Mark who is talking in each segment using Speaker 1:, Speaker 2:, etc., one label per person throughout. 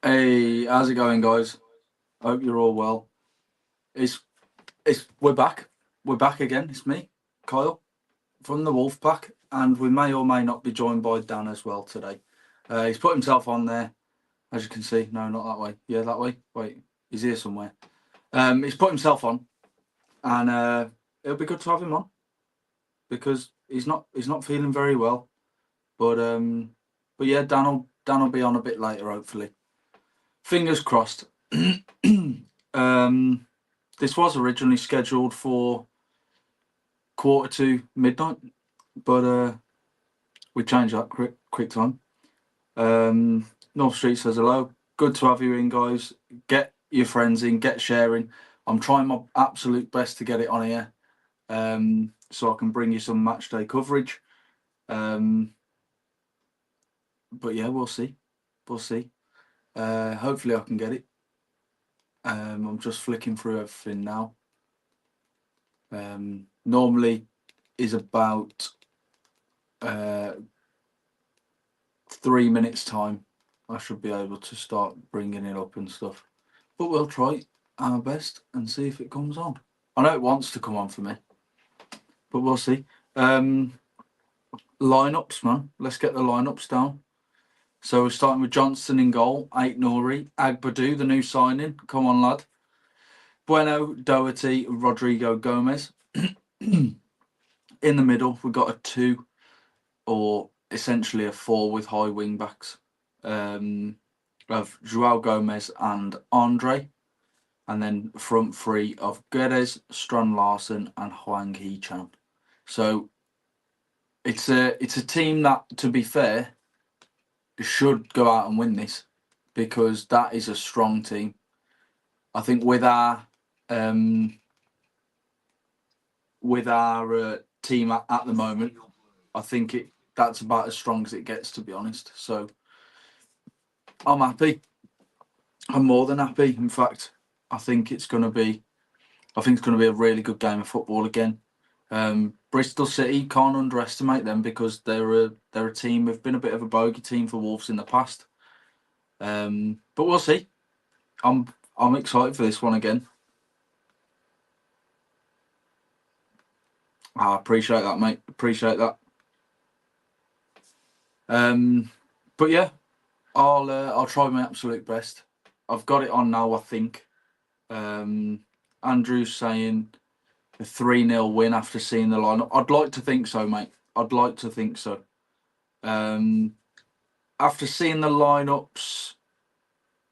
Speaker 1: Hey, how's it going, guys? Hope you're all well. It's we're back. We're back again. It's me, Kyle, from the Wolf Pack, and we may or may not be joined by Dan as well today. He's put himself on there, as you can see. No, not that way. Yeah, that way. Wait, he's here somewhere. He's put himself on, and it'll be good to have him on because he's not feeling very well. But yeah, Dan will be on a bit later, hopefully. Fingers crossed. um. This was originally scheduled for 1:45, but we changed that quick time. North Street says hello. Good to have you in, guys. Get your friends in, get sharing. I'm trying my absolute best to get it on here, so I can bring you some match day coverage. But yeah, we'll see. We'll see. Hopefully, I can get it. I'm just flicking through everything now. Normally is about 3 minutes time. I should be able to start bringing it up and stuff, but we'll try our best and see if it comes on. I know it wants to come on for me, but we'll see. Lineups, man. Let's get the lineups down. So we're starting with Johnston in goal, 8 Nori, Agbadu, the new signing. Come on, lad. Bueno, Doherty, Rodrigo Gomez. In the middle, we've got a 2 or essentially a 4 with high wing backs of Joao Gomez and Andre, and then front 3 of Guedes, Strand Larson, and Huang Hee-chan. So it's a team that, to be fair, should go out and win this because that is a strong team. I think with our team at the moment, I think that's about as strong as it gets, to be honest. So I'm happy. I'm more than happy. In fact, I think it's going to be a really good game of football again. Bristol City, can't underestimate them because they're a team. They've been a bit of a bogey team for Wolves in the past. But we'll see. I'm excited for this one again. I appreciate that, mate. Appreciate that. But yeah, I'll try my absolute best. I've got it on now, I think. Andrew's saying a 3-0 win after seeing the lineup. I'd like to think so, mate. I'd like to think so. After seeing the lineups,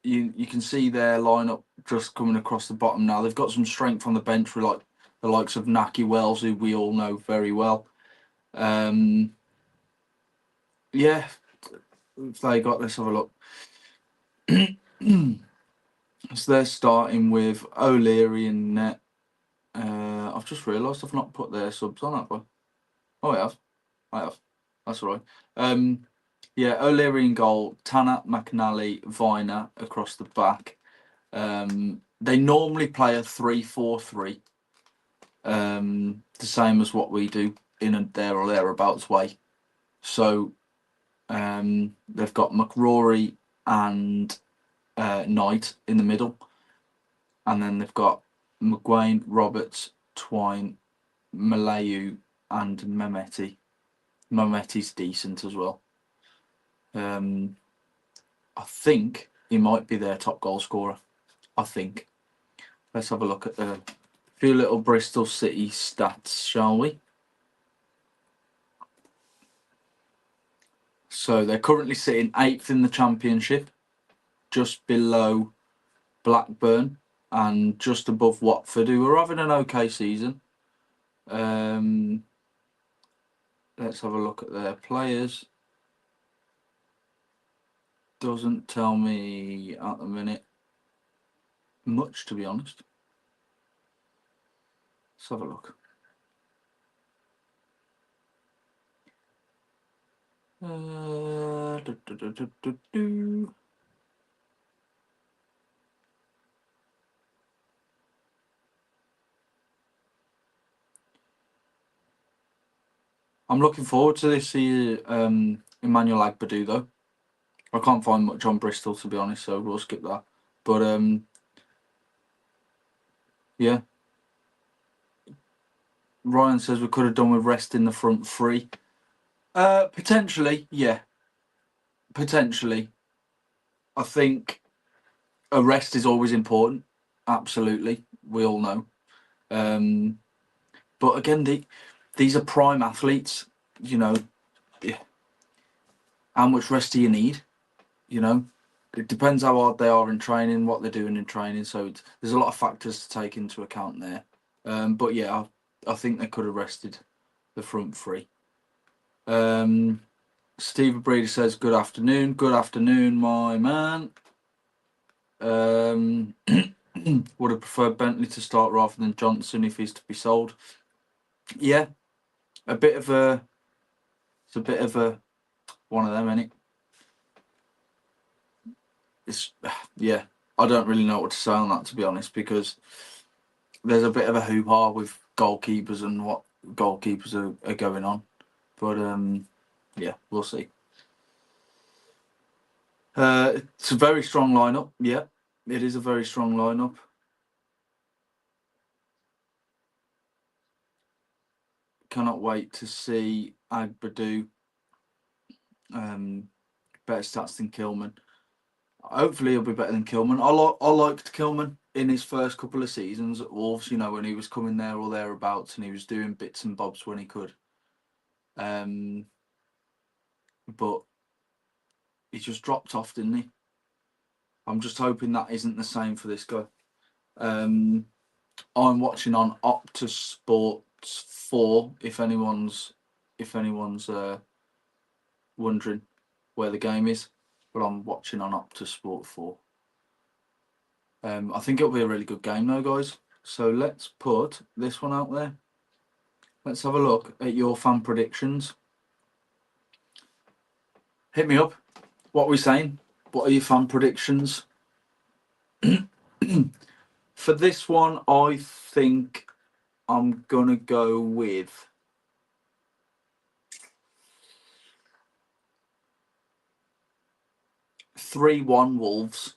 Speaker 1: you can see their lineup just coming across the bottom now. They've got some strength on the bench with the likes of Naki Wells, who we all know very well. Yeah, they got. Let's have a look. So they're starting with O'Leary in net. I've just realised I've not put their subs on, have I? Oh, I have. That's all right. Yeah, O'Leary in goal, Tanner, McNally, Viner across the back. They normally play a 3-4-3, the same as what we do in a there or thereabouts way. So they've got McRory and Knight in the middle, and then they've got McGuane, Roberts, Twine, Malayu, and Mehmeti. Mehmeti's decent as well. I think he might be their top goal scorer. I think. Let's have a look at a few little Bristol City stats, shall we? So they're currently sitting 8th in the Championship, just below Blackburn and just above Watford, who are having an okay season. Let's have a look at their players. Doesn't tell me at the minute much, to be honest. Let's have a look. I'm looking forward to this Emmanuel Agbadu though, I can't find much on Bristol, to be honest, so we'll skip that. But yeah. Ryan says we could have done with resting the front three. Potentially, yeah. Potentially. I think a rest is always important. Absolutely. We all know. But again, these are prime athletes. You know, how much rest do you need? You know, it depends how hard they are in training, what they're doing in training. So there's a lot of factors to take into account there. But yeah, I think they could have rested the front three. Steve Brady says, good afternoon. Good afternoon, my man. Would have preferred Bentley to start rather than Johnson if he's to be sold. Yeah, it's a bit of a one of them, ain't it? It's yeah. I don't really know what to say on that, to be honest, because there's a bit of a hoo-ha with goalkeepers and what goalkeepers are going on. But yeah, we'll see. It's a very strong lineup. Yeah, it is a very strong lineup. Cannot wait to see Agbadu. Better stats than Kilman. Hopefully, he'll be better than Kilman. I liked Kilman in his first couple of seasons at Wolves. You know, when he was coming there or thereabouts, and he was doing bits and bobs when he could. But he just dropped off, didn't he? I'm just hoping that isn't the same for this guy. I'm watching on Optus Sports 4. If anyone's wondering where the game is, but I'm watching on Optus Sport 4. I think it'll be a really good game though, guys. So let's put this one out there. Let's have a look at your fan predictions. Hit me up. What are we saying? What are your fan predictions? For this one, I think I'm going to go with 3-1 Wolves.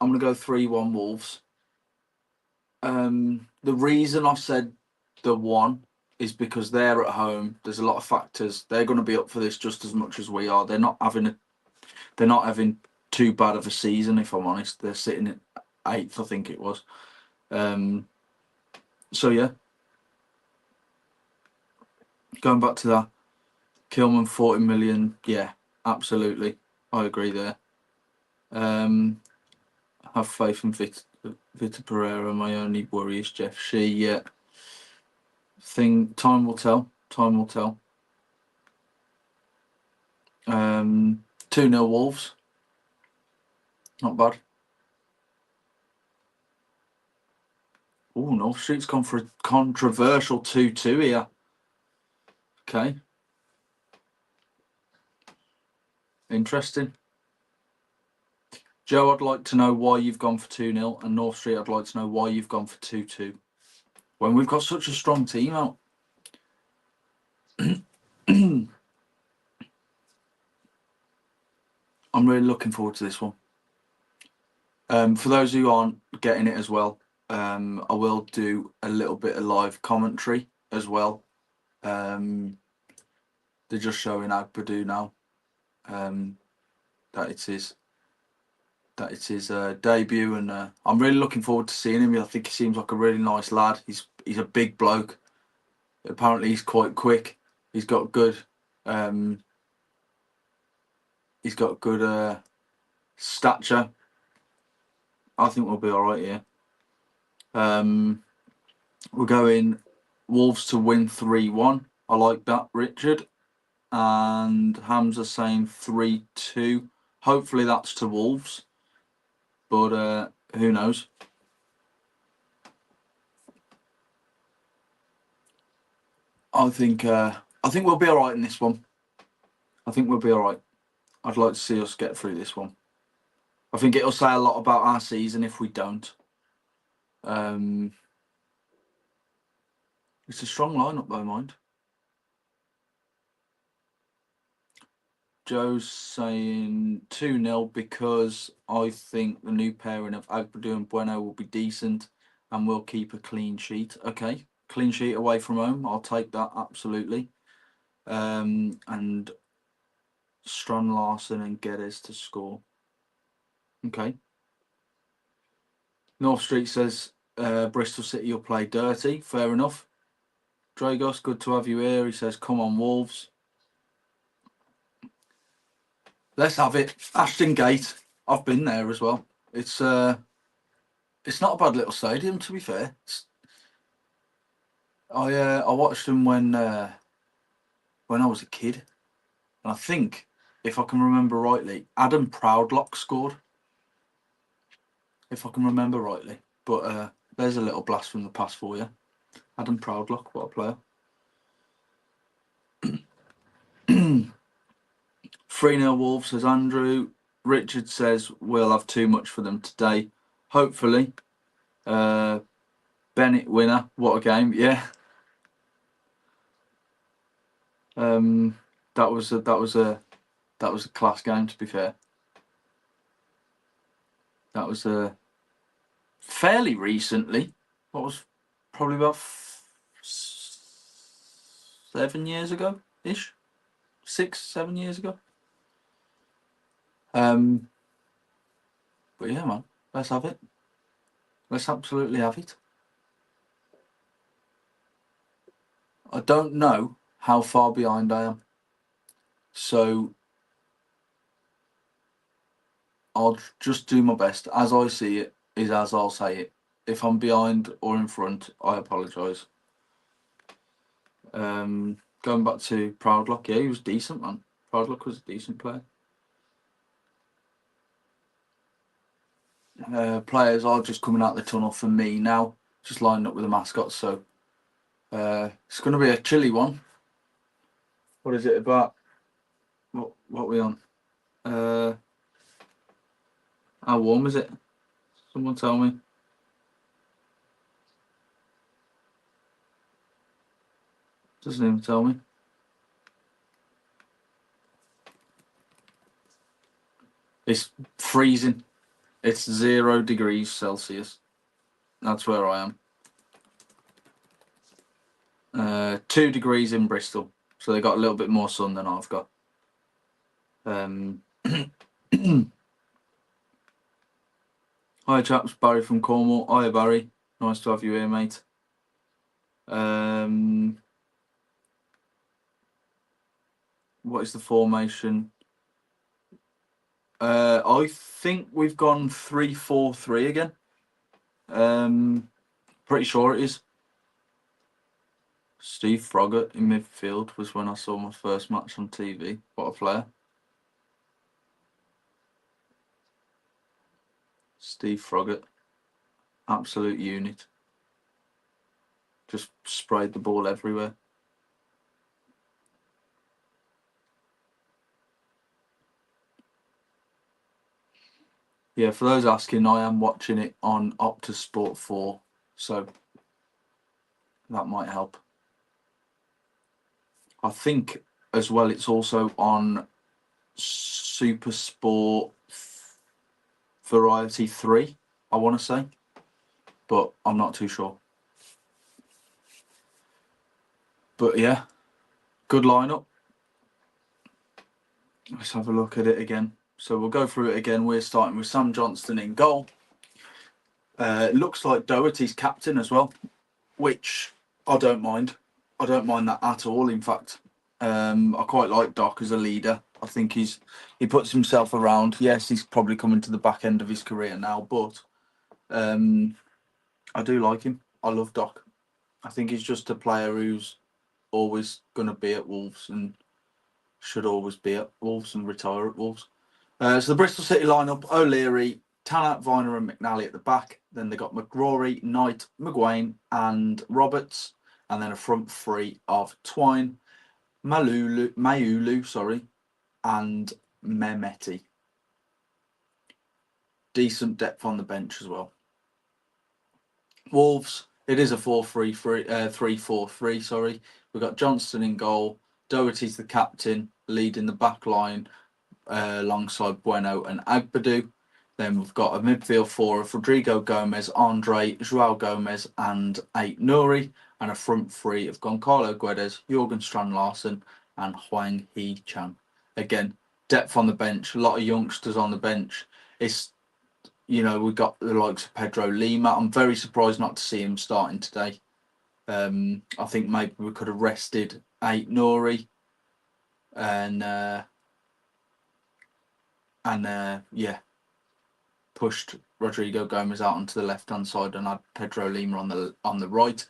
Speaker 1: I'm going to go 3-1 Wolves. The reason I said the 1 is because they're at home. There's a lot of factors. They're going to be up for this just as much as we are. They're not having too bad of a season, if I'm honest. They're sitting at 8th, I think it was. So yeah, going back to that, Kilman 40 million. Yeah, absolutely, I agree there. Have faith in Vita Pereira. My only worry is Jeff Shee. Yeah, time will tell. Time will tell. 2-0 Wolves. Not bad. Oh, North Street's gone for a controversial 2-2 here. Okay. Interesting. Joe, I'd like to know why you've gone for 2-0, and North Street, I'd like to know why you've gone for 2-2. When we've got such a strong team out. I'm really looking forward to this one. For those who aren't getting it as well, I will do a little bit of live commentary as well. They're just showing Agbadu now. That it's his debut, and I'm really looking forward to seeing him. I think he seems like a really nice lad. He's a big bloke. Apparently, he's quite quick. He's got good. Stature. I think we'll be all right here. We're going Wolves to win 3-1. I like that, Richard. And Hamza saying 3-2. Hopefully that's to Wolves, but who knows? I think we'll be all right in this one. I think we'll be all right. I'd like to see us get through this one. I think it'll say a lot about our season if we don't. It's a strong lineup, though, mind. Joe's saying 2-0 because I think the new pairing of Agbadu and Bueno will be decent and we'll keep a clean sheet. Okay, clean sheet away from home. I'll take that, absolutely. And Strand Larson and Geddes to score. Okay. North Street says Bristol City will play dirty. Fair enough. Dragos, good to have you here. He says, come on, Wolves. Let's have it. Ashton Gate. I've been there as well. It's not a bad little stadium, to be fair. I watched them when I was a kid, and I think, if I can remember rightly, Adam Proudlock scored. If I can remember rightly, but there's a little blast from the past for you. Adam Proudlock, what a player. 3-0 Wolves, says Andrew. Richard says we'll have too much for them today. Hopefully. Bennett winner. What a game. Yeah. That was a class game, to be fair. That was fairly recently. What was probably about 7 years ago ish. 6-7 years ago. But yeah, man, let's have it. Let's absolutely have it. I don't know how far behind I am, so I'll just do my best. As I see it is as I'll say it. If I'm behind or in front, I apologise. Going back to Proudlock, yeah, he was decent, man. Proudlock was a decent player. Players are just coming out the tunnel for me now, just lining up with the mascots. So it's going to be a chilly one. What is it about? What are we on? How warm is it? Someone tell me. Doesn't even tell me. It's freezing. It's 0 degrees Celsius. That's where I am. 2 degrees in Bristol. So they got a little bit more sun than I've got. Hi chaps, Barry from Cornwall. Hiya Barry. Nice to have you here, mate. What is the formation? I think we've gone 3-4-3 again. Pretty sure it is. Steve Froggatt in midfield was when I saw my first match on TV. What a player. Steve Froggatt. Absolute unit. Just sprayed the ball everywhere. Yeah, for those asking, I am watching it on Optus Sport 4, so that might help. I think as well it's also on Super Sport Variety 3, I want to say, but I'm not too sure. But yeah, good lineup. Let's have a look at it again. So we'll go through it again. We're starting with Sam Johnston in goal. It looks like Doherty's captain as well, which I don't mind. I don't mind that at all, in fact. I quite like Doc as a leader. I think he puts himself around. Yes, he's probably coming to the back end of his career now, but I do like him. I love Doc. I think he's just a player who's always going to be at Wolves and should always be at Wolves and retire at Wolves. So the Bristol City lineup: O'Leary, Tannant, Viner and McNally at the back. Then they got McGrory, Knight, McGuane and Roberts. And then a front three of Twine, Mayulu, and Mehmeti. Decent depth on the bench as well. Wolves, it is a 3-4-3, We've got Johnston in goal. Doherty's the captain. leading the back line alongside Bueno and Agbadu. Then we've got a midfield four of Rodrigo Gomez, Andre, Joao Gomez, and Ait Nouri, and a front three of Goncalo Guedes, Jorgen Strand Larsen, and Huang He-chan. Again, depth on the bench, a lot of youngsters on the bench. It's, we've got the likes of Pedro Lima. I'm very surprised not to see him starting today. I think maybe we could have rested Ait Nouri and pushed Rodrigo Gomez out onto the left-hand side and had Pedro Lima on the right.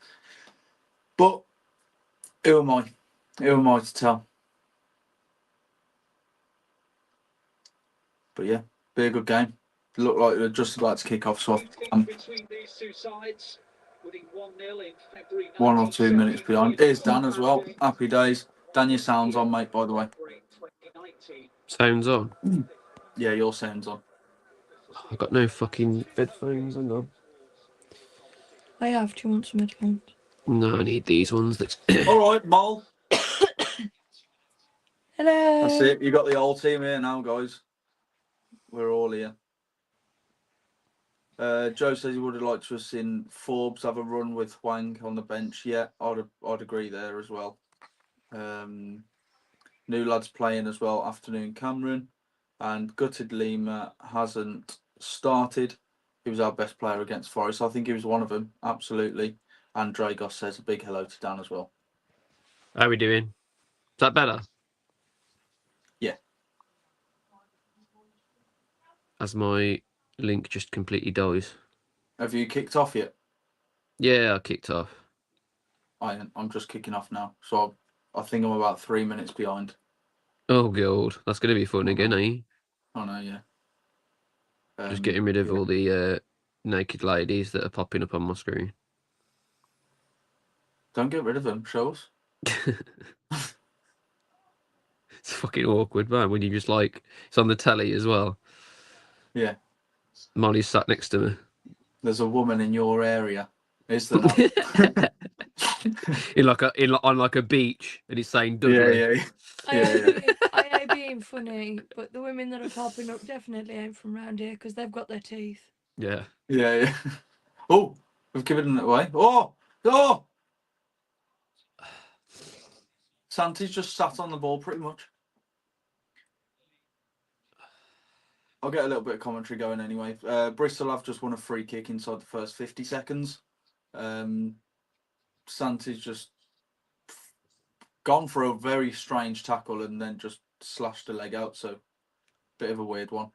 Speaker 1: But who am I? Who am I to tell? But yeah, be a good game. Look like they're just about to kick off. So
Speaker 2: between these two sides, winning 1-0 in February.
Speaker 1: 1 or 2 minutes behind. Here's Dan as well. Happy days. Dan, your sound's on, mate, by the way.
Speaker 3: Sounds on?
Speaker 1: Yeah, your sound's on.
Speaker 3: I've got no fucking headphones. Hang on.
Speaker 4: I have. Do you want some headphones?
Speaker 3: No, I need these ones.
Speaker 1: All right, Mol.
Speaker 4: Hello.
Speaker 1: That's it. You got the whole team here now, guys. We're all here. Joe says he would have liked to have seen Forbes have a run with Huang on the bench. Yeah, I'd agree there as well. New lads playing as well. Afternoon Cameron, and Gutted Lima hasn't started. He was our best player against Forest. I think he was one of them. Absolutely. And Dragos says a big hello to Dan as well.
Speaker 3: How are we doing? Is that better?
Speaker 1: Yeah.
Speaker 3: As my link just completely dies.
Speaker 1: Have you kicked off yet?
Speaker 3: Yeah, I kicked off.
Speaker 1: I'm just kicking off now. So I think I'm about 3 minutes behind.
Speaker 3: Oh, God. That's going to be fun again, eh?
Speaker 1: I know, yeah.
Speaker 3: Just getting rid of all the naked ladies that are popping up on my screen.
Speaker 1: Don't get rid of them. Show us.
Speaker 3: It's fucking awkward, man, when you just it's on the telly as well.
Speaker 1: Yeah.
Speaker 3: Molly's sat next to me.
Speaker 1: There's a woman in your area. Is there not?
Speaker 3: on a beach, and he's saying Dudley.
Speaker 1: Yeah.
Speaker 4: I ain't being funny, but the women that are popping up definitely ain't from around here because they've got their teeth.
Speaker 3: Yeah.
Speaker 1: Yeah. Oh, we've given it away. Oh! Santi's just sat on the ball pretty much. I'll get a little bit of commentary going anyway. Bristol have just won a free kick inside the first 50 seconds. Santi's just gone for a very strange tackle and then just slashed a leg out. So, bit of a weird one.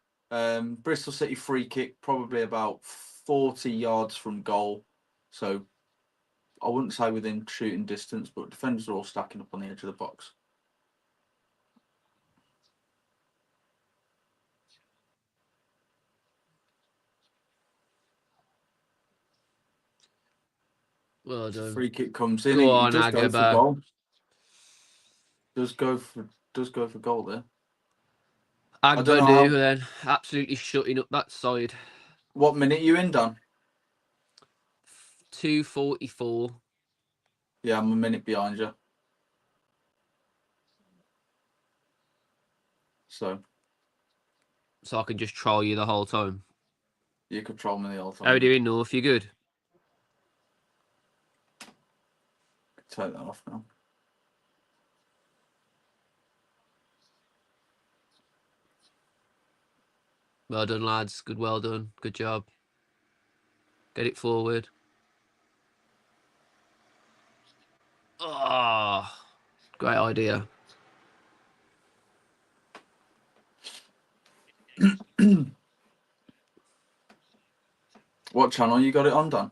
Speaker 1: Bristol City free kick, probably about 40 yards from goal. So, I wouldn't say within shooting distance, but defenders are all stacking up on the edge of the box.
Speaker 3: Well done.
Speaker 1: Free kick comes in.
Speaker 3: Go on,
Speaker 1: does go for
Speaker 3: Agaba.
Speaker 1: goal. Does go for goal there.
Speaker 3: Agbadu then absolutely shutting up that side.
Speaker 1: What minute are you in, Dan?
Speaker 3: 2:44.
Speaker 1: Yeah, I'm a minute behind you. So
Speaker 3: I can just troll you the whole time.
Speaker 1: you could troll me the whole time.
Speaker 3: How are you doing, North? You good?
Speaker 1: Take that off now.
Speaker 3: Well done, lads. Well done. Good job. Get it forward. Oh, great idea.
Speaker 1: What channel you got it on, Dan?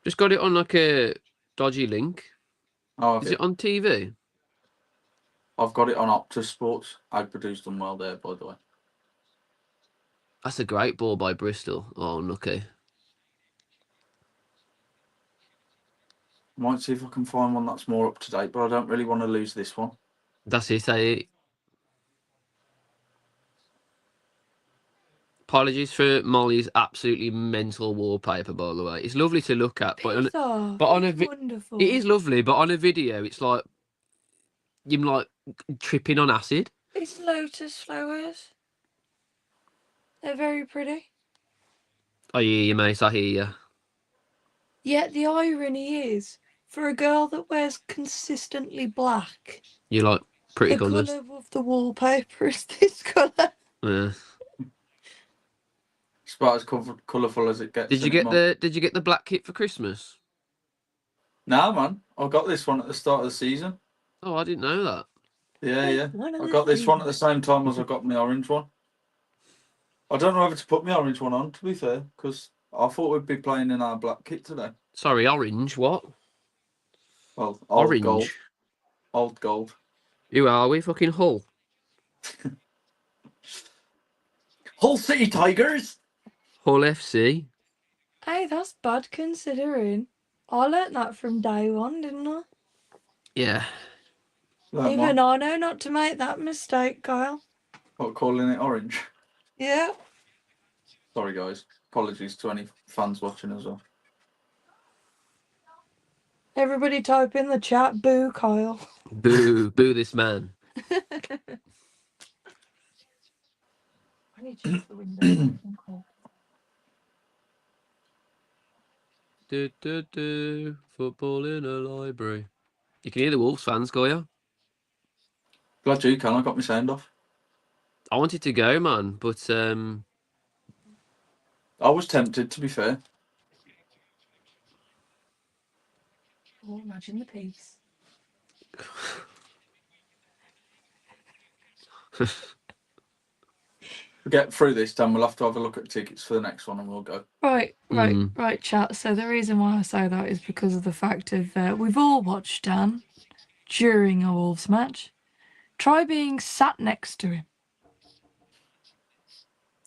Speaker 3: Just got it on a dodgy link.
Speaker 1: Oh, okay.
Speaker 3: Is it on TV?
Speaker 1: I've got it on Optus Sports. Agbadu's done well there, by the way.
Speaker 3: That's a great ball by Bristol. Oh, unlucky.
Speaker 1: Might see if I can find one that's more up to date, but I don't really want to lose this one.
Speaker 3: That's it, eh? Apologies for Molly's absolutely mental wallpaper, by the way. It's lovely to look at, but on a
Speaker 4: wonderful.
Speaker 3: it is lovely, but on a video, it's like you're like tripping on acid.
Speaker 4: It's lotus flowers. They're very pretty.
Speaker 3: I hear you, mate. I hear you.
Speaker 4: Yet the irony is, for a girl that wears consistently black,
Speaker 3: You like pretty
Speaker 4: the
Speaker 3: colours.
Speaker 4: colour of the wallpaper is this colour.
Speaker 3: Yeah.
Speaker 1: It's about as colourful as it gets.
Speaker 3: Did you get the black kit for Christmas?
Speaker 1: Nah, man. I got this one at the start of the season.
Speaker 3: Oh, I didn't know that.
Speaker 1: Yeah. I got this one at the same time as I got my orange one. I don't know whether to put my orange one on, to be fair, because I thought we'd be playing in our black kit today.
Speaker 3: Sorry, orange. What?
Speaker 1: Well, old
Speaker 3: Orange.
Speaker 1: gold. Old gold.
Speaker 3: Who are we? Fucking Hull.
Speaker 1: Hull City Tigers.
Speaker 3: Hull FC.
Speaker 4: Hey, that's bad considering. I learnt that from day one, didn't I?
Speaker 3: Yeah.
Speaker 4: Even I know not to make that mistake, Kyle.
Speaker 1: What, calling it orange?
Speaker 4: Yeah.
Speaker 1: Sorry, guys. Apologies to any fans watching as well.
Speaker 4: Everybody type in the chat, boo Kyle.
Speaker 3: Boo, boo this man.
Speaker 4: I need to shut the window.
Speaker 3: Football in a library. You can hear the Wolves fans, Goya.
Speaker 1: Glad you can. I got my sound off.
Speaker 3: I wanted to go, man, but
Speaker 1: I was tempted, to be fair.
Speaker 4: Oh, imagine the peace.
Speaker 1: We get through this, Dan. We'll have to have a look at tickets for the next one, and we'll go.
Speaker 4: Right, chat. So the reason why I say that is because of the fact of we've all watched Dan during a Wolves match. Try being sat next to him.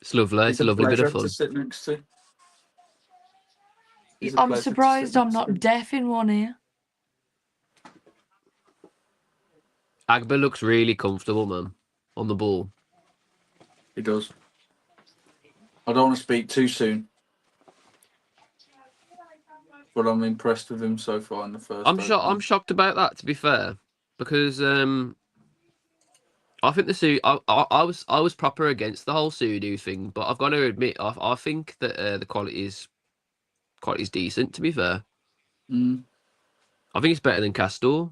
Speaker 3: it's lovely. It's a lovely bit of fun.
Speaker 1: To sit next to.
Speaker 4: I'm surprised I'm not deaf in one ear.
Speaker 3: Agba looks really comfortable, man, on the ball.
Speaker 1: He does. I don't want to speak too soon, but I'm impressed with him so far in the first.
Speaker 3: I'm shocked about that, to be fair, because I think I was proper against the whole Sudo thing, but I've got to admit I think that the quality is decent, to be fair. I think it's better than Castor,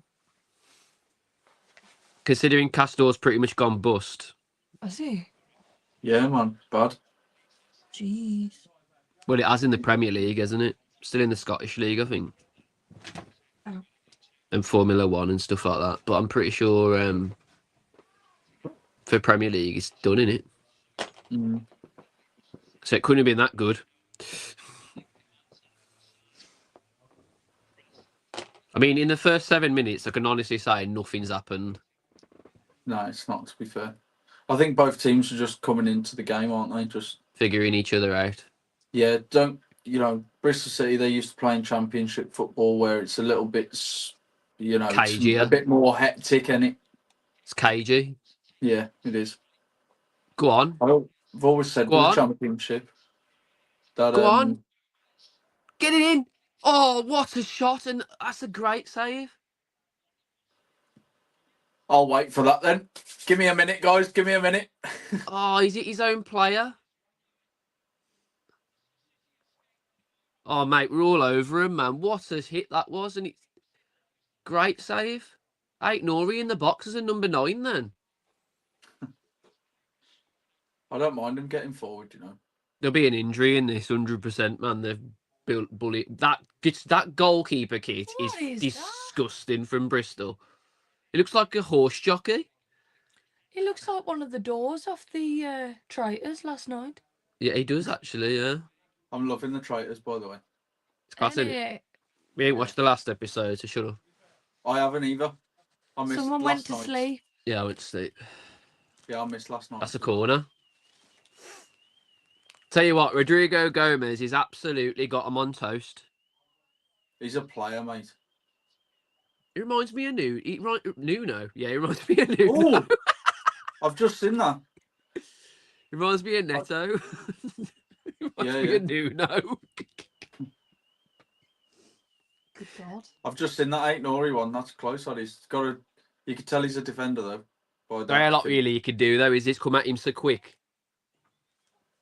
Speaker 3: considering Castor's pretty much gone bust.
Speaker 4: I see.
Speaker 1: Yeah, man, bad.
Speaker 4: Jeez.
Speaker 3: Well, it has in the Premier League, hasn't it? Still in the Scottish League, I think.
Speaker 4: Oh.
Speaker 3: And Formula One and stuff like that. But I'm pretty sure for Premier League, it's done, innit? So it couldn't have been that good. I mean, in the first 7 minutes, I can honestly say nothing's happened.
Speaker 1: No, it's not, to be fair. I think both teams are just coming into the game, aren't they? Just
Speaker 3: figuring each other out.
Speaker 1: Yeah, Bristol City, they used to playing Championship football where it's a little bit,
Speaker 3: Cagey,
Speaker 1: a bit more hectic, isn't it?
Speaker 3: It's cagey.
Speaker 1: Yeah, it is.
Speaker 3: Go on.
Speaker 1: I've always said with the Championship that.
Speaker 3: Go on. Get it in. Oh, what a shot. And that's a great save.
Speaker 1: I'll wait for that then. Give me a minute, guys. Give me a minute.
Speaker 3: Oh, is it his own player? Oh, mate, we're all over him, man. What a hit that was. And it's great save. Ain't Nori in the box as a number 9 then.
Speaker 1: I don't mind him getting forward,
Speaker 3: There'll be an injury in this, 100%, man. They've built bully. That goalkeeper kit is disgusting from Bristol. It looks like a horse jockey.
Speaker 4: It looks like one of the doors off the Traitors last night.
Speaker 3: Yeah, he does actually, yeah.
Speaker 1: I'm loving the Traitors, by the way.
Speaker 3: It's class, isn't it? We ain't watched the last episode, so shut up.
Speaker 1: I haven't either. I missed
Speaker 4: Someone went to sleep.
Speaker 3: Yeah, I went to sleep.
Speaker 1: Yeah, I missed last night.
Speaker 3: That's a corner. Tell you what, Rodrigo Gomez has absolutely got him on toast.
Speaker 1: He's a player, mate.
Speaker 3: It reminds me of Nuno. Yeah, it reminds me of Nuno.
Speaker 1: Oh, I've just seen that.
Speaker 3: It reminds me of Neto. It reminds me of Nuno.
Speaker 4: Good God.
Speaker 1: I've just seen that Ain't Nori one. That's close. He's got You could tell he's a defender though. By
Speaker 3: Very a lot
Speaker 1: thing.
Speaker 3: really you could do though. Is this come at him so quick?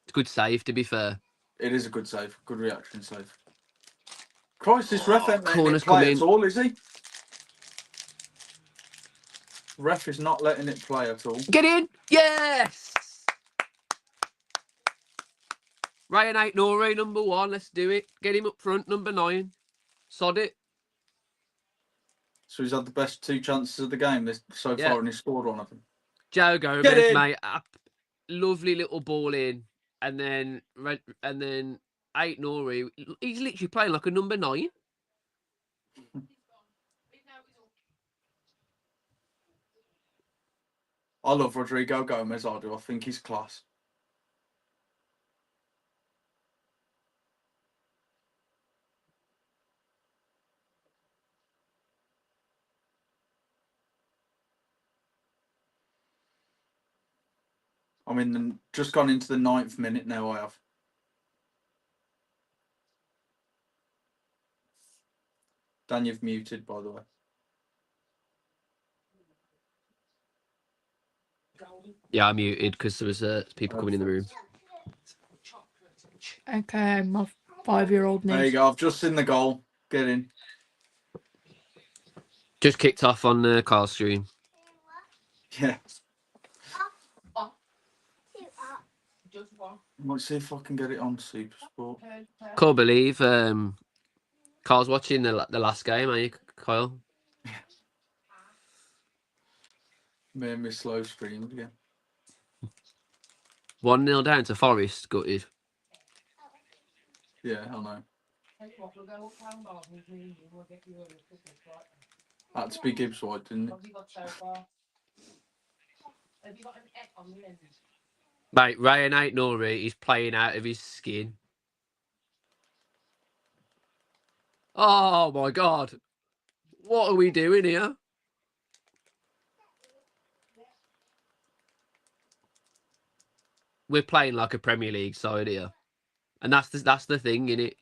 Speaker 3: It's a good save to be fair.
Speaker 1: It is a good save. Good reaction save. Christ, this ref ain't letting
Speaker 3: corner's
Speaker 1: it play
Speaker 3: coming.
Speaker 1: at all, is he? Ref is not letting it play at all.
Speaker 3: Get in! Yes! Ryan Aitnori, number 1. Let's do it. Get him up front, number 9. Sod it.
Speaker 1: So he's had the best 2 chances of the game so
Speaker 3: Yeah.
Speaker 1: far, and he's scored one of them.
Speaker 3: Joe
Speaker 1: Get
Speaker 3: Gomez,
Speaker 1: in!
Speaker 3: mate. Lovely little ball in. And then Aitnori, he's literally playing like a number 9.
Speaker 1: I love Rodrigo Gomez, I do. I think he's class. I mean, just gone into the 9th minute now, I have. Dan, you've muted, by the way.
Speaker 3: Yeah, I muted because there was people coming in the room.
Speaker 4: Okay, my 5-year-old
Speaker 1: There you
Speaker 4: needs.
Speaker 1: go. I've just seen the goal. Get in.
Speaker 3: Just kicked off on Carl's stream.
Speaker 1: Yeah. Might see if I can get it on Super Sport.
Speaker 3: Can't believe Carl's watching the last game, are you, Kyle?
Speaker 1: Made me slow streamed again.
Speaker 3: 1-0 down to Forest, gutted.
Speaker 1: Yeah, I know. Had to be Gibbs White, didn't it?
Speaker 3: Mate, Ryan Aitnori is playing out of his skin. Oh my God. What are we doing here? We're playing like a Premier League side here. And that's the thing, innit?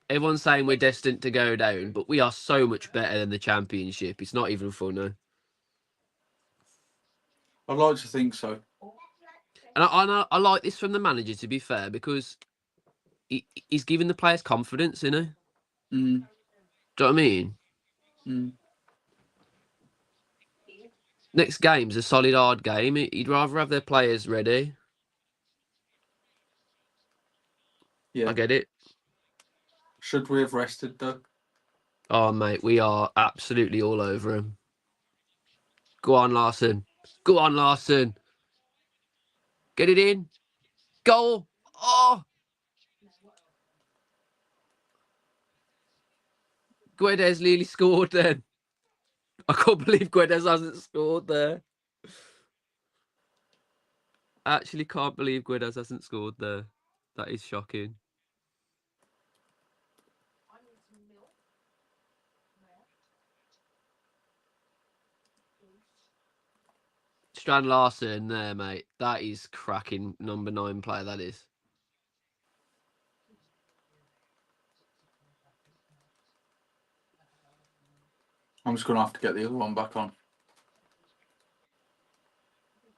Speaker 3: Everyone's saying we're destined to go down, but we are so much better than the Championship. It's not even funny.
Speaker 1: I'd like to think so.
Speaker 3: And I like this from the manager, to be fair, because he's giving the players confidence, you know? Do you know what I mean? Next game's a solid hard game. He'd rather have their players ready.
Speaker 1: Yeah.
Speaker 3: I get it.
Speaker 1: Should we have rested, though?
Speaker 3: Oh, mate, we are absolutely all over him. Go on, Larson. Go on, Larson. Get it in. Goal. Oh! Guedes nearly scored then. I can't believe Guedes hasn't scored there. I actually can't believe Guedes hasn't scored there. That is shocking. Strand Larson there, mate. That is cracking number 9 player, that is.
Speaker 1: I'm just going to have to get the other one back on.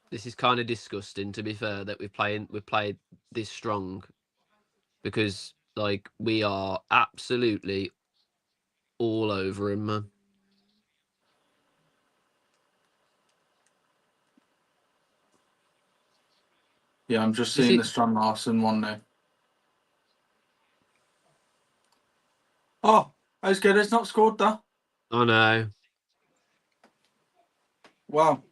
Speaker 3: This is kind of disgusting, to be fair, that we've played this strong, because like we are absolutely all over him, man.
Speaker 1: Yeah, I'm just seeing the Strand Larson one now. Oh, how's Guedes not scored that?
Speaker 3: I know.
Speaker 1: Wow.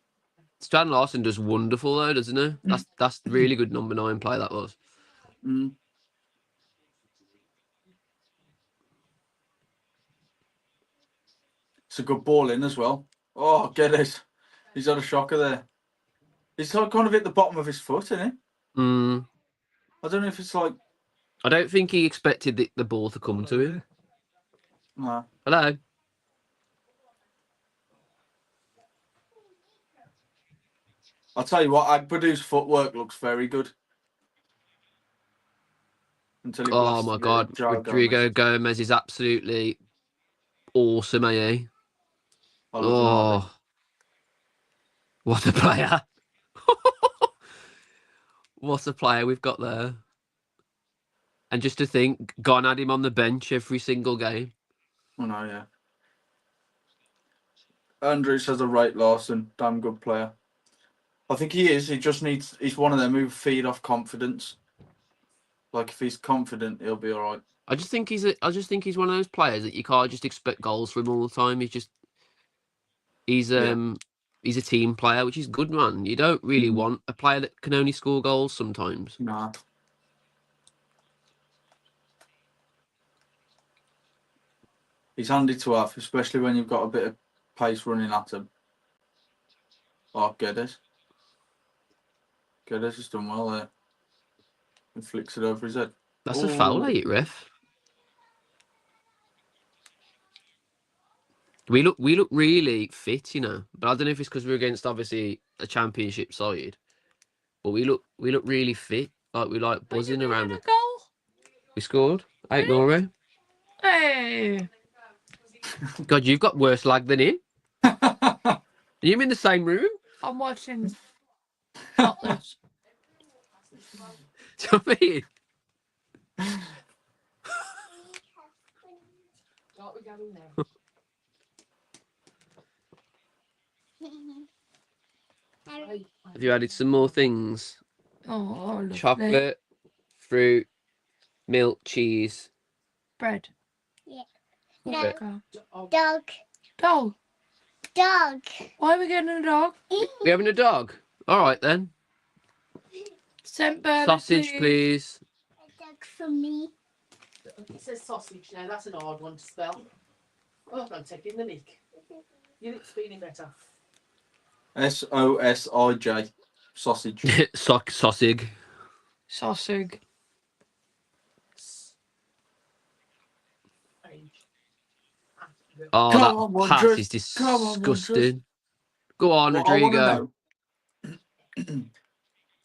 Speaker 3: Strand Larson does wonderful though, doesn't he? That's really good number 9 play that was.
Speaker 1: It's a good ball in as well. Oh, Guedes. He's had a shocker there. He's kind of hit the bottom of his foot, isn't he? I don't know if it's like...
Speaker 3: I don't think he expected the ball to come to him.
Speaker 1: No.
Speaker 3: Hello.
Speaker 1: I'll tell you what, Agbadu's footwork looks very good. Until he
Speaker 3: Oh my God, Rodrigo Gomez is absolutely awesome, eh?
Speaker 1: Oliver Marley.
Speaker 3: Oh, what a player! What a player we've got there. And just to think, gone had him on the bench every single game.
Speaker 1: I know, yeah. Andrew says a rate Larson, damn good player. I think he is. He just needs. He's one of them who feed off confidence. Like if he's confident, he'll be all right.
Speaker 3: I just think he's one of those players that you can't just expect goals from all the time. He's a team player, which is good, man. You don't really want a player that can only score goals sometimes.
Speaker 1: Nah. He's handy to have, especially when you've got a bit of pace running at him. Oh, Geddes. Geddes has done well there. He flicks it over his head.
Speaker 3: That's a foul, ain't it, ref? We look really fit, you know. But I don't know if it's because we're against obviously a championship side, but we look really fit. Like we like buzzing around.
Speaker 4: A goal.
Speaker 3: We scored 8-0.
Speaker 4: Hey.
Speaker 3: God, you've got worse lag than him. Are you in the same room?
Speaker 4: I'm watching. Not this.
Speaker 3: Do you know what I mean? Have you added some more things?
Speaker 4: Oh, lovely.
Speaker 3: Chocolate, fruit, milk, cheese.
Speaker 4: Bread.
Speaker 5: Yeah.
Speaker 4: Vodka.
Speaker 5: Dog.
Speaker 4: Dog.
Speaker 5: Dog.
Speaker 4: Why are we getting a dog?
Speaker 3: We having a dog? All right then.
Speaker 4: St. Bernard,
Speaker 3: Sausage, please.
Speaker 5: A dog for me.
Speaker 6: It says sausage now, that's an hard one to spell. Oh, I'm taking the mic. You're feeling better.
Speaker 1: SOSIJ. Sausage.
Speaker 3: Sausage.
Speaker 4: Sausage.
Speaker 3: Oh,
Speaker 1: Come
Speaker 3: that
Speaker 1: on,
Speaker 3: pass
Speaker 1: Wondrous.
Speaker 3: is
Speaker 1: Come on, Wondrous.
Speaker 3: disgusting. Go on,
Speaker 1: What I
Speaker 3: Rodrigo.
Speaker 1: wanna know-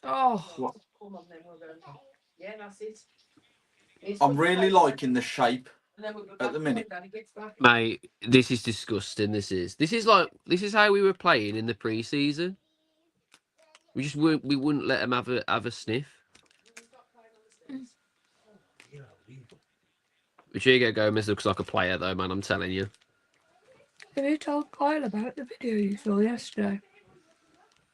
Speaker 4: Oh.
Speaker 1: What?
Speaker 6: Come on then, we'll go. Yeah, that's it.
Speaker 1: I'm really liking the shape.
Speaker 6: And then we'll go
Speaker 1: at
Speaker 6: back
Speaker 1: the minute.
Speaker 6: when Daddy gets back.
Speaker 3: Mate, this is disgusting. This is how we were playing in the pre-season. We wouldn't let him have a sniff. Rodrigo Gomez looks like a player though, man. I'm telling you.
Speaker 4: Have you told Kyle about the video you saw yesterday?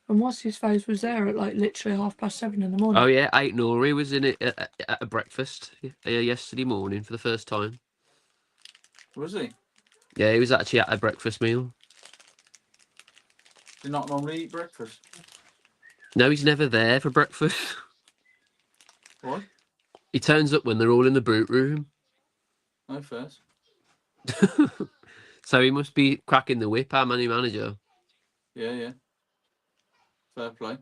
Speaker 4: And what's his face was there at like literally 7:30 in the morning.
Speaker 3: Oh yeah, 8-0. He was in it at a breakfast yesterday morning for the first time.
Speaker 1: Was he?
Speaker 3: Yeah, he was actually at a breakfast meal.
Speaker 1: Did not normally eat breakfast.
Speaker 3: No, he's never there for breakfast.
Speaker 1: What?
Speaker 3: He turns up when they're all in the boot room.
Speaker 1: No first.
Speaker 3: So he must be cracking the whip, our manager.
Speaker 1: Yeah. Fair play.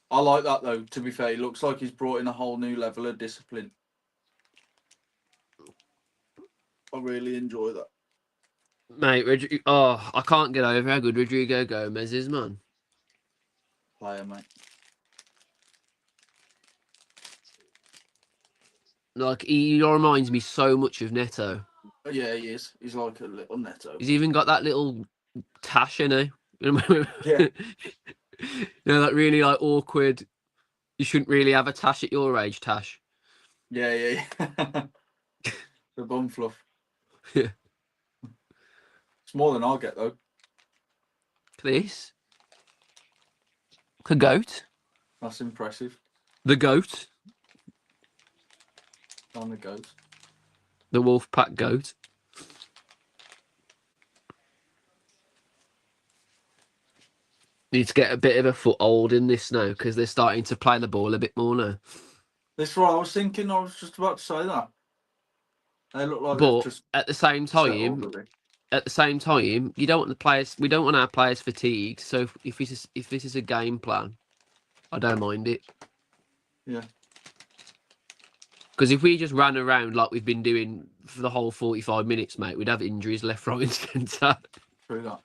Speaker 1: I like that though, to be fair. He looks like he's brought in a whole new level of discipline. I really enjoy that.
Speaker 3: Mate, I can't get over how good Rodrigo Gomez is, man.
Speaker 1: Player, mate.
Speaker 3: Like, he reminds me so much of Neto.
Speaker 1: Yeah, he is. He's like a little Neto.
Speaker 3: He's even got that little tash in it.
Speaker 1: Yeah.
Speaker 3: You know, that really like awkward. You shouldn't really have a tash at your age, Tash.
Speaker 1: Yeah. The bum fluff.
Speaker 3: Yeah.
Speaker 1: It's more than I'll get though.
Speaker 3: This. The goat.
Speaker 1: That's impressive.
Speaker 3: The goat.
Speaker 1: On the goat.
Speaker 3: The wolf pack goat. Need to get a bit of a foothold in this now because they're starting to play the ball a bit more now.
Speaker 1: That's what I was thinking. I was just about to say that. They look like
Speaker 3: But
Speaker 1: they've just
Speaker 3: at the same
Speaker 1: settled
Speaker 3: time,
Speaker 1: a bit.
Speaker 3: you don't want the players. We don't want our players fatigued. So if this is a game plan, I don't mind it.
Speaker 1: Yeah.
Speaker 3: Because if we just ran around like we've been doing for the whole 45 minutes, mate, we'd have injuries left, right, and centre.
Speaker 1: True that.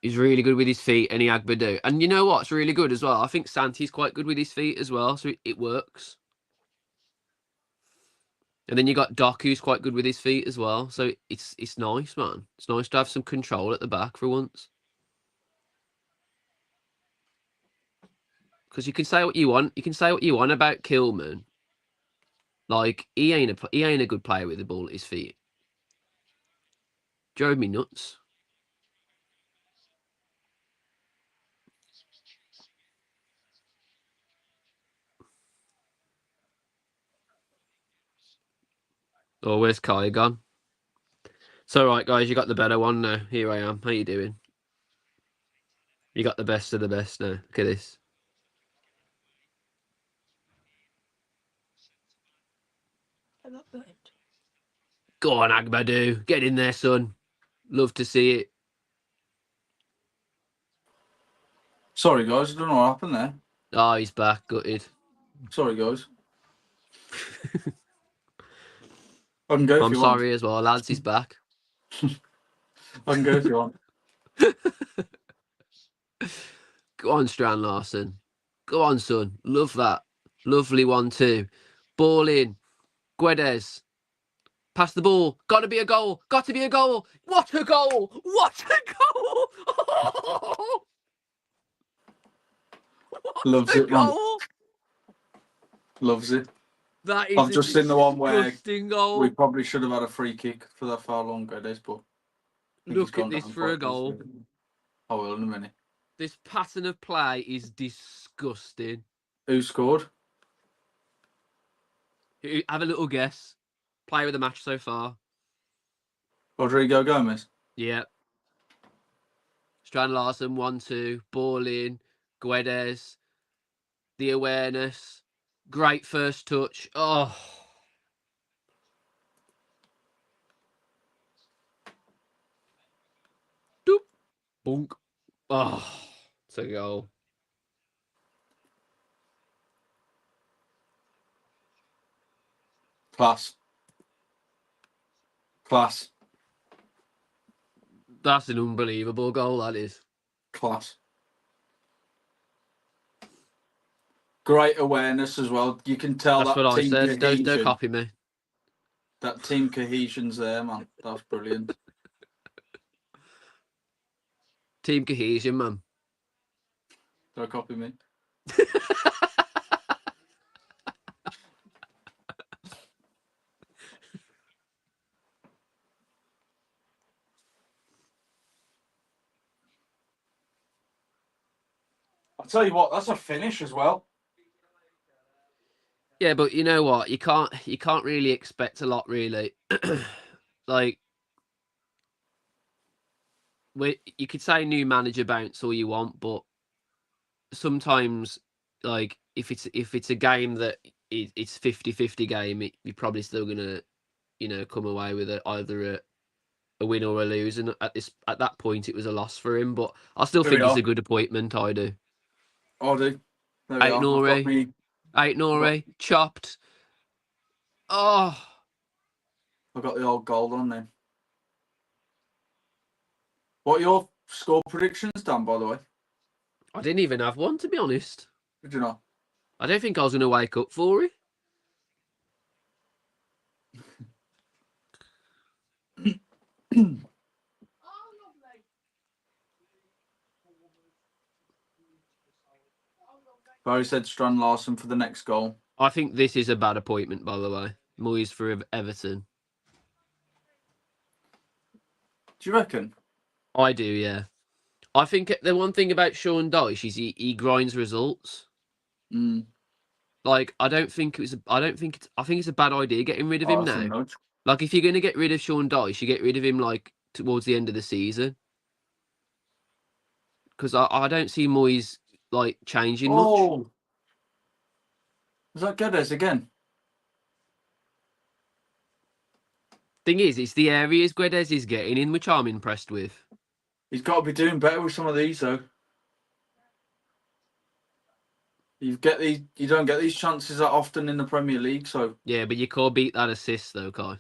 Speaker 3: He's really good with his feet, and Agbadu. And you know what's really good as well? I think Santi's quite good with his feet as well, so it works. And then you got Doc, who's quite good with his feet as well. So it's nice, man. It's nice to have some control at the back for once. Because you can say what you want. You can say what you want about Kilman. Like he ain't a good player with the ball at his feet. Drove me nuts. Oh, where's Kai gone? It's all right, guys. You got the better one now. Here I am. How you doing? You got the best of the best now. Look at this. Go on, Agbadu. Get in there, son. Love to see it.
Speaker 1: Sorry, guys. I don't know what happened there.
Speaker 3: Oh, he's back. Gutted.
Speaker 1: Sorry, guys. I can go if
Speaker 3: I'm
Speaker 1: you want.
Speaker 3: sorry as well, lads. He's back.
Speaker 1: I can go if you want.
Speaker 3: Go on, Strand Larson. Go on, son. Love that. Lovely 1-2. Ball in. Guedes. Pass the ball. Got to be a goal. Got to be a goal. What a goal. What a goal. What
Speaker 1: Loves
Speaker 3: a
Speaker 1: it, man.
Speaker 3: goal.
Speaker 1: Loves it.
Speaker 3: That is
Speaker 1: I've just seen the one where
Speaker 3: disgusting goal.
Speaker 1: we probably should have had a free kick for that far longer days, but I think he's
Speaker 3: Look at
Speaker 1: gone
Speaker 3: this
Speaker 1: down
Speaker 3: for
Speaker 1: quite
Speaker 3: a goal.
Speaker 1: easily. I will in a minute.
Speaker 3: This pattern of play is disgusting.
Speaker 1: Who scored?
Speaker 3: Have a little guess. Player of the match so far.
Speaker 1: Rodrigo Gomez.
Speaker 3: Yeah. Strand Larson, 1-2. Ball in. Guedes. The awareness. Great first touch. Oh. Doop. Bunk. Oh. It's a goal.
Speaker 1: Class. Class.
Speaker 3: That's an unbelievable goal, that is.
Speaker 1: Class. Great awareness as well. You can tell
Speaker 3: That's
Speaker 1: that
Speaker 3: what I
Speaker 1: team
Speaker 3: said. Don't
Speaker 1: cohesion.
Speaker 3: copy me.
Speaker 1: That team cohesion's there, man. That's brilliant.
Speaker 3: Team cohesion, man.
Speaker 1: Don't copy me. I'll tell you what, that's a finish as well.
Speaker 3: Yeah, but you know what? You can't really expect a lot, really. Like, you could say new manager bounce all you want, but sometimes, like, if it's a game that it's 50-50 game, you're probably still gonna, come away with either a win or a lose. And at that point, it was a loss for him. But I still
Speaker 1: Here
Speaker 3: think
Speaker 1: we
Speaker 3: it's
Speaker 1: are.
Speaker 3: a good appointment. I do.
Speaker 1: I do. There we are. I've got
Speaker 3: Nori.
Speaker 1: me.
Speaker 3: Nori. Chopped. Oh.
Speaker 1: I've got the old gold on then. What are your score predictions, Dan, by the way?
Speaker 3: I didn't even have one, to be honest.
Speaker 1: Did you not?
Speaker 3: I don't think I was going to wake up for it.
Speaker 1: Barry said Strand Larson for the next goal.
Speaker 3: I think this is a bad appointment, by the way. Moyes for Everton.
Speaker 1: Do you reckon?
Speaker 3: I do, yeah. I think the one thing about Sean Dyche is he grinds results.
Speaker 1: Mm.
Speaker 3: Like, I think it's a bad idea getting rid of him
Speaker 1: that's a
Speaker 3: now.
Speaker 1: nudge.
Speaker 3: Like, if you're going to get rid of Sean Dyche, you get rid of him, like, towards the end of the season. Because I don't see Moyes, like, changing much.
Speaker 1: Oh! Is that Guedes again?
Speaker 3: Thing is, it's the areas Guedes is getting in, which I'm impressed with.
Speaker 1: He's got to be doing better with some of these, though. You don't get these chances that often in the Premier League, so...
Speaker 3: Yeah, but you can't beat that assist, though, Kai.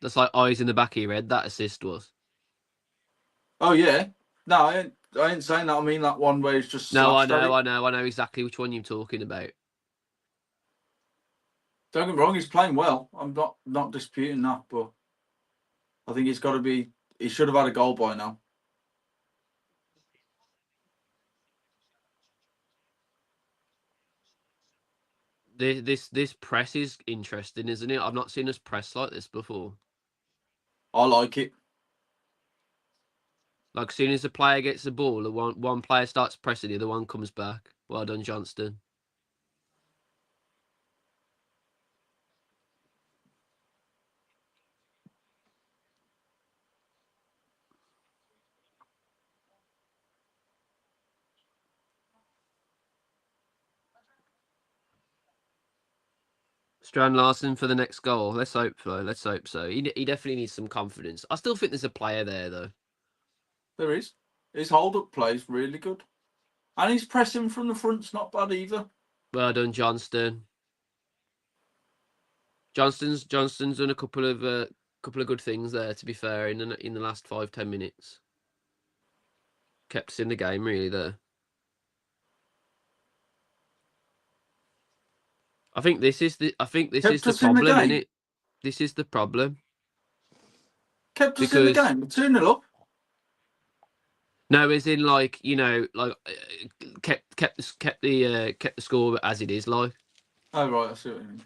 Speaker 3: That's like eyes in the back of your head, that assist was.
Speaker 1: Oh, yeah. No, I ain't saying that. I mean that one where it's just
Speaker 3: No, I
Speaker 1: slashed at it.
Speaker 3: know exactly which one you're talking about.
Speaker 1: Don't get me wrong, he's playing well. I'm not disputing that, but I think he's got to be. He should have had a goal by now.
Speaker 3: This press is interesting, isn't it? I've not seen us press like this before.
Speaker 1: I like it.
Speaker 3: Like, as soon as the player gets the ball, the one player starts pressing, the other one comes back. Well done, Johnston. Strand Larson for the next goal. Let's hope so. Let's hope so. He definitely needs some confidence. I still think there's a player there, though.
Speaker 1: There is. His hold-up play is really good. And his pressing from the front's not bad either.
Speaker 3: Well done, Johnston. Johnston's done a couple of good things there, to be fair, in the last 5-10 minutes. Kept us in the game, really, there. I think this is the problem, isn't it? This is the problem.
Speaker 1: Kept us in the game. 2-0 up.
Speaker 3: No, as in, like, you know, like kept the score as it is, like.
Speaker 1: Oh right, I see what you mean.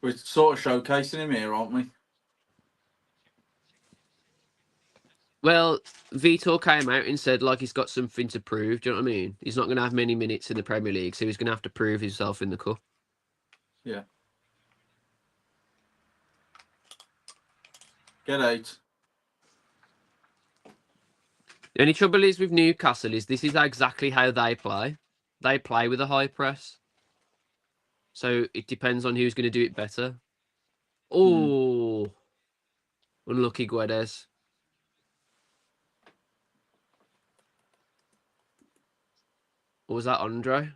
Speaker 1: We're sort of showcasing him here, aren't we?
Speaker 3: Well, Vitor came out and said, like, he's got something to prove. Do you know what I mean? He's not going to have many minutes in the Premier League, so he's going to have to prove himself in the cup.
Speaker 1: Yeah. Get out.
Speaker 3: The only trouble is with Newcastle is this is exactly how they play. They play with a high press. So it depends on who's going to do it better. Oh, unlucky Guedes. Or was that Andre?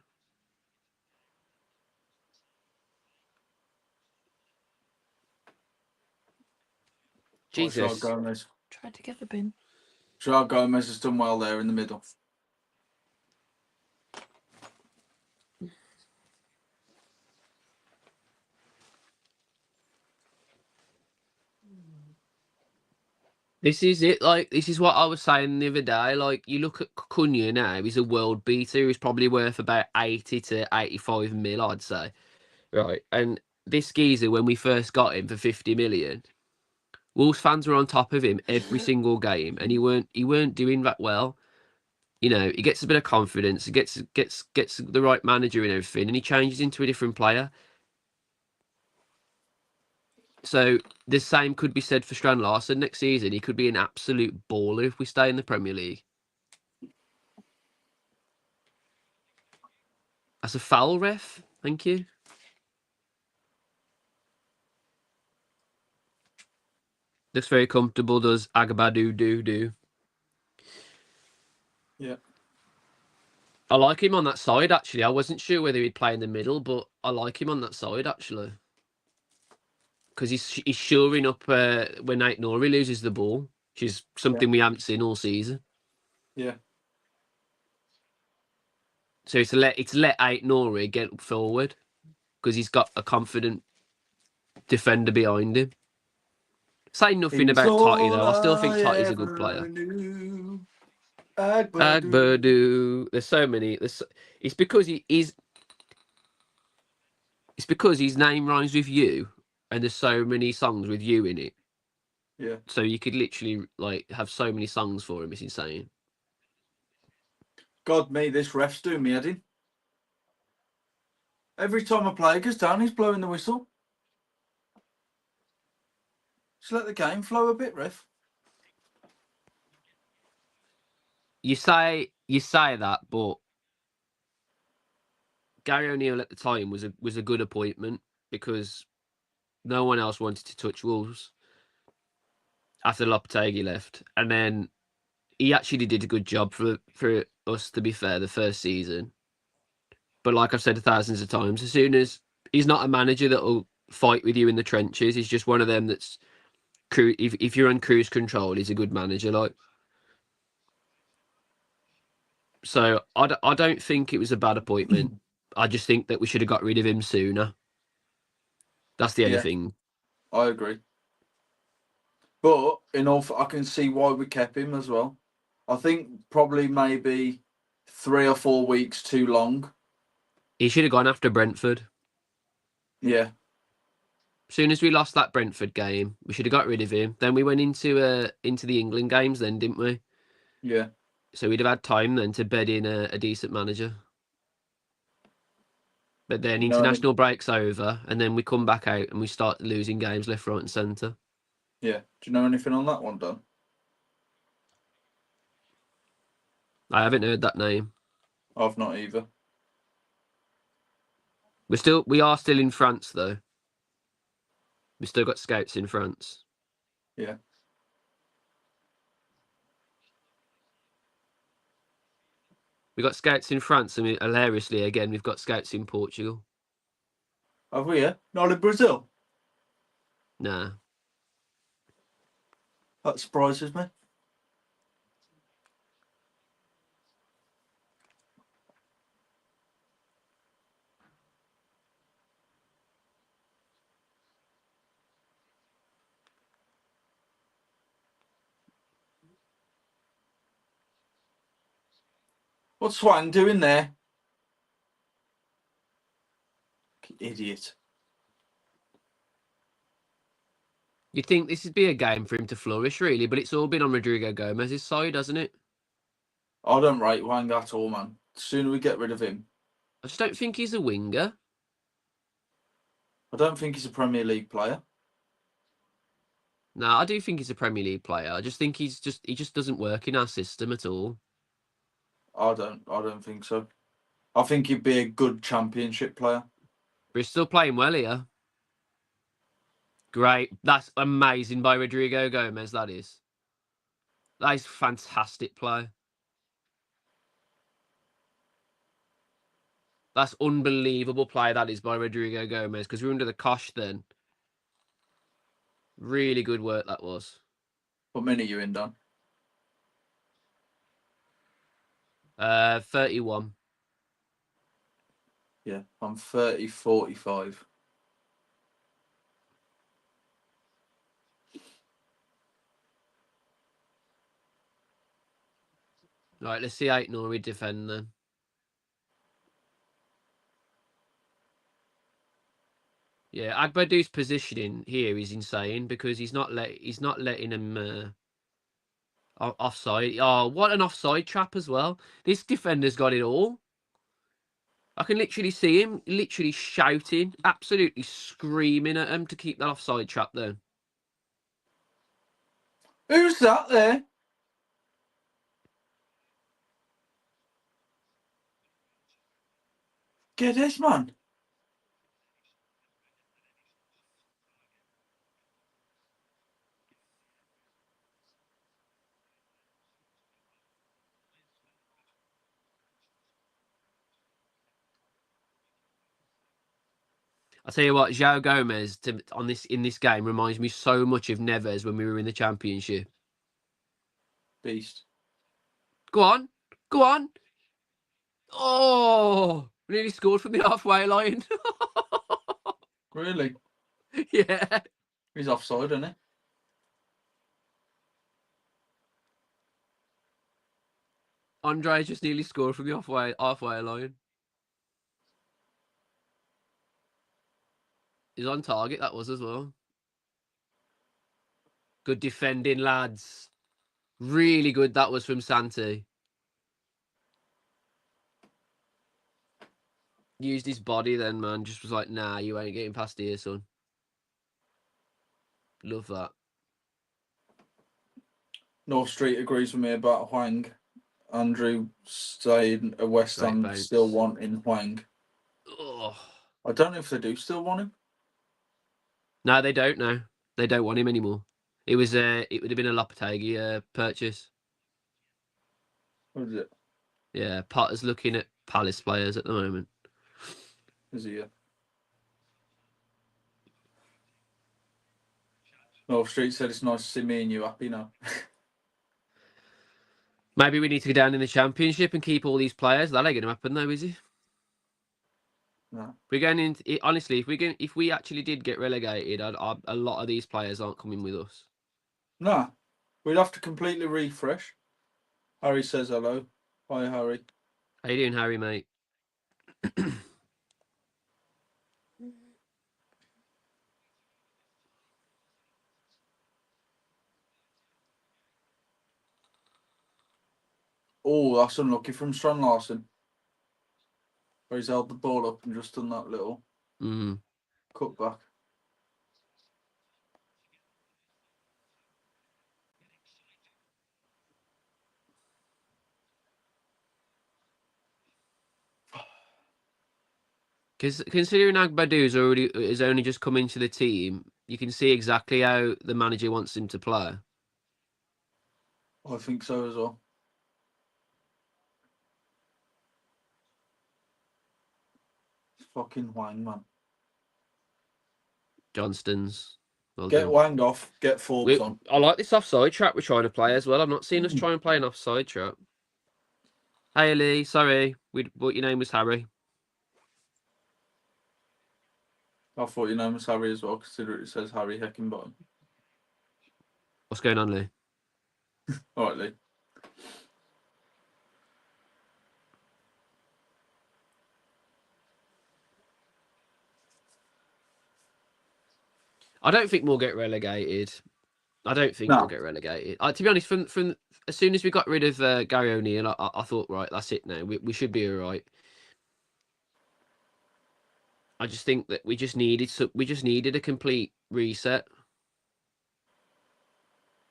Speaker 3: Jesus.
Speaker 1: Gomez.
Speaker 4: Tried to get the bin.
Speaker 1: Joao Gomez has done well there in the middle.
Speaker 3: This is it. Like, this is what I was saying the other day. Like, you look at Cunha now, he's a world beater. He's probably worth about 80 to 85 mil, I'd say. Right. And this geezer, when we first got him for 50 million, Wolves fans were on top of him every single game, and he weren't doing that well. You know, he gets a bit of confidence, he gets the right manager and everything, and he changes into a different player. So the same could be said for Strand Larson next season. He could be an absolute baller if we stay in the Premier League. As a foul ref, thank you. Looks very comfortable, does Agabadu do.
Speaker 1: Yeah. I
Speaker 3: like him on that side, actually. I wasn't sure whether he'd play in the middle, but I like him on that side, actually. Because he's shoring up when Nate Norrie loses the ball, which is something we haven't seen all season.
Speaker 1: Yeah.
Speaker 3: So it's let Nate Norrie get forward because he's got a confident defender behind him. Say nothing about Totti, though. I still think Totti's a good player. Agbadu. There's so many. It's because it's because his name rhymes with you, and there's so many songs with you in it.
Speaker 1: Yeah.
Speaker 3: So you could literally like have so many songs for him. It's insane.
Speaker 1: God, me, this ref's doing me head in. Every time a player goes down, he's blowing the whistle. Just let the game flow a bit, ref.
Speaker 3: You say that, but Gary O'Neill at the time was a good appointment because no one else wanted to touch Wolves after Lopetegui left, and then he actually did a good job for us. To be fair, the first season, but like I've said thousands of times, as soon as he's not a manager that'll fight with you in the trenches. He's just one of them that's if you're on cruise control, he's a good manager. Like, so I don't think it was a bad appointment. I just think that we should have got rid of him sooner. That's the only
Speaker 1: Yeah.
Speaker 3: thing.
Speaker 1: I agree. But I can see why we kept him as well. I think probably maybe 3 or 4 weeks too long.
Speaker 3: He should have gone after Brentford.
Speaker 1: Yeah.
Speaker 3: As soon as we lost that Brentford game, we should have got rid of him. Then we went into the England games, then didn't we?
Speaker 1: Yeah.
Speaker 3: So we'd have had time then to bed in a decent manager. But then
Speaker 1: You know,
Speaker 3: international break's over, and then we come back out and we start losing games left, right, and centre.
Speaker 1: Yeah. Do you know anything on that one, Dan?
Speaker 3: I haven't heard that name.
Speaker 1: I've not either.
Speaker 3: We are still in France though. We still got scouts in France.
Speaker 1: Yeah.
Speaker 3: We got scouts in France, and hilariously again we've got scouts in Portugal.
Speaker 1: Have we? Yeah. Not in Brazil.
Speaker 3: Nah.
Speaker 1: That surprises me. What's Swang doing there? Idiot.
Speaker 3: You'd think this would be a game for him to flourish, really, but it's all been on Rodrigo Gomez's side, hasn't it?
Speaker 1: I don't rate Wang at all, man. The sooner we get rid of him.
Speaker 3: I just don't think he's a winger.
Speaker 1: I don't think he's a Premier League player.
Speaker 3: No, I do think he's a Premier League player. I just think he just doesn't work in our system at all.
Speaker 1: I don't think so. I think he'd be a good Championship player.
Speaker 3: But he's still playing well here. Great. That's amazing by Rodrigo Gomez, that is. That is fantastic play. That's unbelievable play that is by Rodrigo Gomez, because we're under the cosh then. Really good work that was.
Speaker 1: What minute are you in, Dan?
Speaker 3: 31.
Speaker 1: Yeah, I'm 30-45.
Speaker 3: Right, let's see how we defend then. Yeah, Agbadou's positioning here is insane because he's not letting him offside. Oh, what an offside trap as well. This defender's got it all. I can literally see him literally shouting, absolutely screaming at him to keep that offside trap there.
Speaker 1: Who's that there? Get this, man.
Speaker 3: I tell you what, João Gomez in this game reminds me so much of Neves when we were in the Championship.
Speaker 1: Beast.
Speaker 3: Go on, go on. Oh, nearly scored from the halfway line.
Speaker 1: Really?
Speaker 3: Yeah.
Speaker 1: He's offside, isn't he?
Speaker 3: Andre just nearly scored from the halfway line. He's on target, that was as well. Good defending, lads. Really good that was from Santi. Used his body then, man. Just was like, nah, you ain't getting past here, son. Love that.
Speaker 1: North Street agrees with me about Huang. Andrew saying West
Speaker 3: Great
Speaker 1: Ham
Speaker 3: bounce.
Speaker 1: still wanting Huang.
Speaker 3: Oh.
Speaker 1: I don't know if they do still want him.
Speaker 3: No, they don't know. They don't want him anymore. It would have been a Lopetegui purchase.
Speaker 1: What is it?
Speaker 3: Yeah, Potter's looking at Palace players at the moment.
Speaker 1: Is he? North Street said it's nice to see me and you happy now.
Speaker 3: Maybe we need to go down in the Championship and keep all these players. That ain't going to happen, though, is it?
Speaker 1: No.
Speaker 3: We're going into honestly. If we actually did get relegated, a lot of these players aren't coming with us.
Speaker 1: Nah, we'd have to completely refresh. Harry says hello. Hi, Harry.
Speaker 3: How you doing, Harry, mate?
Speaker 1: Oh, that's unlucky from Strand Larson. Where he's held the ball up and just done that little cutback.
Speaker 3: Because considering Agbadou is only just come into the team, you can see exactly how the manager wants him to play.
Speaker 1: I think so as well. Fucking Wang, man.
Speaker 3: Johnston's. Well
Speaker 1: Get
Speaker 3: done.
Speaker 1: Wang off, get Forbes on.
Speaker 3: I like this offside trap we're trying to play as well. I've not seen us try and play an offside trap. Hey, Lee. Sorry. But your name was Harry.
Speaker 1: I thought your name was Harry as well, considering it says Harry Heckingbottom.
Speaker 3: What's going on, Lee?
Speaker 1: All right, Lee.
Speaker 3: I don't think we'll get relegated. I don't think
Speaker 1: No.
Speaker 3: we'll get relegated. To be honest, from as soon as we got rid of Gary O'Neill, I thought, right, that's it now. We should be all right. I just think that we just needed a complete reset.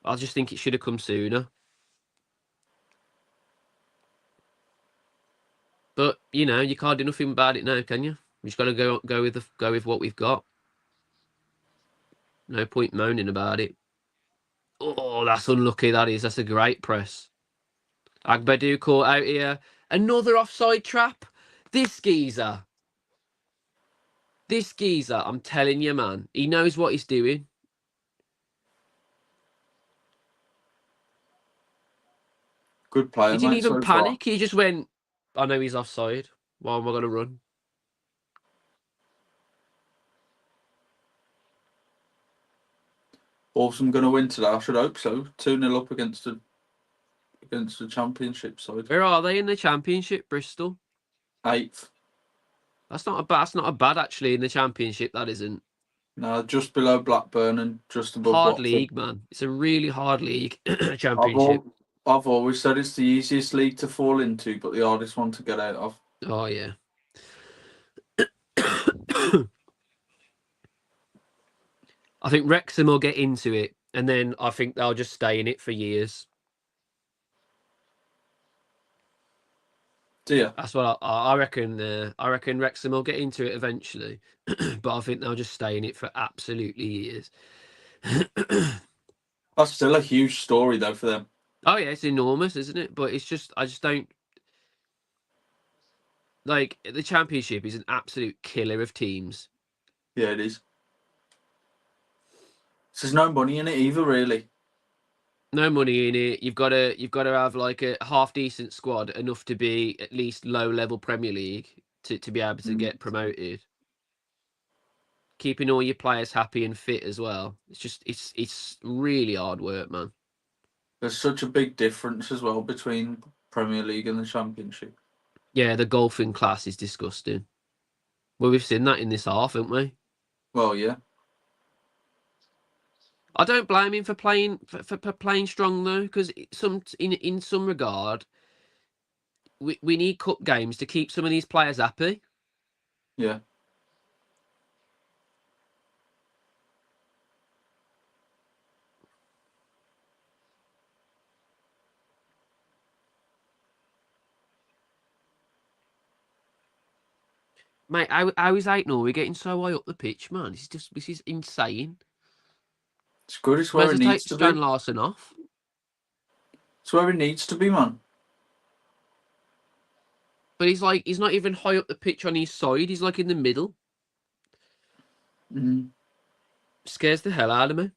Speaker 3: I just think it should have come sooner. But you know, you can't do nothing about it now, can you? We just got to go with what we've got. No point moaning about it. Oh, that's unlucky. That's a great press. Agbadou caught out here. Another offside trap. This geezer. I'm telling you, man. He knows what he's doing.
Speaker 1: Good player,
Speaker 3: He didn't
Speaker 1: mate,
Speaker 3: even
Speaker 1: so
Speaker 3: panic. He just went, I know he's offside. Why am I going to run?
Speaker 1: Awesome going to win today. I should hope so. 2-0 up against the Championship side.
Speaker 3: Where are they in the Championship? Bristol.
Speaker 1: 8th.
Speaker 3: That's not a bad actually in the Championship. That isn't.
Speaker 1: No, just below Blackburn and just above
Speaker 3: Hard
Speaker 1: Watford.
Speaker 3: league, man. It's a really hard league. Championship.
Speaker 1: I've always said it's the easiest league to fall into, but the hardest one to get out of.
Speaker 3: Oh yeah. I think Wrexham will get into it, and then I think they'll just stay in it for years.
Speaker 1: Do you?
Speaker 3: That's what I reckon. I reckon Wrexham will get into it eventually, but I think they'll just stay in it for absolutely years.
Speaker 1: That's still a huge story, though, for them.
Speaker 3: Oh yeah, it's enormous, isn't it? But it's just, I just don't like the Championship is an absolute killer of teams.
Speaker 1: Yeah, it is. There's no money in it either, really.
Speaker 3: No money in it. You've got to have like a half decent squad, enough to be at least low level Premier League to be able to get promoted. Keeping all your players happy and fit as well. It's just it's really hard work, man.
Speaker 1: There's such a big difference as well between Premier League and the Championship.
Speaker 3: Yeah, the golfing class is disgusting. Well, we've seen that in this half, haven't we?
Speaker 1: Well, yeah.
Speaker 3: I don't blame him for playing for playing strong though, because in some regard, we need cup games to keep some of these players happy.
Speaker 1: Yeah.
Speaker 3: Mate, how is 8-0? We're getting so high up the pitch, man. This is insane.
Speaker 1: It's good. It's where it needs to
Speaker 3: Strand
Speaker 1: be.
Speaker 3: Larson off.
Speaker 1: It's where it needs to be, man.
Speaker 3: But he's not even high up the pitch on his side. He's like in the middle.
Speaker 1: Mm.
Speaker 3: Scares the hell out of me.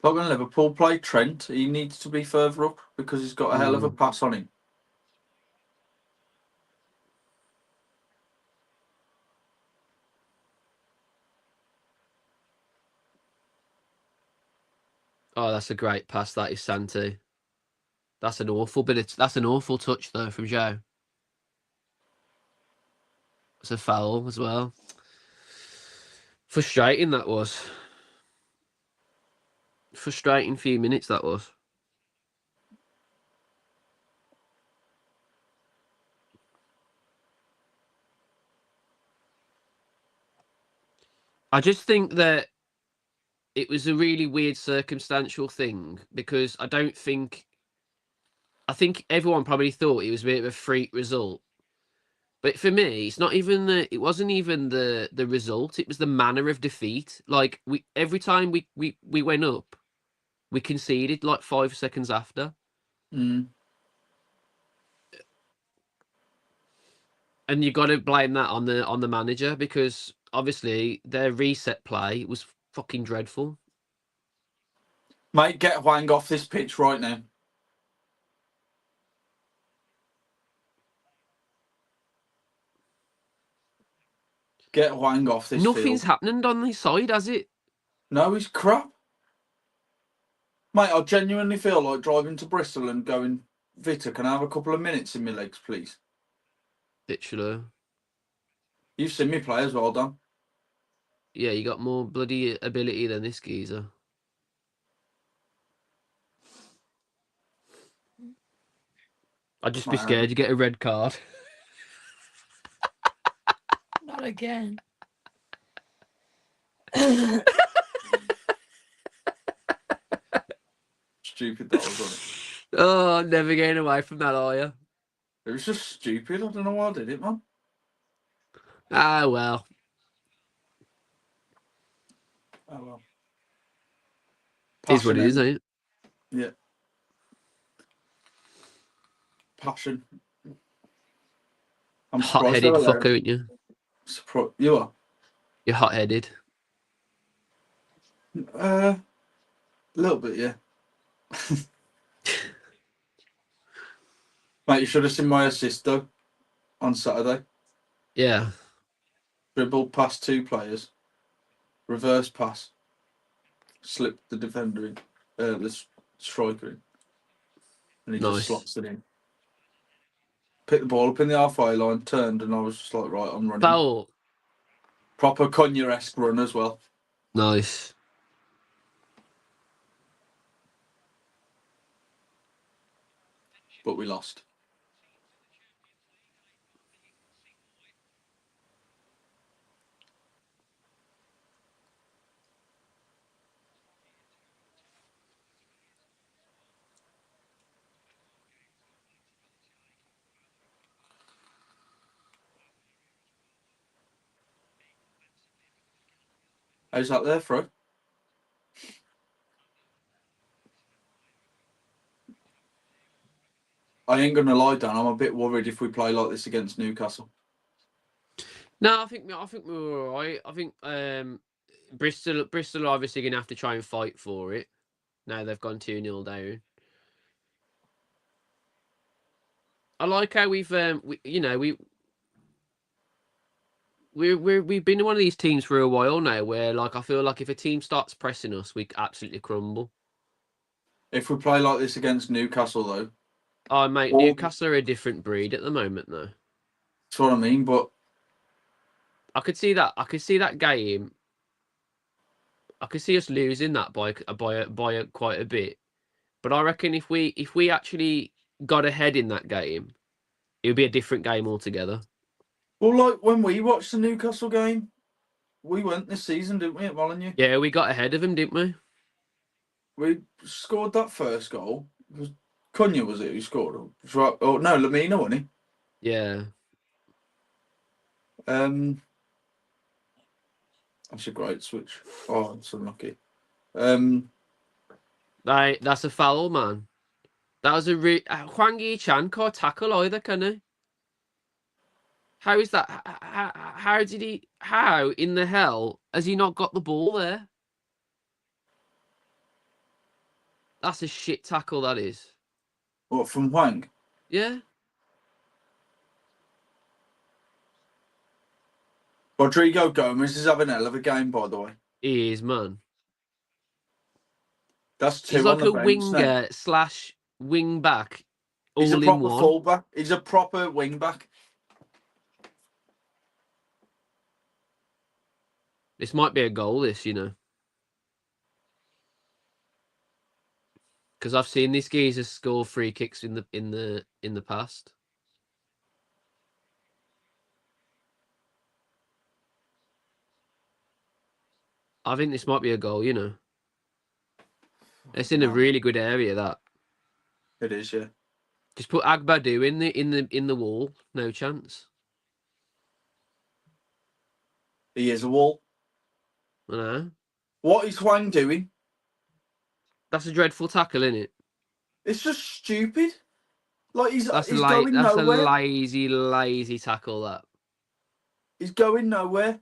Speaker 1: Like when Liverpool play Trent, he needs to be further up because he's got a hell of a pass on him.
Speaker 3: Oh, that's a great pass. That is Santi. That's an awful that's an awful touch though from Joe. It's a foul as well. Frustrating that was. Frustrating few minutes that was. I just think that it was a really weird circumstantial thing because I think everyone probably thought it was a bit of a freak result. But for me, it's not even it wasn't even the result, it was the manner of defeat. Like every time we went up, we conceded like 5 seconds after.
Speaker 1: Mm.
Speaker 3: And you got to blame that on the manager because obviously their reset play was fucking dreadful.
Speaker 1: Mate, get Wang off this pitch right now. Get Wang off this
Speaker 3: Nothing's
Speaker 1: field.
Speaker 3: happened on this side, has it?
Speaker 1: No, he's crap. Mate, I genuinely feel like driving to Bristol and going, Vita, can I have a couple of minutes in my legs, please?
Speaker 3: Literally.
Speaker 1: You've seen me play as well, Dan.
Speaker 3: Yeah, you got more bloody ability than this geezer. I'd just be scared you get a red card.
Speaker 4: Not again.
Speaker 1: Stupid that was, wasn't it?
Speaker 3: Oh, never getting away from that, are you?
Speaker 1: It was just stupid. I don't know why I did it, man.
Speaker 3: Ah, well.
Speaker 1: Oh, well.
Speaker 3: Is what
Speaker 1: Passion,
Speaker 3: it is, ain't it?
Speaker 1: Yeah. Passion. I'm surprised
Speaker 3: Hot-headed
Speaker 1: they're allowed.
Speaker 3: fucker, aren't you?
Speaker 1: You are?
Speaker 3: You're hot-headed.
Speaker 1: A little bit, yeah. Mate, you should have seen my assist, though, on Saturday.
Speaker 3: Yeah.
Speaker 1: Dribbled past 2 players. Reverse pass. Slipped the defender in. The striker in. And he just
Speaker 3: Nice.
Speaker 1: slots it in. Picked the ball up in the halfway line, turned, and I was just like, right, I'm running.
Speaker 3: Foul.
Speaker 1: Proper Cunha-esque run as well.
Speaker 3: Nice.
Speaker 1: But we lost. How's that there, Fro? I ain't gonna lie, Dan. I'm a bit worried if we play like this against Newcastle.
Speaker 3: No, I think we were alright. I think Bristol are obviously gonna have to try and fight for it. Now they've gone 2-0 down. I like how we've we've been one of these teams for a while now where like I feel like if a team starts pressing us, we absolutely crumble.
Speaker 1: If we play like this against Newcastle, though,
Speaker 3: Oh mate,
Speaker 1: Well-
Speaker 3: Newcastle are a different breed at the moment though.
Speaker 1: that's what I mean. But
Speaker 3: I could see that game. I could see us losing that by quite a bit. But I reckon if we actually got ahead in that game, it would be a different game altogether.
Speaker 1: well, like when we watched the Newcastle game, we went this season, didn't we, at Molineux?
Speaker 3: Yeah, we got ahead of him, didn't we?
Speaker 1: We scored that first goal. It was Cunha, was it, who scored? Oh no, Lamina, wasn't he?
Speaker 3: Yeah.
Speaker 1: That's a great switch. Oh, it's unlucky.
Speaker 3: That's a foul, man. That was a Hwang Yi-chan can't tackle either, can he? How is that? How did he? How in the hell has he not got the ball there? That's a shit tackle, that is.
Speaker 1: What, from Wang?
Speaker 3: Yeah.
Speaker 1: Rodrigo Gomez is having a hell of a game, by the way.
Speaker 3: He is, man.
Speaker 1: That's
Speaker 3: He's
Speaker 1: two on
Speaker 3: like
Speaker 1: the
Speaker 3: a
Speaker 1: bench now.
Speaker 3: winger slash wing back,
Speaker 1: He's a
Speaker 3: all in
Speaker 1: proper
Speaker 3: one.
Speaker 1: fullback. He's a proper wing back.
Speaker 3: This might be a goal, this, you know. Because I've seen this geezer score free kicks in the past. I think this might be a goal, you know. It's in a really good area, that.
Speaker 1: It is, yeah.
Speaker 3: Just put Agbadu in the wall. No chance.
Speaker 1: He is a wall.
Speaker 3: I know.
Speaker 1: What is Wang doing?
Speaker 3: That's a dreadful tackle, isn't it?
Speaker 1: It's just stupid. Like he's
Speaker 3: That's
Speaker 1: going
Speaker 3: that's
Speaker 1: nowhere.
Speaker 3: a lazy tackle, that.
Speaker 1: He's going nowhere.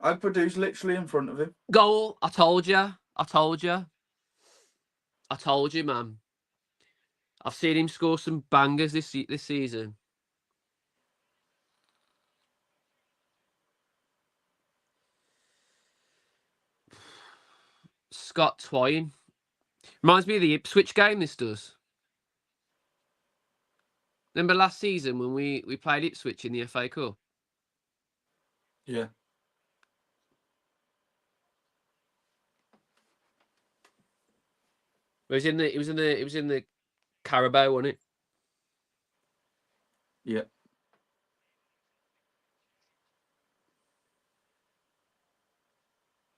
Speaker 1: Agbadu's literally in front of him.
Speaker 3: Goal! I told you. I told you. I told you, man. I've seen him score some bangers this season. Scott Twine. Reminds me of the Ipswich game, this does. Remember last season when we played Ipswich in the FA Cup?
Speaker 1: Yeah.
Speaker 3: It was in the Carabao, wasn't it?
Speaker 1: Yeah.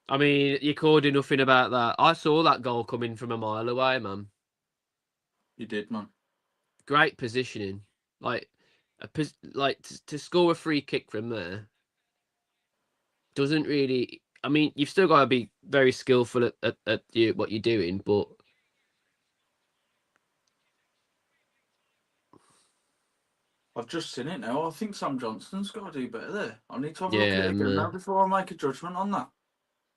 Speaker 3: I mean, you could do nothing about that. I saw that goal coming from a mile away, man.
Speaker 1: You did, man.
Speaker 3: Great positioning. Like, to score a free kick from there doesn't really. I mean, you've still got to be very skillful at what you're doing, but
Speaker 1: I've just seen it now. I think Sam Johnston's got to do better there. I need to have a look at
Speaker 3: yeah,
Speaker 1: it again now before I make a judgment on that.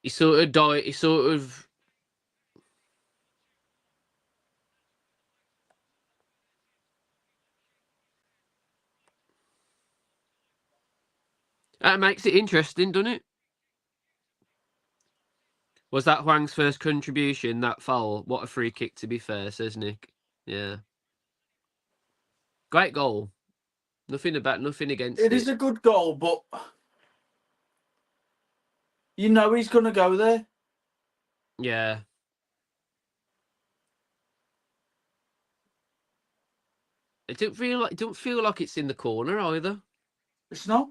Speaker 3: he sort of died. He sort of. That makes it interesting, doesn't it? Was that Huang's first contribution, that foul? What a free kick, to be fair, says Nick. Yeah. Great goal. Nothing against it.
Speaker 1: It is a good goal, but you know he's going to go there.
Speaker 3: Yeah. It don't feel like it's in the corner either.
Speaker 1: It's not.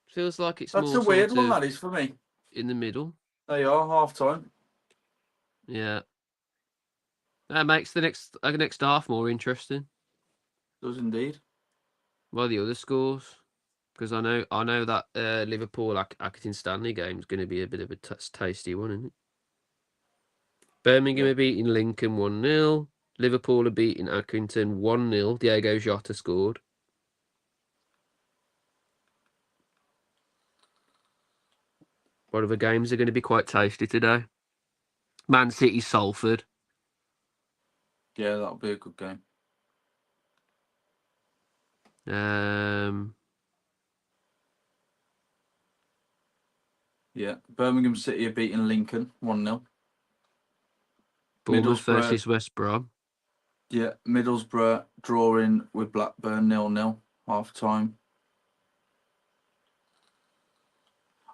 Speaker 3: Feels like it's
Speaker 1: That's
Speaker 3: more
Speaker 1: a weird
Speaker 3: sort
Speaker 1: one,
Speaker 3: of
Speaker 1: that is, for me.
Speaker 3: in the middle.
Speaker 1: There you are, half time.
Speaker 3: Yeah. That makes the next half more interesting.
Speaker 1: Does indeed.
Speaker 3: Well, the other scores, because I know that Liverpool Accrington Stanley game is going to be a bit of a tasty one, isn't it? Birmingham are beating Lincoln 1-0. Liverpool are beating Accrington 1-0. Diego Jota scored. One of the games are going to be quite tasty today. Man City Salford.
Speaker 1: Yeah, that'll be a good game. Yeah, Birmingham City are beating Lincoln 1-0.
Speaker 3: Bournemouth
Speaker 1: Middlesbrough
Speaker 3: versus West Brom.
Speaker 1: Yeah, Middlesbrough drawing with Blackburn 0-0 half time.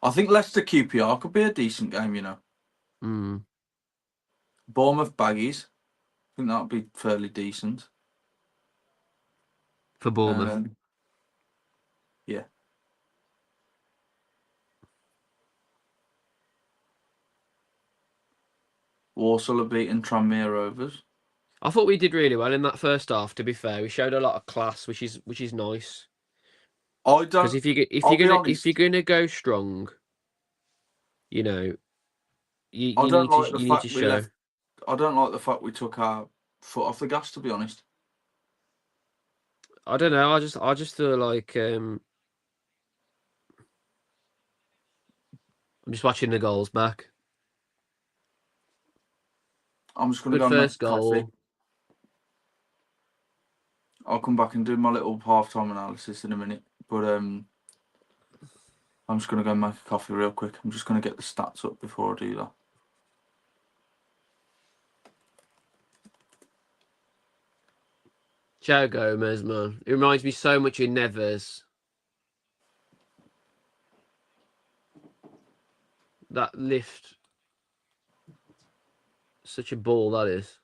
Speaker 1: I think Leicester QPR could be a decent game, you know. Bournemouth Baggies. I think that'll be fairly decent.
Speaker 3: For Bournemouth.
Speaker 1: Yeah. Walsall are beating Tranmere Rovers.
Speaker 3: I thought we did really well in that first half. To be fair, we showed a lot of class, which is nice.
Speaker 1: I don't.
Speaker 3: Because if you're gonna go strong, you know, you need to show.
Speaker 1: I don't like the fact we took our foot off the gas, to be honest.
Speaker 3: I don't know. I just feel like I'm just watching the goals back.
Speaker 1: I'm just gonna
Speaker 3: Good
Speaker 1: go and make
Speaker 3: first
Speaker 1: a coffee.
Speaker 3: goal.
Speaker 1: I'll come back and do my little half-time analysis in a minute. But I'm just gonna go and make a coffee real quick. I'm just gonna get the stats up before I do that.
Speaker 3: Joe Gomez, man. It reminds me so much of Neves. That lift. Such a ball, that is.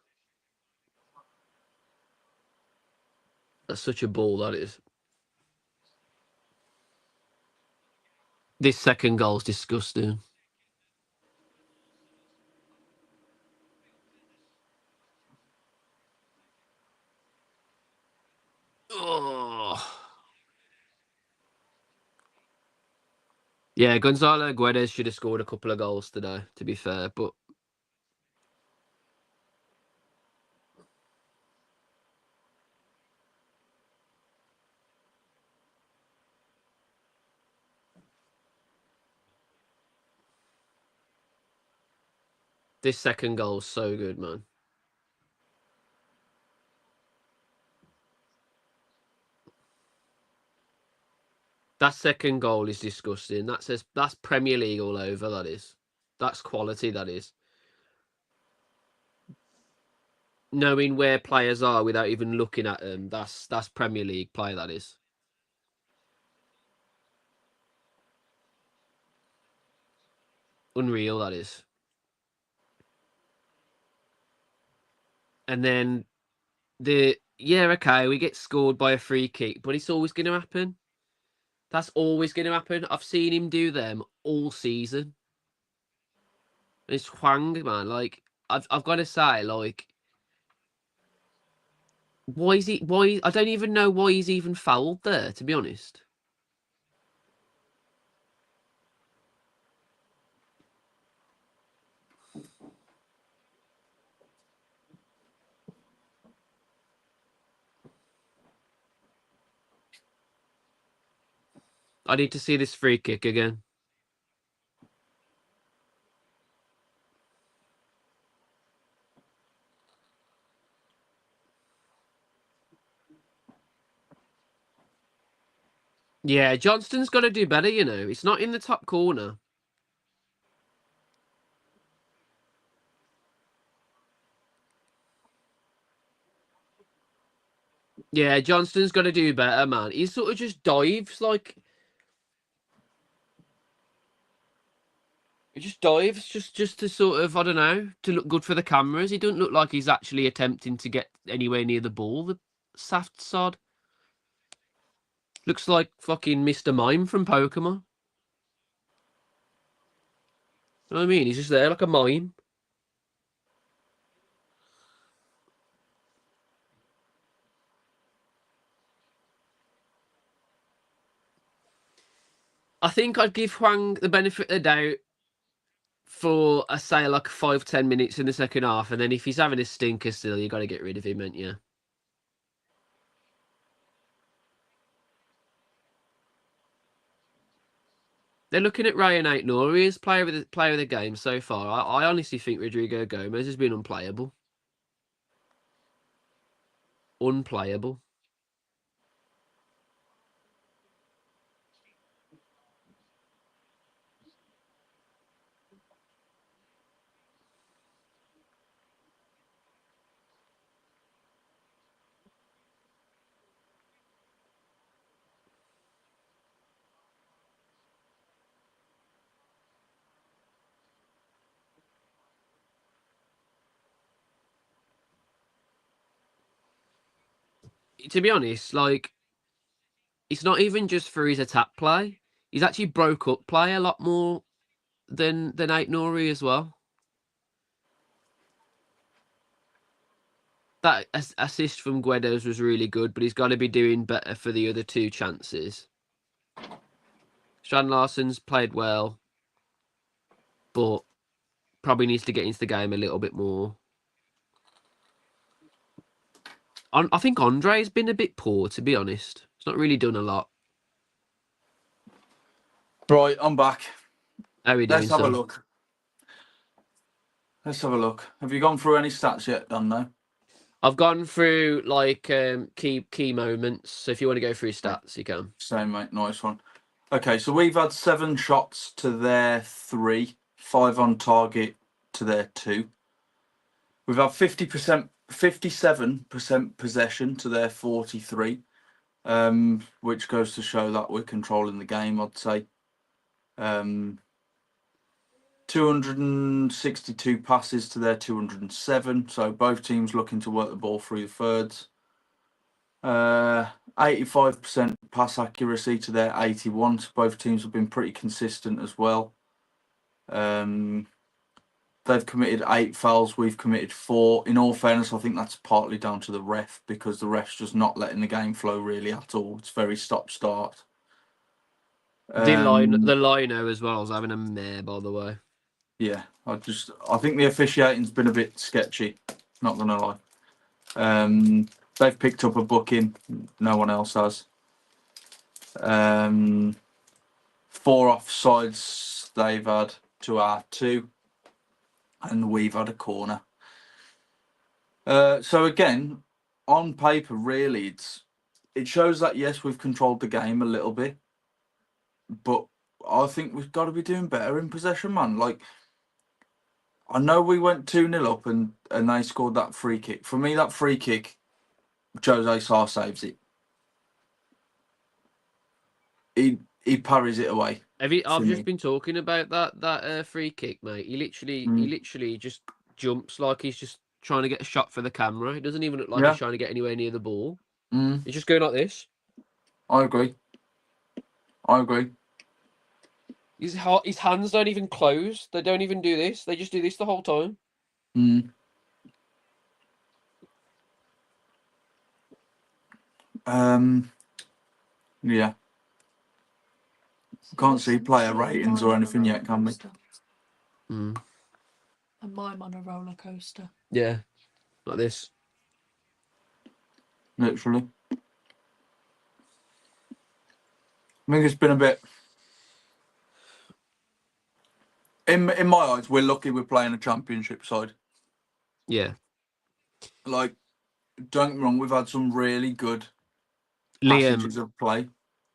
Speaker 3: That's such a ball, that is. This second goal's disgusting. Oh. Yeah, Gonzalo Guedes should have scored a couple of goals today, to be fair, but this second goal's so good, man. That second goal is disgusting. That's Premier League all over, that is. That's quality, that is. Knowing where players are without even looking at them, that's Premier League play, that is. Unreal, that is. And then okay, we get scored by a free kick, but it's always going to happen. That's always going to happen. I've seen him do them all season. It's Hwang, man. Like, I've got to say, like, why I don't even know why he's even fouled there, to be honest. I need to see this free kick again. Yeah, Johnston's got to do better, you know. It's not in the top corner. Yeah, Johnston's got to do better, man. He sort of just dives, like... He just dives just to sort of, I don't know, to look good for the cameras. He doesn't look like he's actually attempting to get anywhere near the ball, the saft sod. Looks like fucking Mr. Mime from Pokemon. You know what I mean? He's just there like a mime. I think I'd give Hwang the benefit of the doubt for, I say, like 5-10 minutes in the second half, and then if he's having a stinker still, you got to get rid of him, ain't you? They're looking at Ryan Aït-Nouri as player of the game so far. I honestly think Rodrigo Gomez has been unplayable. Unplayable. To be honest, like, it's not even just for his attack play. He's actually broke up play a lot more than Aït-Nouri as well. That assist from Guedes was really good, but he's got to be doing better for the other two chances. Strand Larsen's played well, but probably needs to get into the game a little bit more. I think Andre's been a bit poor, to be honest. He's not really done a lot.
Speaker 1: Right, I'm back.
Speaker 3: How are we doing,
Speaker 1: Let's have a
Speaker 3: son?
Speaker 1: look. Let's have a look. Have you gone through any stats yet, Dan? No.
Speaker 3: I've gone through like key moments. So if you want to go through stats, you can.
Speaker 1: Same, mate. Nice one. Okay, so we've had 7 shots to their 3, 5 on target to their 2. We've had 50%, 57% possession to their 43, which goes to show that we're controlling the game, I'd say. 262 passes to their 207, so both teams looking to work the ball through the thirds. 85% pass accuracy to their 81, so both teams have been pretty consistent as well. They've committed 8 fouls, we've committed 4. In all fairness, I think that's partly down to the ref, because the ref's just not letting the game flow really at all. It's very stop-start.
Speaker 3: The lino as well. I was having a mare, by the way.
Speaker 1: Yeah, I think the officiating's been a bit sketchy, not gonna lie. They've picked up a booking, no one else has. 4 offsides they've had to our 2, and we've had a corner. So again, on paper, really, it shows that yes, we've controlled the game a little bit, but I think we've got to be doing better in possession, man. Like, I know we went 2-0 up and they scored that free kick. For me, that free kick, Jose Sarr saves it. He parries it away.
Speaker 3: I've just been talking about that free kick, mate. He literally just jumps like he's just trying to get a shot for the camera. It doesn't even look like he's trying to get anywhere near the ball. He's just going like this.
Speaker 1: I agree.
Speaker 3: His hands don't even close. They don't even do this. They just do this the whole time. Yeah. Can't see player ratings or anything yet, can we?
Speaker 4: And mime on a roller coaster.
Speaker 3: Yeah, like this.
Speaker 1: Literally. I think it's been a bit. In my eyes, we're lucky we're playing a championship side.
Speaker 3: Yeah.
Speaker 1: Like, don't get me wrong, we've had some really good passages of play.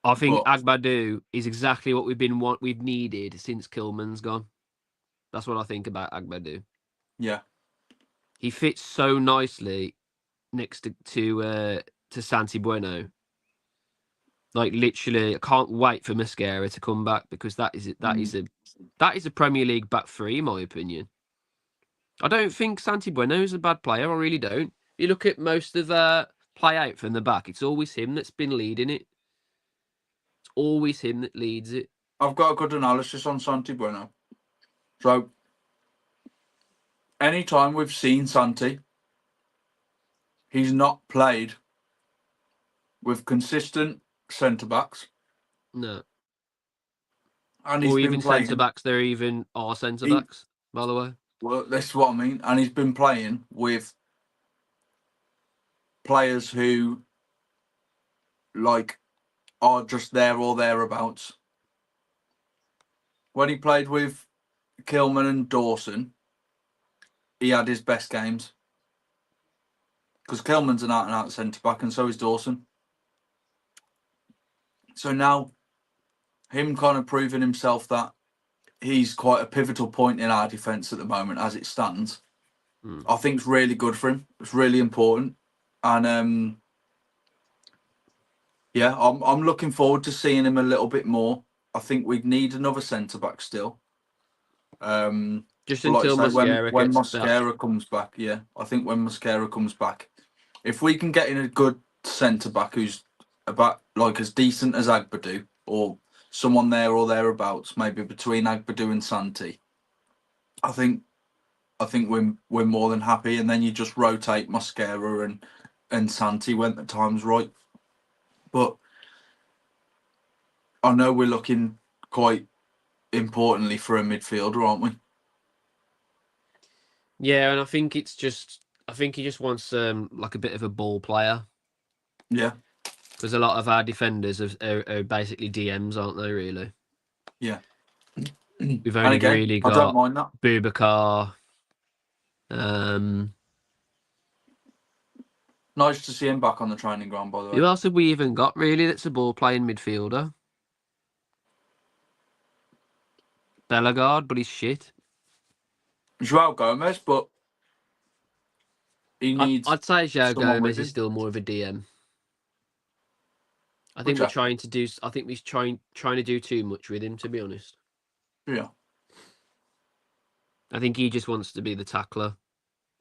Speaker 3: I think Agbadou is exactly what we've needed since Kilman's gone. That's what I think about Agbadou.
Speaker 1: Yeah.
Speaker 3: He fits so nicely next to Santi Bueno. Like, literally, I can't wait for Mascara to come back, because that is a Premier League back 3, in my opinion. I don't think Santi Bueno is a bad player. I really don't. You look at most of play out from the back, it's always him that's been leading it. It's always him that leads it.
Speaker 1: I've got a good analysis on Santi Bueno. So, anytime we've seen Santi, he's not played with consistent centre-backs.
Speaker 3: No.
Speaker 1: And he's
Speaker 3: or
Speaker 1: been
Speaker 3: even
Speaker 1: playing
Speaker 3: centre-backs. There even are centre-backs, by the way.
Speaker 1: Well, that's what I mean. And he's been playing with players who, like, are just there or thereabouts. When he played with Kilman and Dawson, he had his best games. Because Kilman's an out-and-out centre-back, and so is Dawson. So now, him kind of proving himself that he's quite a pivotal point in our defence at the moment, as it stands, I think it's really good for him. It's really important. And, yeah, I'm looking forward to seeing him a little bit more. I think we need another centre-back still.
Speaker 3: Just until Mascara
Speaker 1: when Mascara comes back, yeah. I think when Mascara comes back, if we can get in a good centre-back who's about like as decent as Agbadou, or someone there or thereabouts, maybe between Agbadou and Santi, I think we're more than happy. And then you just rotate Mascara and Santi when the time's right. But I know we're looking quite importantly for a midfielder, aren't we?
Speaker 3: Yeah, and I think he just wants like a bit of a ball player.
Speaker 1: Yeah.
Speaker 3: Because a lot of our defenders are basically DMs, aren't they? Really.
Speaker 1: Yeah.
Speaker 3: We've
Speaker 1: And
Speaker 3: only
Speaker 1: again,
Speaker 3: really
Speaker 1: I don't
Speaker 3: got
Speaker 1: mind that.
Speaker 3: Boubacar.
Speaker 1: Nice to see him back on the training ground, by the way.
Speaker 3: Who else have we even got really that's a ball playing midfielder? Bellegarde, but he's shit.
Speaker 1: Joao Gomez, but he needs
Speaker 3: I'd say João
Speaker 1: someone with
Speaker 3: Gomez is
Speaker 1: him.
Speaker 3: still more of a DM. I
Speaker 1: Would
Speaker 3: think we're
Speaker 1: ya?
Speaker 3: trying to do. I think we're trying to do too much with him, to be honest.
Speaker 1: Yeah.
Speaker 3: I think he just wants to be the tackler,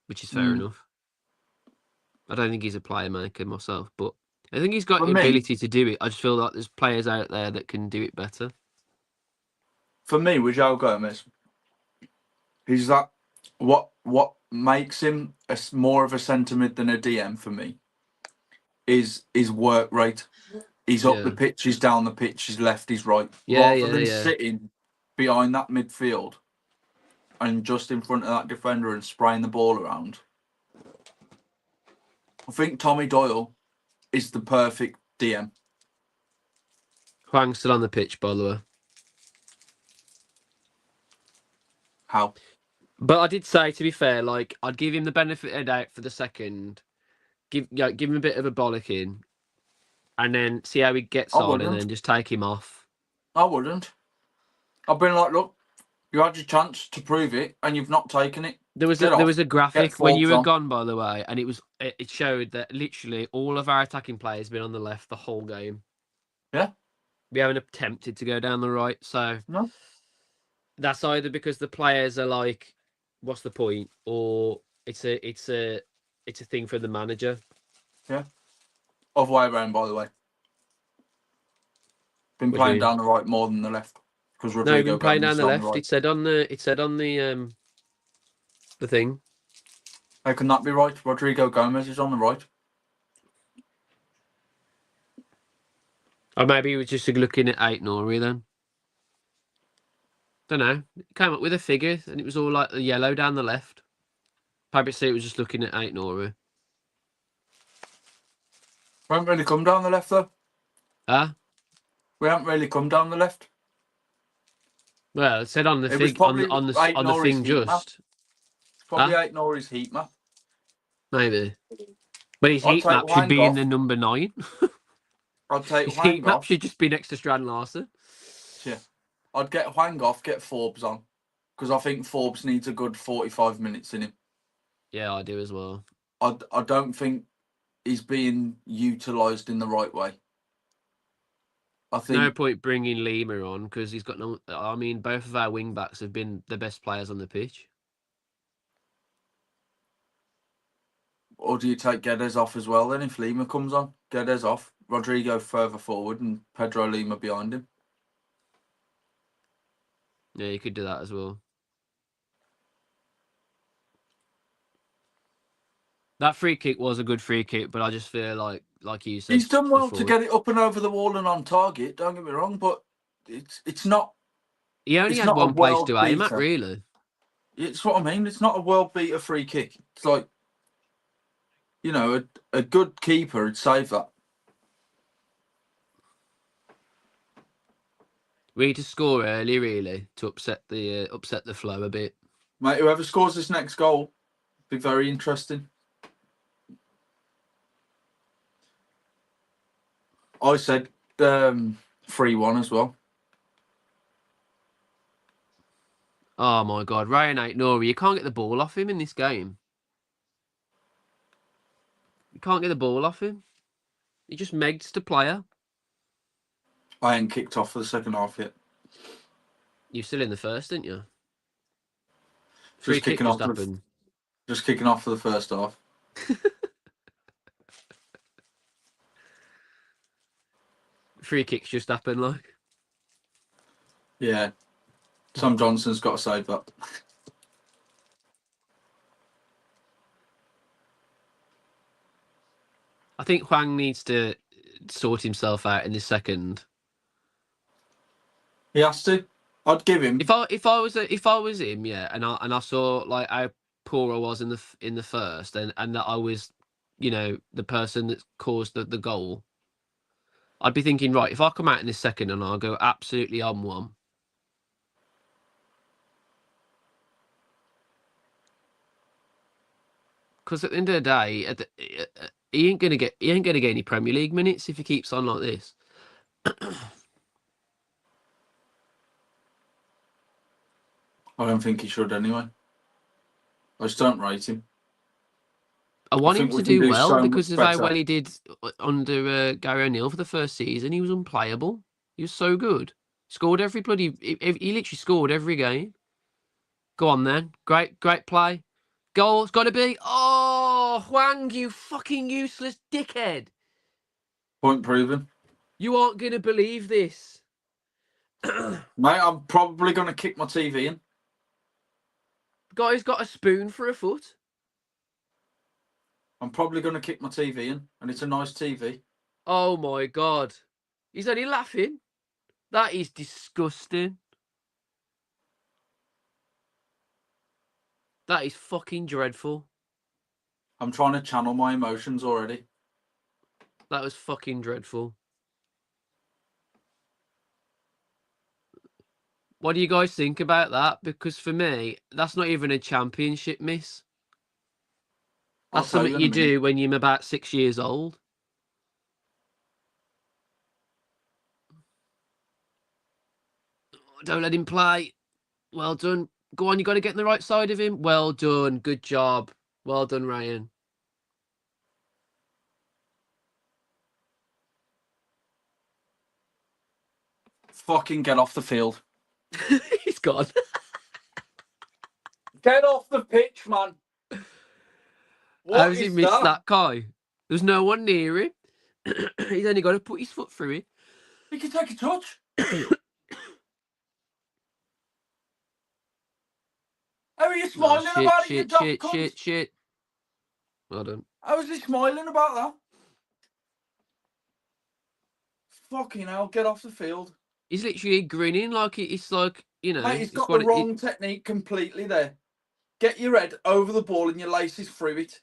Speaker 3: which is fair enough. I don't think he's a player maker myself, but I think he's got
Speaker 1: For
Speaker 3: the
Speaker 1: me-
Speaker 3: ability to do it. I just feel like there's players out there that can do it better.
Speaker 1: For me, with Joao Gomez, he's that what makes him more of a centre mid than a DM for me is his work rate. He's up the
Speaker 3: Yeah.
Speaker 1: pitch, he's down the pitch, he's left, he's right.
Speaker 3: Yeah,
Speaker 1: Rather
Speaker 3: yeah,
Speaker 1: than
Speaker 3: yeah.
Speaker 1: sitting behind that midfield and just in front of that defender and spraying the ball around. I think Tommy Doyle is the perfect DM.
Speaker 3: Huang's still on the pitch, by the way.
Speaker 1: How?
Speaker 3: But I did say, to be fair, like I'd give him the benefit of the doubt for the second. Give him a bit of a bollocking, and then see how he gets
Speaker 1: I
Speaker 3: on, and
Speaker 1: wouldn't.
Speaker 3: then just take him off.
Speaker 1: I wouldn't. I've been like, look, you had your chance to prove it and you've not taken it.
Speaker 3: There was
Speaker 1: Get off.
Speaker 3: a graphic
Speaker 1: Get
Speaker 3: when you were
Speaker 1: Forbes on.
Speaker 3: gone, by the way, and it showed that literally all of our attacking players been on the left the whole game.
Speaker 1: Yeah.
Speaker 3: We haven't attempted to go down the right, so
Speaker 1: No.
Speaker 3: that's either because the players are like, "What's the point?" or it's a thing for the manager.
Speaker 1: Other way around, by the way. Been
Speaker 3: What do you
Speaker 1: playing
Speaker 3: mean?
Speaker 1: down the right more than the left. Because
Speaker 3: No,
Speaker 1: Rodrigo
Speaker 3: we've been playing
Speaker 1: Gomez
Speaker 3: down the
Speaker 1: is on
Speaker 3: left.
Speaker 1: right.
Speaker 3: It said on the thing.
Speaker 1: How can that be right? Rodrigo Gomez is on the right.
Speaker 3: Or maybe he was just looking at 8 Nori then. Don't know. It came up with a figure and it was all like the yellow down the left. Maybe it was just looking at 8 Nori.
Speaker 1: We haven't really come down the left though.
Speaker 3: Ah?
Speaker 1: We haven't really come down the left.
Speaker 3: Well, it said on the
Speaker 1: It was
Speaker 3: thing
Speaker 1: probably
Speaker 3: on the
Speaker 1: Ait Nori's
Speaker 3: thing
Speaker 1: heat map.
Speaker 3: just.
Speaker 1: It's probably 8 Nori's heat map.
Speaker 3: Maybe. But his
Speaker 1: I'd
Speaker 3: heat
Speaker 1: take
Speaker 3: map should be
Speaker 1: Wang
Speaker 3: in the number 9.
Speaker 1: I'd take
Speaker 3: His
Speaker 1: Huang
Speaker 3: heat map
Speaker 1: off.
Speaker 3: should just be next to Strand Larson.
Speaker 1: Yeah. I'd get Huang off, get Forbes on. Because I think Forbes needs a good 45 minutes in him.
Speaker 3: Yeah, I do as well.
Speaker 1: I don't think he's being utilised in the right way. I think.
Speaker 3: No point bringing Lima on because he's got no. I mean, both of our wing backs have been the best players on the pitch.
Speaker 1: Or do you take Guedes off as well then if Lima comes on? Guedes off, Rodrigo further forward and Pedro Lima behind him.
Speaker 3: Yeah, you could do that as well. That free kick was a good free kick, but I just feel like you said,
Speaker 1: He's done well to
Speaker 3: before,
Speaker 1: get it up and over the wall and on target, don't get me wrong, but it's not.
Speaker 3: he only
Speaker 1: It's
Speaker 3: had
Speaker 1: not a
Speaker 3: one place
Speaker 1: world
Speaker 3: to aim at,
Speaker 1: beater.
Speaker 3: really.
Speaker 1: It's what I mean. It's not a world beater free kick. It's like, you know, a good keeper would save that.
Speaker 3: We need to score early, really, to upset the flow a bit.
Speaker 1: Mate, whoever scores this next goal, be very interesting. I said 3-1 as well.
Speaker 3: Oh my God, Ryan Nori, you can't get the ball off him in this game. You can't get the ball off him. He just megs the player.
Speaker 1: I ain't kicked off for the second half yet.
Speaker 3: You're still in the first, aren't you? Free
Speaker 1: Just
Speaker 3: kick
Speaker 1: kicking
Speaker 3: just
Speaker 1: off.
Speaker 3: happened.
Speaker 1: Just kicking off for the first half.
Speaker 3: Free kicks just happened, like.
Speaker 1: Yeah. Sam Johnson's got to save that.
Speaker 3: I think Huang needs to sort himself out in this second.
Speaker 1: He has to. I'd give him.
Speaker 3: If I was him, yeah, and I saw like how poor I was in the first, and that I was, you know, the person that caused the goal, I'd be thinking, right, if I come out in this second and I'll go absolutely on one, because at the end of the day, he ain't gonna get any Premier League minutes if he keeps on like this.
Speaker 1: I don't think he should anyway. I just don't rate him.
Speaker 3: I want him
Speaker 1: think
Speaker 3: to
Speaker 1: we can
Speaker 3: do
Speaker 1: do
Speaker 3: well
Speaker 1: so
Speaker 3: because
Speaker 1: much
Speaker 3: of how
Speaker 1: better.
Speaker 3: well he did under Gary O'Neill for the first season. He was unplayable. He was so good. Scored every bloody. He literally scored every game. Go on then. Great play. Goal's got to be. Oh, Hwang, you fucking useless dickhead.
Speaker 1: Point proven.
Speaker 3: You aren't going to believe this.
Speaker 1: Mate, I'm probably going to kick my TV in.
Speaker 3: Guy's got a spoon for a foot.
Speaker 1: I'm probably going to kick my TV in, and it's a nice TV.
Speaker 3: Oh my God. He's only laughing. That is disgusting. That is fucking dreadful.
Speaker 1: I'm trying to channel my emotions already.
Speaker 3: That was fucking dreadful. What do you guys think about that? Because for me, that's not even a championship miss. That's something you do when you're about 6 years old. Don't let him play. Well done. Go on, you got to get on the right side of him. Well done. Good job. Well done, Ryan.
Speaker 1: Fucking get off the field.
Speaker 3: He's gone.
Speaker 1: Get off the pitch, man.
Speaker 3: How's he missed that guy? There's no one near him. He's only got to put his foot through it.
Speaker 1: He can take a touch. How are you smiling about it, you daft cunt?
Speaker 3: Shit. Well done.
Speaker 1: How is he smiling about that? Fucking hell, get off the field.
Speaker 3: He's literally grinning like it's like, you know.
Speaker 1: Mate, he's got the wrong technique completely there. Get your head over the ball and your laces through it.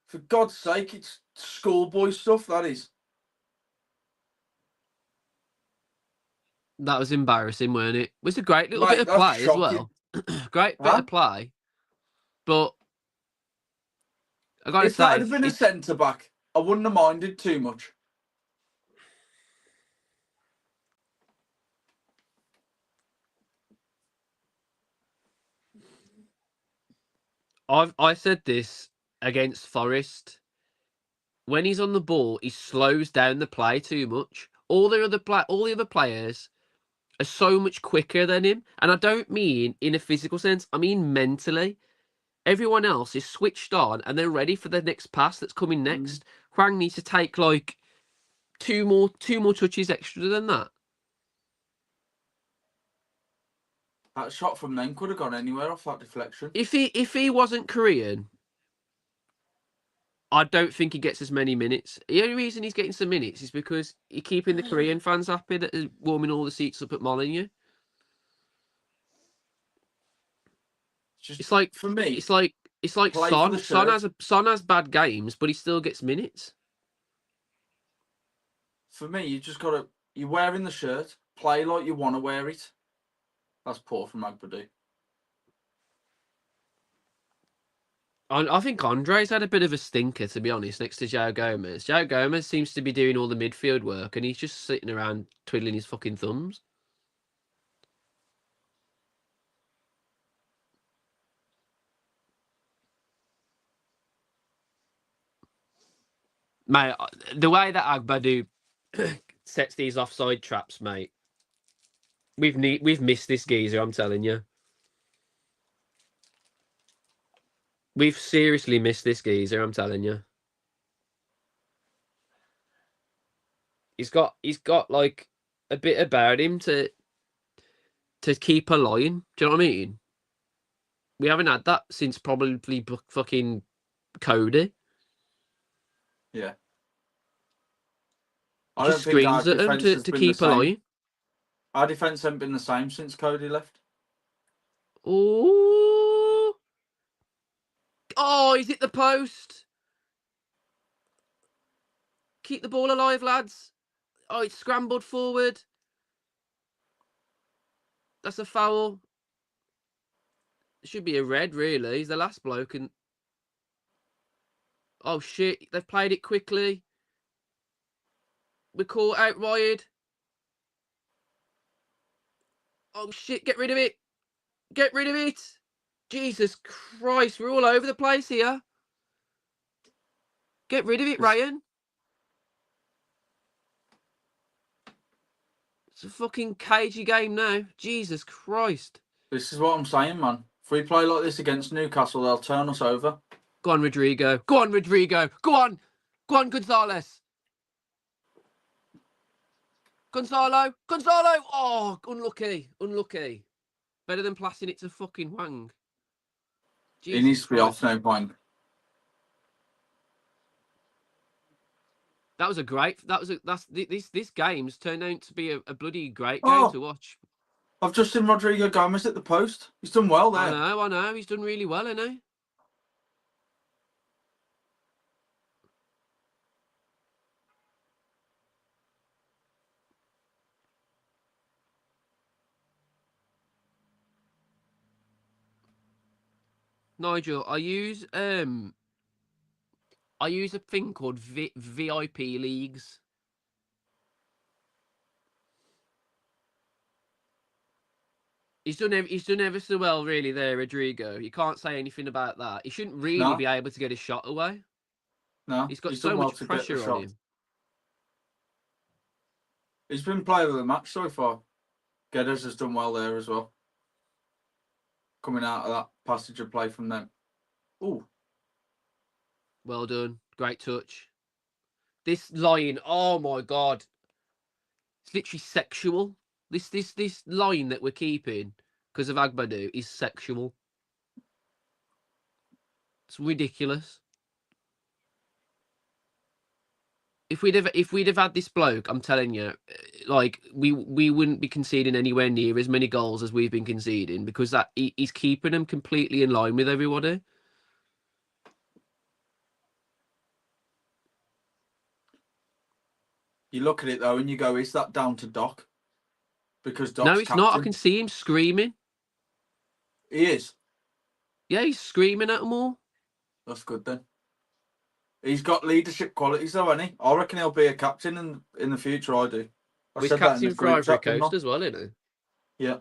Speaker 1: For God's sake, it's schoolboy stuff, that is.
Speaker 3: That was embarrassing, weren't it? It was a great little bit of play as well. Great bit of play. But I gotta say,
Speaker 1: if that had been a centre back, I wouldn't have minded too much.
Speaker 3: I said this against Forest. When he's on the ball, he slows down the play too much. All the other players are so much quicker than him, and I don't mean in a physical sense. I mean mentally. Everyone else is switched on and they're ready for the next pass that's coming next. Hwang needs to take like two more touches extra than that.
Speaker 1: That shot from them could have gone anywhere off that deflection.
Speaker 3: If he wasn't Korean, I don't think he gets as many minutes. The only reason he's getting some minutes is because he's keeping the Korean fans happy that is warming all the seats up at Molineux. It's like,
Speaker 1: for me,
Speaker 3: it's like Son. Son has bad games, but he still gets minutes.
Speaker 1: For me, you just gotta, you're wearing the shirt, play like you want to wear it. That's poor from Agbadu.
Speaker 3: I think Andre's had a bit of a stinker, to be honest, next to João Gomez. João Gomez seems to be doing all the midfield work, and he's just sitting around twiddling his fucking thumbs. Mate, the way that Agbadu sets these offside traps, mate, we've missed this geezer, I'm telling you. We've seriously missed this geezer, I'm telling you. He's got like a bit about him to keep a line. Do you know what I mean? We haven't had that since probably fucking Cody.
Speaker 1: Yeah.
Speaker 3: He just screams at him to keep a line.
Speaker 1: Our defence hasn't been the same since Cody left.
Speaker 3: Oh, he's hit the post. Keep the ball alive, lads. Oh, it's scrambled forward. That's a foul. It should be a red, really. He's the last bloke. And Oh shit! They've played it quickly. We're caught out wide. Oh shit! Get rid of it! Get rid of it! Jesus Christ! We're all over the place here. Get rid of it, Ryan. It's a fucking cagey game now. Jesus Christ!
Speaker 1: This is what I'm saying, man. If we play like this against Newcastle, they'll turn us over.
Speaker 3: Go on, Rodrigo. Go on, Rodrigo. Go on. Go on, Gonzalez. Gonzalo. Gonzalo. Oh, unlucky. Unlucky. Better than passing it to fucking Wang.
Speaker 1: He needs to be off now, Wang.
Speaker 3: That was a great. This game's turned out to be a bloody great game to watch.
Speaker 1: I've just seen Rodrigo Gomez at the post. He's done well there.
Speaker 3: I know. He's done really well, hasn't he? Nigel, I use a thing called VIP leagues. He's done ever so well, really. There, Rodrigo. You can't say anything about that. He shouldn't really be able to get a shot away.
Speaker 1: No,
Speaker 3: he's got so much pressure on him.
Speaker 1: He's been player of the match so far. Geddes has done well there as well. Coming out of that passage of play from them. Ooh.
Speaker 3: Well done. Great touch. This line, oh my God. It's literally sexual. This line that we're keeping because of Agbadu is sexual. It's ridiculous. If we'd have had this bloke, I'm telling you, like we wouldn't be conceding anywhere near as many goals as we've been conceding because he's keeping them completely in line with everybody.
Speaker 1: You look at it though and you go, is that down to Doc? Because Doc's
Speaker 3: No, it's
Speaker 1: captain.
Speaker 3: not. I can see him screaming.
Speaker 1: He is.
Speaker 3: Yeah, he's screaming at them all.
Speaker 1: That's good then. He's got leadership qualities though, hasn't he? I reckon he'll be a captain in the future. I do.
Speaker 3: He's captain for Ivory Coast as well, isn't he?
Speaker 1: Yeah.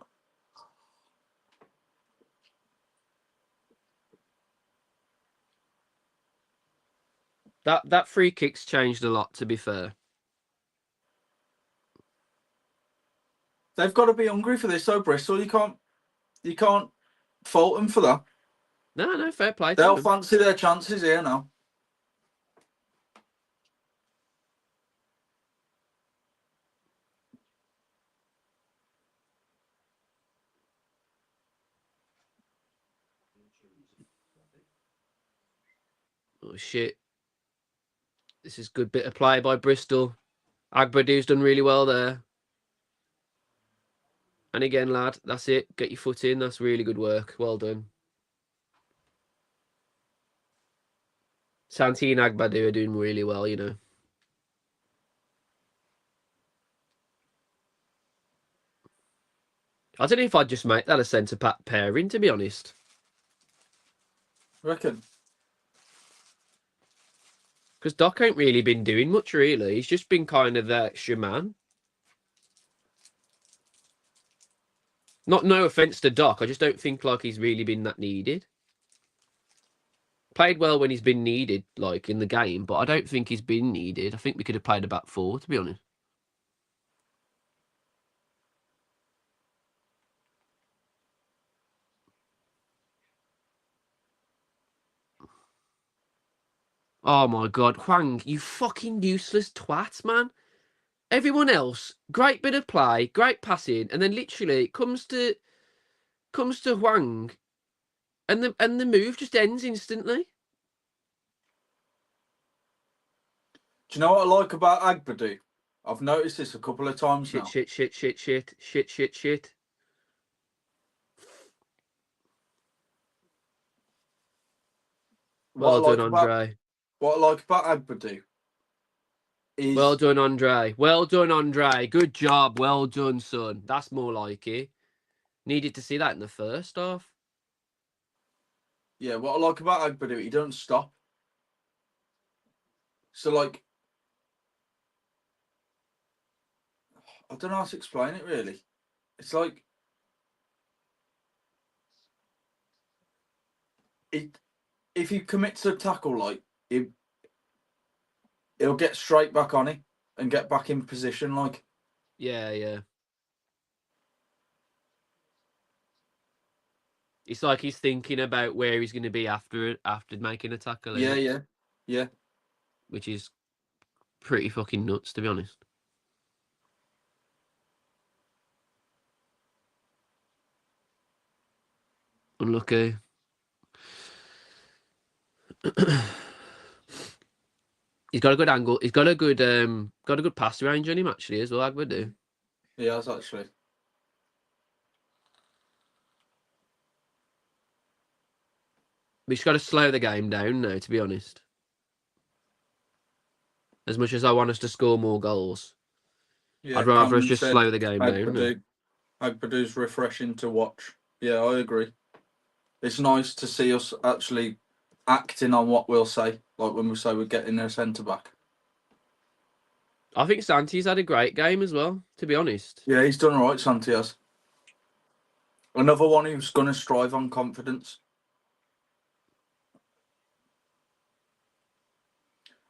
Speaker 3: That free kick's changed a lot, to be fair.
Speaker 1: They've got to be hungry for this, though, Bristol. You can't fault them for that.
Speaker 3: No, fair play.
Speaker 1: They'll fancy their chances here now.
Speaker 3: Oh shit! This is a good bit of play by Bristol. Agbadu's done really well there. And again, lad, that's it. Get your foot in. That's really good work. Well done. Santi and Agbadu are doing really well, you know. I don't know if I'd just make that a centre pairing, to be honest.
Speaker 1: I reckon.
Speaker 3: Because Doc ain't really been doing much, really. He's just been kind of the extra man. No offence to Doc, I just don't think like he's really been that needed. Played well when he's been needed, like in the game, but I don't think he's been needed. I think we could have played a back four, to be honest. Oh my God, Huang, you fucking useless twat, man. Everyone else, great bit of play, great passing, and then literally it comes to Huang, and the move just ends instantly.
Speaker 1: Do you know what I like about Agbadu? I've noticed this a couple of times now.
Speaker 3: Shit. Well done, Andre.
Speaker 1: What I like about Agbadu is...
Speaker 3: Well done, Andre. Well done, Andre. Good job. Well done, son. That's more like it. Needed to see that in the first half.
Speaker 1: Yeah, what I like about Agbadu, he doesn't stop. So like, I don't know how to explain it really. It's like if you commit to a tackle, like he'll get straight back on it and get back in position. Like,
Speaker 3: Yeah. It's like he's thinking about where he's going to be after making a tackle.
Speaker 1: yeah.
Speaker 3: Which is pretty fucking nuts, to be honest. Unlucky. He's got a good angle. He's got a good pass range on him actually as well. Agbedu.
Speaker 1: Yeah, that's actually.
Speaker 3: We just got to slow the game down now, to be honest. As much as I want us to score more goals,
Speaker 1: Yeah,
Speaker 3: I'd rather us
Speaker 1: Cameron
Speaker 3: just
Speaker 1: said
Speaker 3: slow the game down. Now.
Speaker 1: Agbedu's refreshing to watch. Yeah, I agree. It's nice to see us actually acting on what we'll say, like when we say we're getting a centre back.
Speaker 3: I think Santi's had a great game as well, to be honest.
Speaker 1: Yeah, he's done all right, Santi has. Another one who's going to strive on confidence.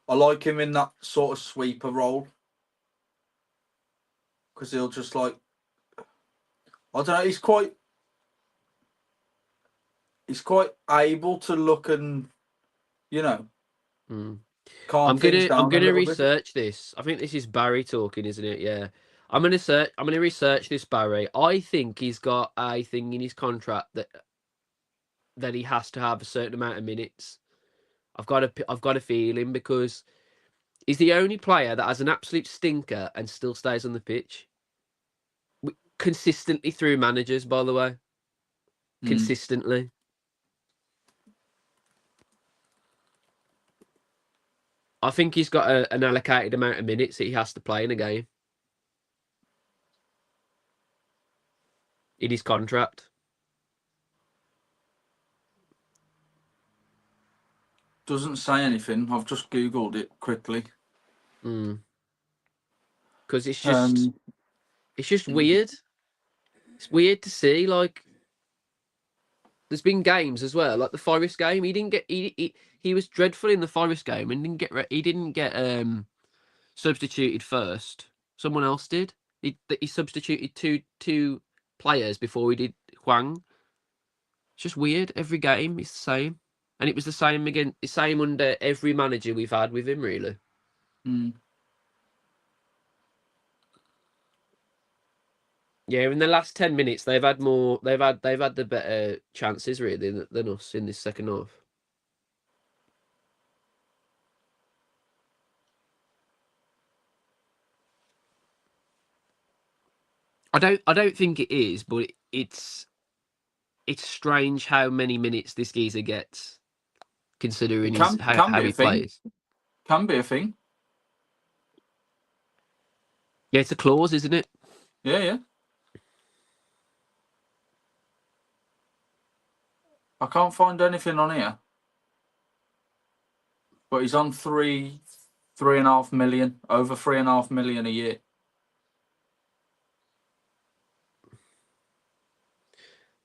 Speaker 1: I like him in that sort of sweeper role. Because he'll just like, I don't know, he's quite able to look and, you know, calm
Speaker 3: I'm
Speaker 1: things down
Speaker 3: gonna
Speaker 1: a little bit.
Speaker 3: research this. I think this is Barry talking, isn't it? Yeah. I'm gonna research this Barry. I think he's got a thing in his contract that he has to have a certain amount of minutes. I've got a feeling because he's the only player that has an absolute stinker and still stays on the pitch. Consistently through managers, by the way. Consistently. I think he's got an allocated amount of minutes that he has to play in a game. In his contract.
Speaker 1: Doesn't say anything. I've just Googled it quickly.
Speaker 3: Because it's just weird. It's weird to see, like, there's been games as well, like the Forest game. He was dreadful in the Forest game and didn't get substituted first. Someone else did. He substituted two players before he did Huang. It's just weird. Every game is the same, and it was the same again. The same under every manager we've had with him, really. Yeah, in the last 10 minutes, they've had the better chances really than us in this second half. I don't think it is, but it's strange how many minutes this geezer gets, considering how he plays.
Speaker 1: Can be a thing.
Speaker 3: Yeah, it's a clause, isn't it?
Speaker 1: Yeah. I can't find anything on here. But he's on 3.5 million, over 3.5 million a year.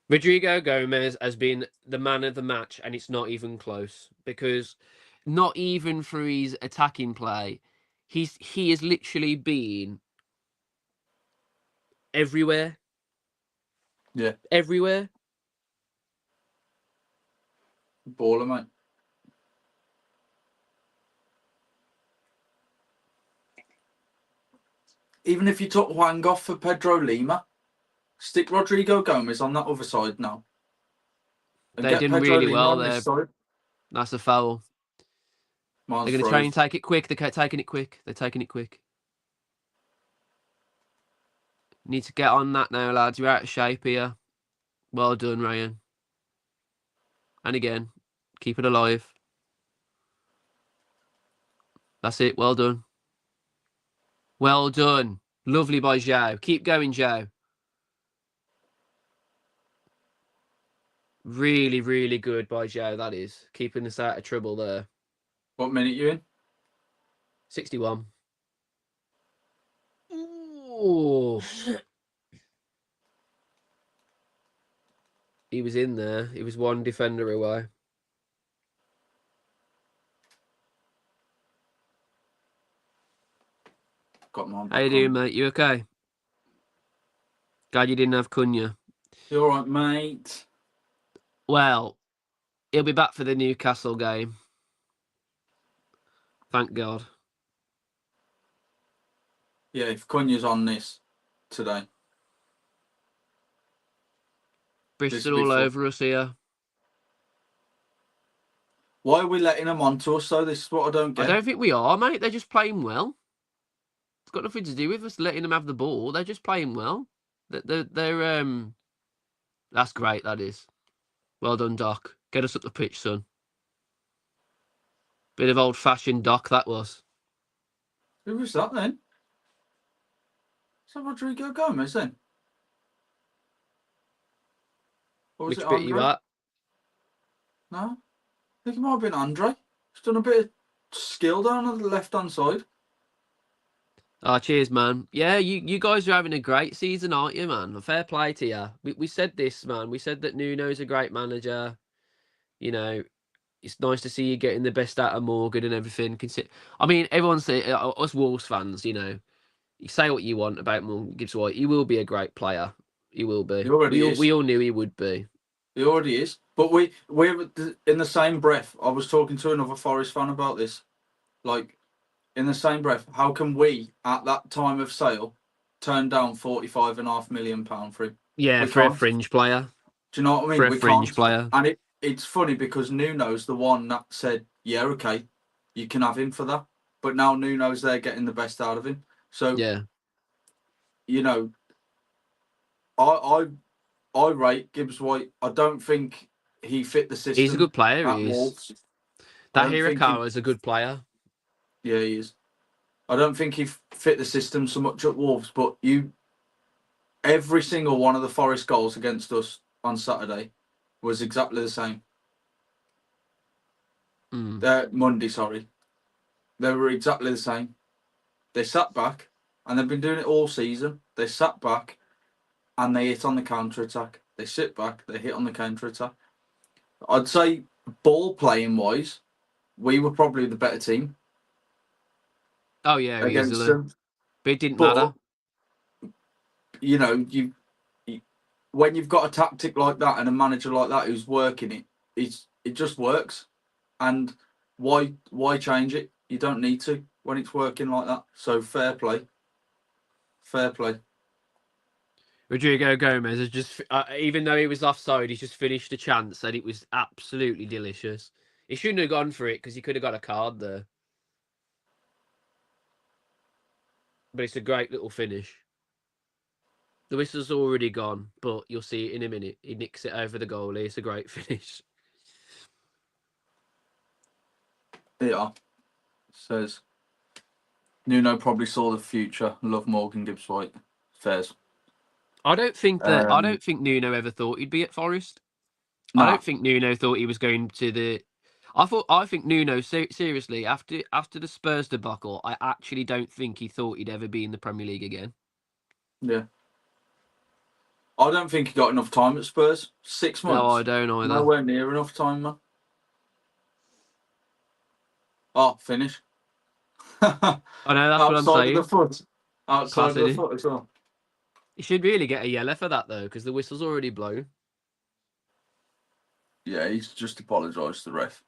Speaker 3: Rodrigo Gomez has been the man of the match, and it's not even close, because not even for his attacking play, he has literally been everywhere.
Speaker 1: Yeah.
Speaker 3: Everywhere.
Speaker 1: Baller, mate. Even if you took Huang off for Pedro Lima, stick Rodrigo Gomez on that other side now. And
Speaker 3: They're doing really well there. That's a foul. They're going to try and take it quick. They're taking it quick. Need to get on that now, lads. You're out of shape here. Well done, Ryan. And again, keep it alive. That's it. Well done. Well done. Lovely by Zhao. Keep going, Zhao. Really, really good by Zhao, that is. Keeping us out of trouble there.
Speaker 1: What minute you in?
Speaker 3: 61. Ooh. He was in there. He was one defender away.
Speaker 1: Got mine
Speaker 3: How you
Speaker 1: back
Speaker 3: doing,
Speaker 1: on.
Speaker 3: mate? You okay? Glad you didn't have Cunha.
Speaker 1: You all right, mate?
Speaker 3: Well, he'll be back for the Newcastle game. Thank God.
Speaker 1: Yeah, if Cunha's on this today.
Speaker 3: Bristol
Speaker 1: be
Speaker 3: all
Speaker 1: fun.
Speaker 3: over us here.
Speaker 1: Why are we letting them on to us? So this is what I don't
Speaker 3: I
Speaker 1: get.
Speaker 3: don't think we are, mate. They're just playing well. It's got nothing to do with us letting them have the ball. They're just playing well. They're That's great. That is. Well done, Doc. Get us up the pitch, son. Bit of old-fashioned Doc that was.
Speaker 1: Who was that then? Is that Rodrigo Gomez then? Or was
Speaker 3: Which
Speaker 1: it
Speaker 3: bit are you
Speaker 1: Andre?
Speaker 3: at?
Speaker 1: No, I think it might have been Andre. He's done a bit of skill down on the left-hand side.
Speaker 3: Oh, cheers, man. Yeah, you guys are having a great season, aren't you, man? Fair play to you. We said this, man. We said that Nuno's a great manager. You know, it's nice to see you getting the best out of Morgan and everything. I mean, everyone say us Wolves fans. You know, you say what you want about Morgan Gibbs White. He will be a great player. He will be.
Speaker 1: He already is.
Speaker 3: We all knew he would be.
Speaker 1: He already is. But we're in the same breath. I was talking to another Forest fan about this. Like, in the same breath, how can we, at that time of sale, turn down £45.5 million for him?
Speaker 3: Yeah,
Speaker 1: We
Speaker 3: for a
Speaker 1: can't.
Speaker 3: fringe player.
Speaker 1: Do you know what I mean?
Speaker 3: For a
Speaker 1: We
Speaker 3: fringe
Speaker 1: can't.
Speaker 3: player.
Speaker 1: And it's funny because Nuno's the one that said, yeah, okay, you can have him for that. But now Nuno's there getting the best out of him. So,
Speaker 3: Yeah.
Speaker 1: you know, I rate Gibbs White. I don't think he fit the system.
Speaker 3: He's a good player,
Speaker 1: at
Speaker 3: he is.
Speaker 1: Wolves.
Speaker 3: That Hirakawa is a good player.
Speaker 1: Yeah, he is. I don't think he fit the system so much at Wolves, but every single one of the Forest goals against us on Saturday was exactly the same. Monday, sorry. They were exactly the same. They sat back, and they've been doing it all season. They sat back, and they hit on the counter-attack. They sit back, they hit on the counter-attack. I'd say ball playing wise, we were probably the better team.
Speaker 3: Oh yeah,
Speaker 1: against
Speaker 3: easily.
Speaker 1: them.
Speaker 3: But it didn't
Speaker 1: But,
Speaker 3: matter.
Speaker 1: you know, when you've got a tactic like that and a manager like that who's working it just works. And why change it? You don't need to when it's working like that. So fair play. Fair play.
Speaker 3: Rodrigo Gomez has just, even though he was offside, he's just finished a chance and it was absolutely delicious. He shouldn't have gone for it because he could have got a card there. But it's a great little finish. The whistle's already gone, but you'll see it in a minute. He nicks it over the goalie. It's a great finish.
Speaker 1: Yeah. Says Nuno probably saw the future. Love Morgan Gibbs White. Fairs.
Speaker 3: I don't think Nuno ever thought he'd be at Forest.
Speaker 1: Nah.
Speaker 3: I don't think Nuno thought he was going to the. I think Nuno seriously after the Spurs debacle. I actually don't think he thought he'd ever be in the Premier League again.
Speaker 1: Yeah. I don't think he got enough time at Spurs. 6 months.
Speaker 3: No, I don't either.
Speaker 1: Nowhere near enough time, man. Oh, finish.
Speaker 3: I know, that's what I'm
Speaker 1: Outside
Speaker 3: saying.
Speaker 1: of the foot. Outside
Speaker 3: Class,
Speaker 1: of the
Speaker 3: innit?
Speaker 1: foot as well.
Speaker 3: He should really get a yellow for that though, because the whistle's already blown.
Speaker 1: Yeah, he's just apologised to the ref.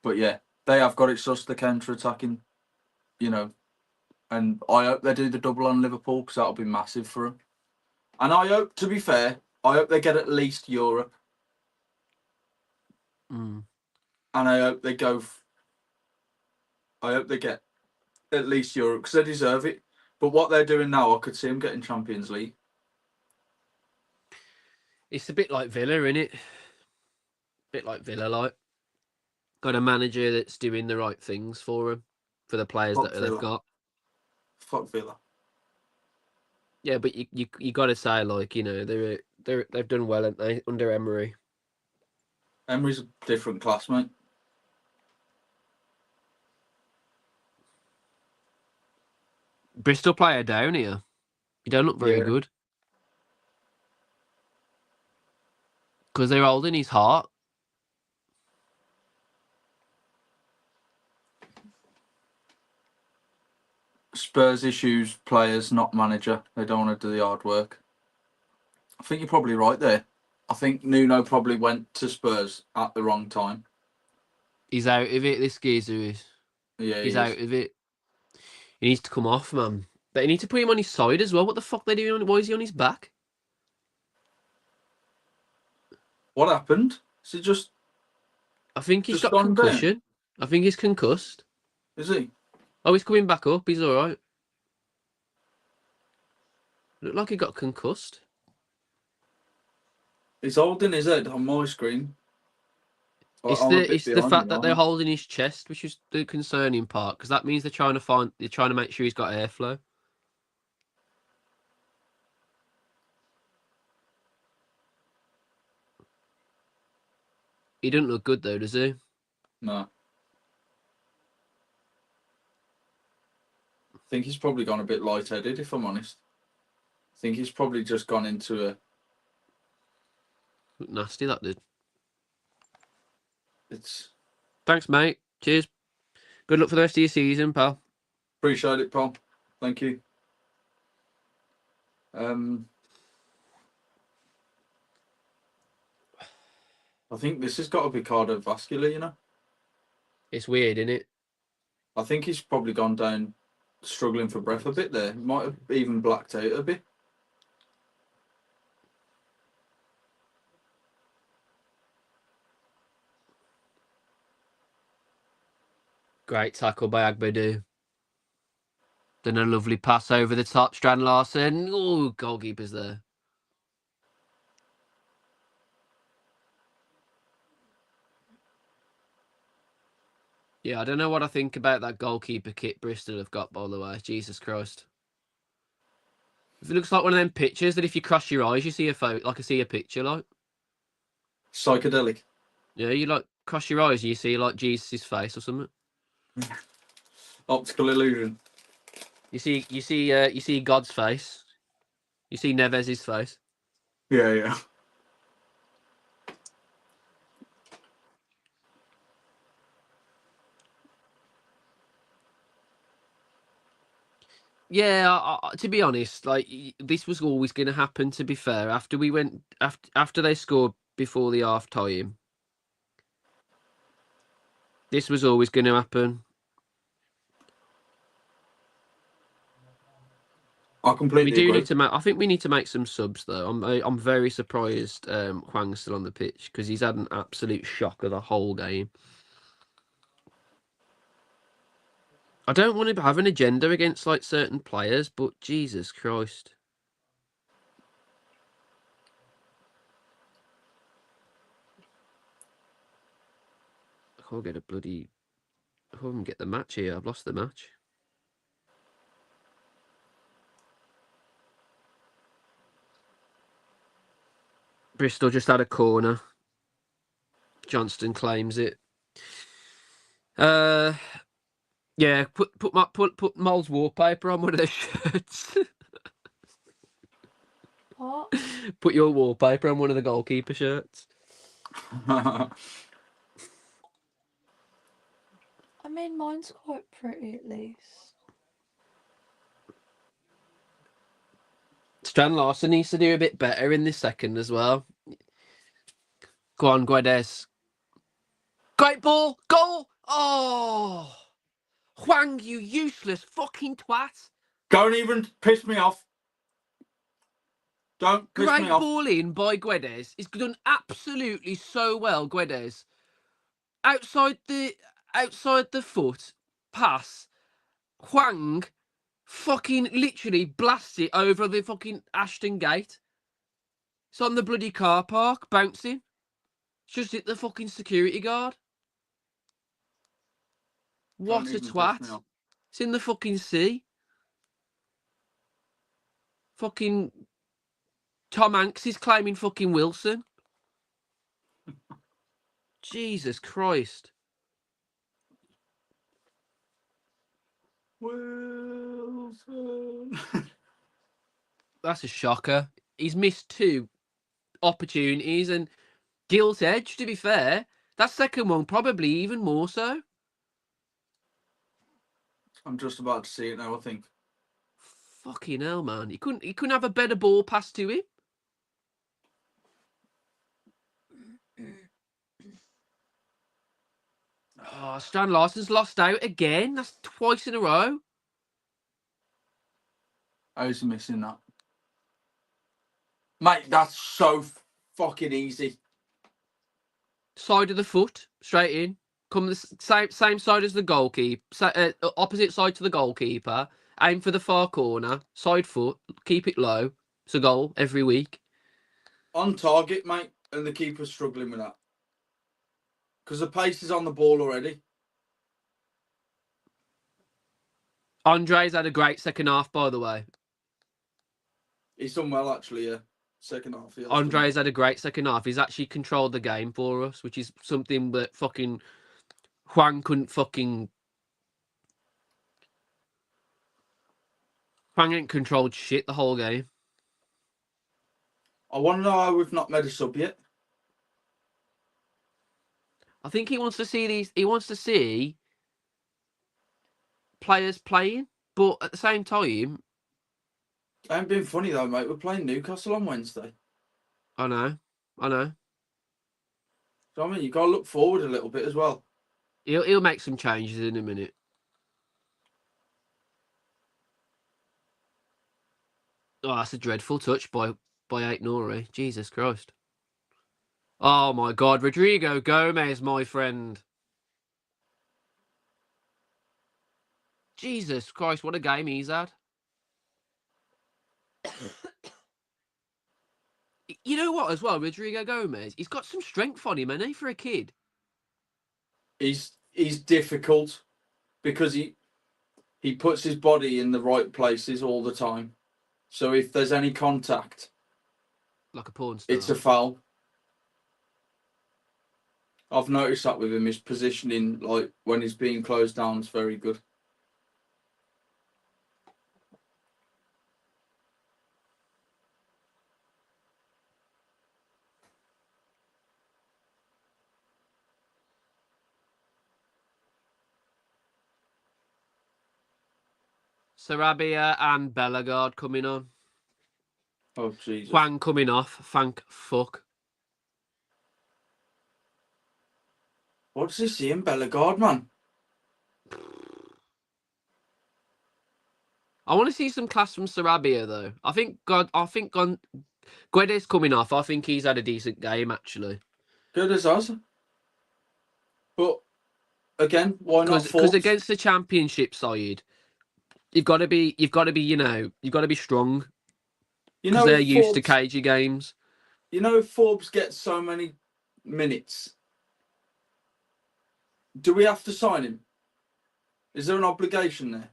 Speaker 1: But yeah, they have got it sussed, the counter-attacking, you know. And I hope they do the double on Liverpool because that'll be massive for them. And I hope, to be fair, I hope they get at least Europe.
Speaker 3: Mm.
Speaker 1: And I hope they go... I hope they get at least Europe because they deserve it. But what they're doing now, I could see them getting Champions League.
Speaker 3: It's a bit like Villa, innit? Bit like Villa, like. Got a manager that's doing the right things for them, for the players
Speaker 1: Fuck
Speaker 3: that
Speaker 1: Villa.
Speaker 3: they've got.
Speaker 1: Fuck Villa.
Speaker 3: Yeah, but you got to say, like, you know, they've done well, haven't they, under Emery?
Speaker 1: Emery's a different class, mate.
Speaker 3: Bristol player down here. You don't look very
Speaker 1: Yeah.
Speaker 3: good. Because they're holding his heart.
Speaker 1: Spurs issues players, not manager. They don't want to do the hard work. I think you're probably right there. I think Nuno probably went to Spurs at the wrong time.
Speaker 3: He's out of it, this geezer is.
Speaker 1: Yeah,
Speaker 3: He's
Speaker 1: he
Speaker 3: out
Speaker 1: is.
Speaker 3: of it. He needs to come off, man. They need to put him on his side as well. What the fuck they doing? Why is he on his back?
Speaker 1: What happened? Is it just
Speaker 3: I think he's got
Speaker 1: gone down?
Speaker 3: concussion. I think he's concussed.
Speaker 1: Is he?
Speaker 3: Oh, he's coming back up. He's all right. Looked like he got concussed.
Speaker 1: He's holding his head on my screen.
Speaker 3: It's the fact that they're holding his chest, which is the concerning part, because that means they're trying to make sure he's got airflow. He doesn't look good though, does he?
Speaker 1: No. I think he's probably gone a bit lightheaded, if I'm honest. I think he's probably just gone into a.
Speaker 3: Looked nasty, that did.
Speaker 1: It's.
Speaker 3: Thanks, mate. Cheers. Good luck for the rest of your season, pal.
Speaker 1: Appreciate it, Paul. Thank you. I think this has got to be cardiovascular, you know.
Speaker 3: It's weird, isn't it?
Speaker 1: I think he's probably gone down struggling for breath a bit there. He might have even blacked out a bit.
Speaker 3: Great tackle by Agbadu. Then a lovely pass over the top. Strand Larson. Oh, goalkeeper's there. Yeah, I don't know what I think about that goalkeeper kit Bristol have got, by the way. Jesus Christ. It looks like one of them pictures that if you cross your eyes, you see a photo, like I see a picture, like.
Speaker 1: Psychedelic.
Speaker 3: Yeah, you like cross your eyes and you see like Jesus' face or something.
Speaker 1: Optical illusion.
Speaker 3: You see God's face. You see Neves's face.
Speaker 1: Yeah, yeah.
Speaker 3: Yeah, to be honest, like this was always going to happen. To be fair, after they scored before the half time, this was always going to happen.
Speaker 1: I completely agree.
Speaker 3: Need to make. I think we need to make some subs though. I'm very surprised Hwang's still on the pitch because he's had an absolute shocker the whole game. I don't want to have an agenda against like certain players, but Jesus Christ. I can't get I can't even get the match here. I've lost the match. Bristol just had a corner. Johnston claims it. Yeah, put Mole's wallpaper on one of their shirts.
Speaker 4: What?
Speaker 3: Put your wallpaper on one of the goalkeeper shirts.
Speaker 4: I mean, mine's quite pretty at least.
Speaker 3: Strand Larson needs to do a bit better in this second as well. Go on, Guedes. Great ball! Goal! Oh! Hwang, you useless fucking twat!
Speaker 1: Don't even piss me off. Don't piss
Speaker 3: Great
Speaker 1: me off.
Speaker 3: ball in by Guedes. He's done absolutely so well, Guedes. Outside the foot pass. Hwang fucking literally blasts it over the fucking Ashton Gate. It's on the bloody car park, bouncing. Just hit the fucking security guard. What a twat. It's in the fucking sea. Fucking Tom Hanks is claiming fucking Wilson. Jesus Christ.
Speaker 1: Wilson.
Speaker 3: That's a shocker. He's missed 2 opportunities and gilt edge, to be fair. That second one probably even more so.
Speaker 1: I'm just about to see it now, I think.
Speaker 3: Fucking hell, man. He couldn't have a better ball pass to him. Oh, Stan Larson's lost out again. That's twice in a row.
Speaker 1: How's he missing that? Mate, that's so fucking easy.
Speaker 3: Side of the foot, straight in. Come the same side as the goalkeeper. Opposite side to the goalkeeper. Aim for the far corner. Side foot. Keep it low. It's a goal every week.
Speaker 1: On target, mate, and the keeper's struggling with that. Because the pace is on the ball already.
Speaker 3: Andre's had a great second half, by the way.
Speaker 1: He's done well, actually, yeah. Second half.
Speaker 3: Andre's had a great second half. He's actually controlled the game for us, which is something that fucking Juan couldn't fucking... Juan ain't controlled shit the whole game.
Speaker 1: I want to know how we've not made a sub yet.
Speaker 3: I think he wants to see these... He wants to see players playing, but at the same time...
Speaker 1: I ain't been funny, though, mate. We're playing Newcastle on Wednesday.
Speaker 3: I know.
Speaker 1: So, I mean, you've got to look forward a little bit as well.
Speaker 3: He'll make some changes in a minute. Oh, that's a dreadful touch by Nori. Jesus Christ. Oh my God, Rodrigo Gomez, my friend. Jesus Christ, what a game he's had. You know what, as well, Rodrigo Gomez, he's got some strength on him, hasn't he, for a kid?
Speaker 1: He's difficult because he puts his body in the right places all the time. So if there's any contact,
Speaker 3: like a porn star,
Speaker 1: it's a foul. I've noticed that with him. His positioning, like when he's being closed down, is very good.
Speaker 3: Sarabia and Bellegarde coming on.
Speaker 1: Oh, Jesus.
Speaker 3: Juan coming off. Thank fuck.
Speaker 1: What does he see in Bellegarde, man?
Speaker 3: I want to see some class from Sarabia, though. I think Guedes coming off. I think he's had a decent game, actually.
Speaker 1: Good as us. But again, why not?
Speaker 3: Because against the Championship side, you've got to be strong. Because they're used to cagey games.
Speaker 1: You know, Forbes gets so many minutes. Do we have to sign him? Is there an obligation there?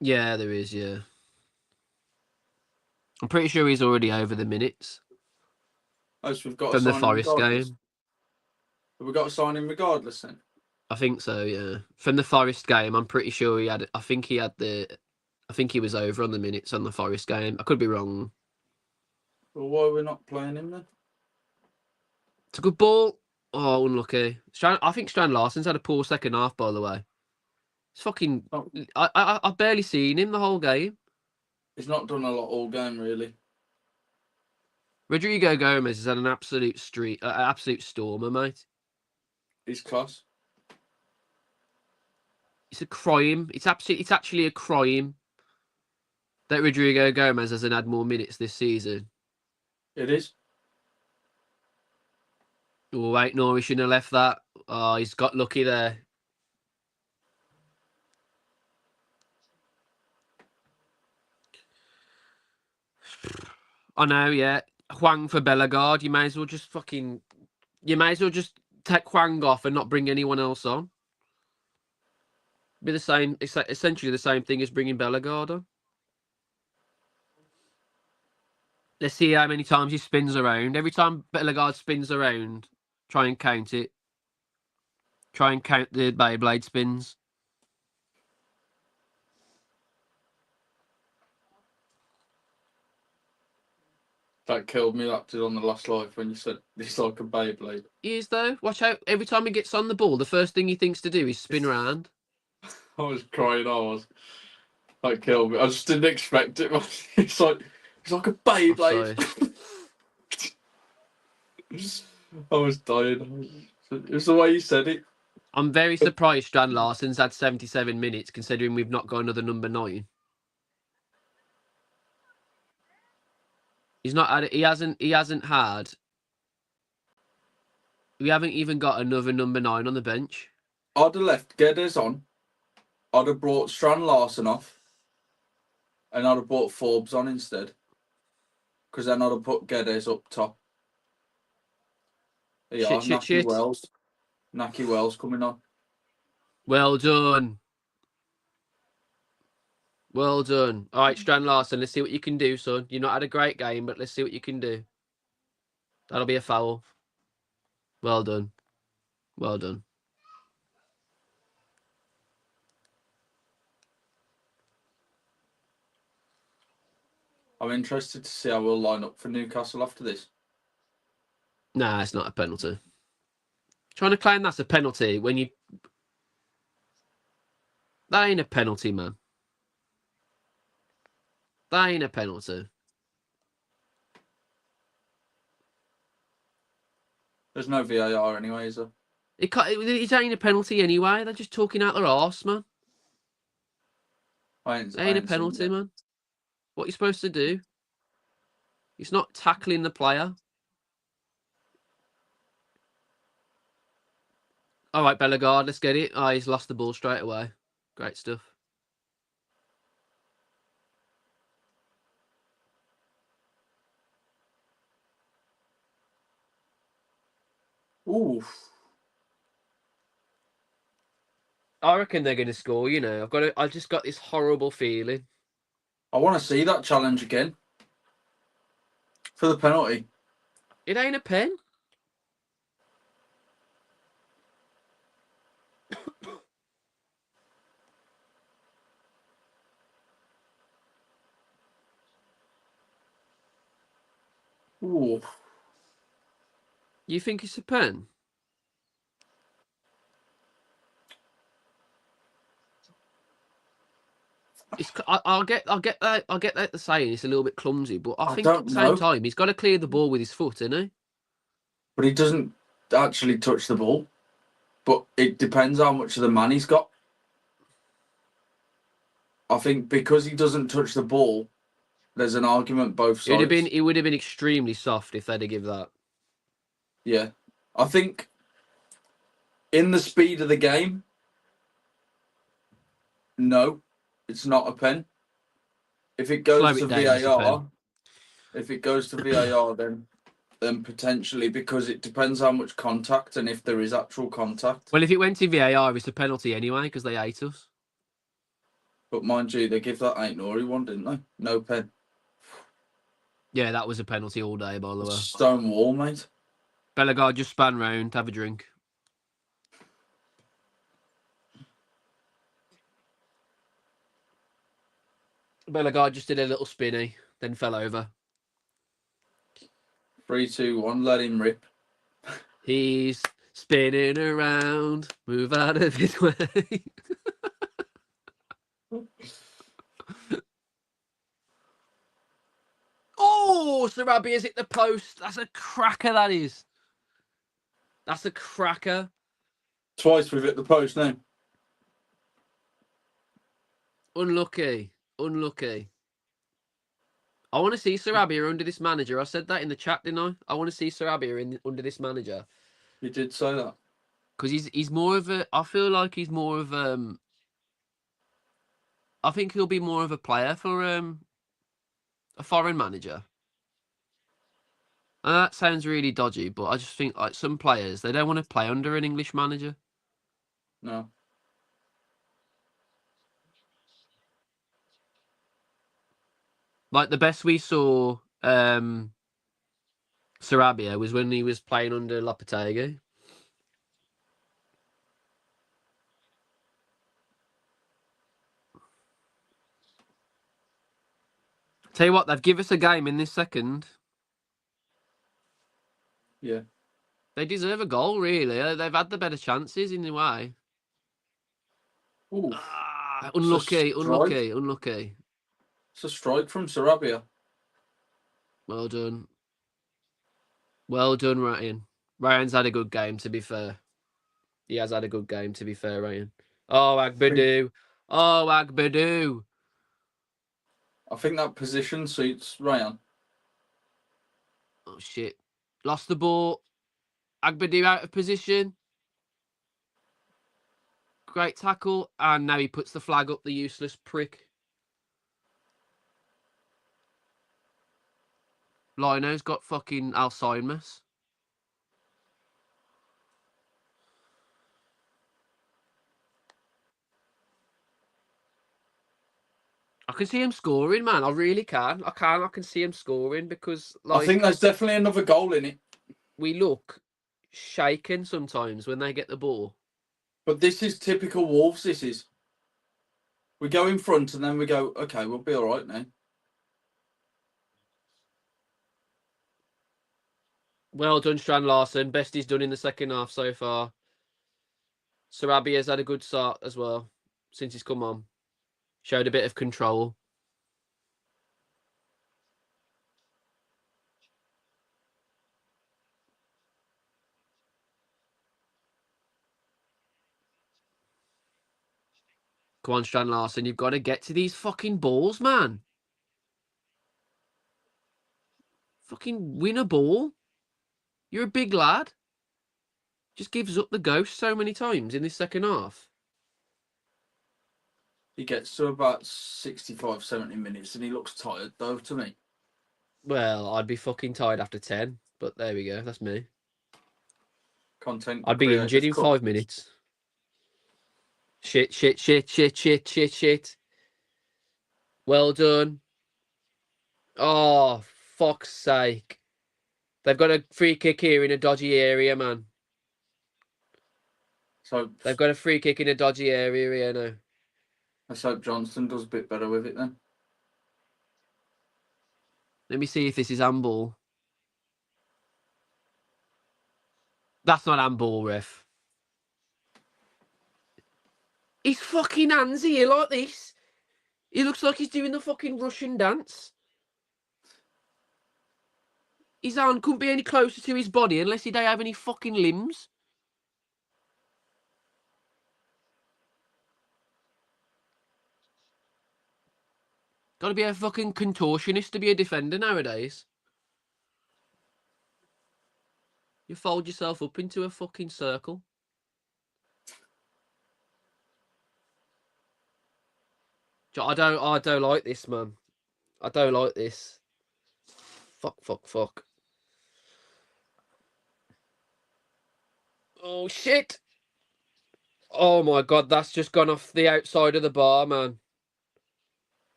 Speaker 3: Yeah, there is, yeah. I'm pretty sure he's already over the minutes.
Speaker 1: Oh, so we've got
Speaker 3: from
Speaker 1: to
Speaker 3: the
Speaker 1: sign
Speaker 3: Forest
Speaker 1: him regardless.
Speaker 3: game.
Speaker 1: Have we got to sign him regardless then?
Speaker 3: I think so, yeah. From the Forest game, I'm pretty sure he had... I think he was over on the minutes on the Forest game. I could be wrong.
Speaker 1: Well, why are we not playing him then?
Speaker 3: It's a good ball. Oh, unlucky. I think Strand Larsen's had a poor second half, by the way. It's fucking...
Speaker 1: Oh.
Speaker 3: I've barely seen him the whole game.
Speaker 1: He's not done a lot all game, really.
Speaker 3: Rodrigo Gomez has had an absolute stormer, mate.
Speaker 1: He's class.
Speaker 3: It's a crime. It's actually a crime that Rodrigo Gomez hasn't had more minutes this season.
Speaker 1: It is.
Speaker 3: Oh, wait, no, he shouldn't have left that. Oh, he's got lucky there. I know, yeah. Huang for Bellegarde. You may as well just take Huang off and not bring anyone else on. Be the same, essentially the same thing as bringing Bellegarde on. Let's see how many times he spins around. Every time Bellegarde spins around, try and count it. Try and count the Beyblade spins.
Speaker 1: That killed me. That did on the last live when you said it's like a Beyblade.
Speaker 3: He is though. Watch out! Every time he gets on the ball, the first thing he thinks to do is spin around.
Speaker 1: I was crying. That killed me. I just didn't expect it. It's like a Beyblade. I was dying. It was the way you said it.
Speaker 3: I'm very surprised Strand Larsen's had 77 minutes, considering we've not got another number 9. He's not had. He hasn't had. We haven't even got another number 9 on the bench.
Speaker 1: I'd have left Geddes on. I'd have brought Strand Larsen off. And I'd have brought Forbes on instead. Because then I'd have put Geddes up top. There you are, Naki Wells. Naki Wells coming on.
Speaker 3: Well done. Well done. All right, Strand Larsen, let's see what you can do, son. You've not had a great game, but let's see what you can do. That'll be a foul. Well done. Well done.
Speaker 1: I'm interested to see how we'll line up for Newcastle after this.
Speaker 3: Nah, it's not a penalty. Trying to claim that's a penalty when you... That ain't a penalty, man. That ain't a penalty.
Speaker 1: There's no VAR anyway, is there?
Speaker 3: It ain't a penalty anyway. They're just talking out their arse, man. It ain't a penalty, man. What are you supposed to do? It's not tackling the player. All right, Bellegarde, let's get it. Oh, he's lost the ball straight away. Great stuff.
Speaker 1: Oof.
Speaker 3: I reckon they're going to score. You know, I just got this horrible feeling.
Speaker 1: I want to see that challenge again. For the penalty.
Speaker 3: It ain't a pen.
Speaker 1: Ooh.
Speaker 3: You think it's a pen? I'll get that the saying it's a little bit clumsy, but I think at the same time he's got to clear the ball with his foot, isn't he?
Speaker 1: But he doesn't actually touch the ball. But it depends how much of the man he's got. I think because he doesn't touch the ball, there's an argument both sides.
Speaker 3: It would have been extremely soft if they'd have given that.
Speaker 1: Yeah. I think in the speed of the game, no, it's not a pen. If it goes to VAR, then potentially, because it depends how much contact and if there is actual contact.
Speaker 3: Well, if it went to VAR, it's a penalty anyway because they hate us.
Speaker 1: But mind you, they give that Ain't Nori one, didn't they? No pen.
Speaker 3: Yeah, that was a penalty all day, by the way.
Speaker 1: Stone wall, mate.
Speaker 3: Bellegarde just span round, have a drink. Bellegarde just did a little spinny, then fell over.
Speaker 1: 3, 2, 1, let him rip.
Speaker 3: He's spinning around, move out of his way. Oh, Sarabia's hit the post. That's a cracker, that is. That's a cracker.
Speaker 1: Twice we've hit the post now.
Speaker 3: Unlucky. Unlucky. I want to see Sarabia under this manager. I said that in the chat, didn't I? I want to see Sarabia under this manager.
Speaker 1: You did say that.
Speaker 3: Because he's more of a... I feel like he's more of... I think he'll be more of a player for a foreign manager. And that sounds really dodgy, but I just think like some players, they don't want to play under an English manager.
Speaker 1: No.
Speaker 3: Like the best we saw Sarabia was when he was playing under Lopetegui. Tell you what, they've given us a game in this second.
Speaker 1: Yeah.
Speaker 3: They deserve a goal, really. They've had the better chances in a way.
Speaker 1: Ooh,
Speaker 3: Unlucky,
Speaker 1: strike.
Speaker 3: unlucky, unlucky.
Speaker 1: It's a strike from Sarabia.
Speaker 3: Well done. Well done, Ryan. Ryan's had a good game, to be fair. He has had a good game, to be fair, Ryan. Oh, Agbadoo. Oh, Agbadoo.
Speaker 1: I think that position suits Ryan.
Speaker 3: Oh, shit. Lost the ball. Agbadoo out of position. Great tackle. And now he puts the flag up, the useless prick. Lino's got fucking Alzheimer's. I can see him scoring, man. I really can. I can see him scoring because, like,
Speaker 1: I think there's definitely another goal in it.
Speaker 3: we look shaken sometimes when they get the ball.
Speaker 1: But this is typical Wolves, this is. We go in front and then we go, okay, we'll be all right now.
Speaker 3: Well done, Strand Larson. Best he's done in the second half so far. Sarabia's had a good start as well since he's come on. Showed a bit of control. Come on, Strand Larson. You've got to get to these fucking balls, man. Fucking win a ball. You're a big lad. Just gives up the ghost so many times in this second half.
Speaker 1: He gets to about 65, 70 minutes and he looks tired, though, to me.
Speaker 3: Well, I'd be fucking tired after 10, but there we go. That's me.
Speaker 1: Content
Speaker 3: I'd be injured in 5 minutes. Shit, shit, shit, shit, shit, shit, shit. Well done. Oh, fuck's sake. They've got a free kick here in a dodgy area, man.
Speaker 1: So
Speaker 3: They've got a free kick in a dodgy area here now.
Speaker 1: let's hope Johnston does a bit better with it then.
Speaker 3: Let me see if this is handball. That's not handball, ref. His fucking hands here like this. He looks like he's doing the fucking Russian dance. His hand couldn't be any closer to his body unless he don't have any fucking limbs. Gotta be a fucking contortionist to be a defender nowadays. You fold yourself up into a fucking circle. I don't like this, man. I don't like this. Fuck, fuck, fuck. Oh, shit. Oh, my God. That's just gone off the outside of the bar, man.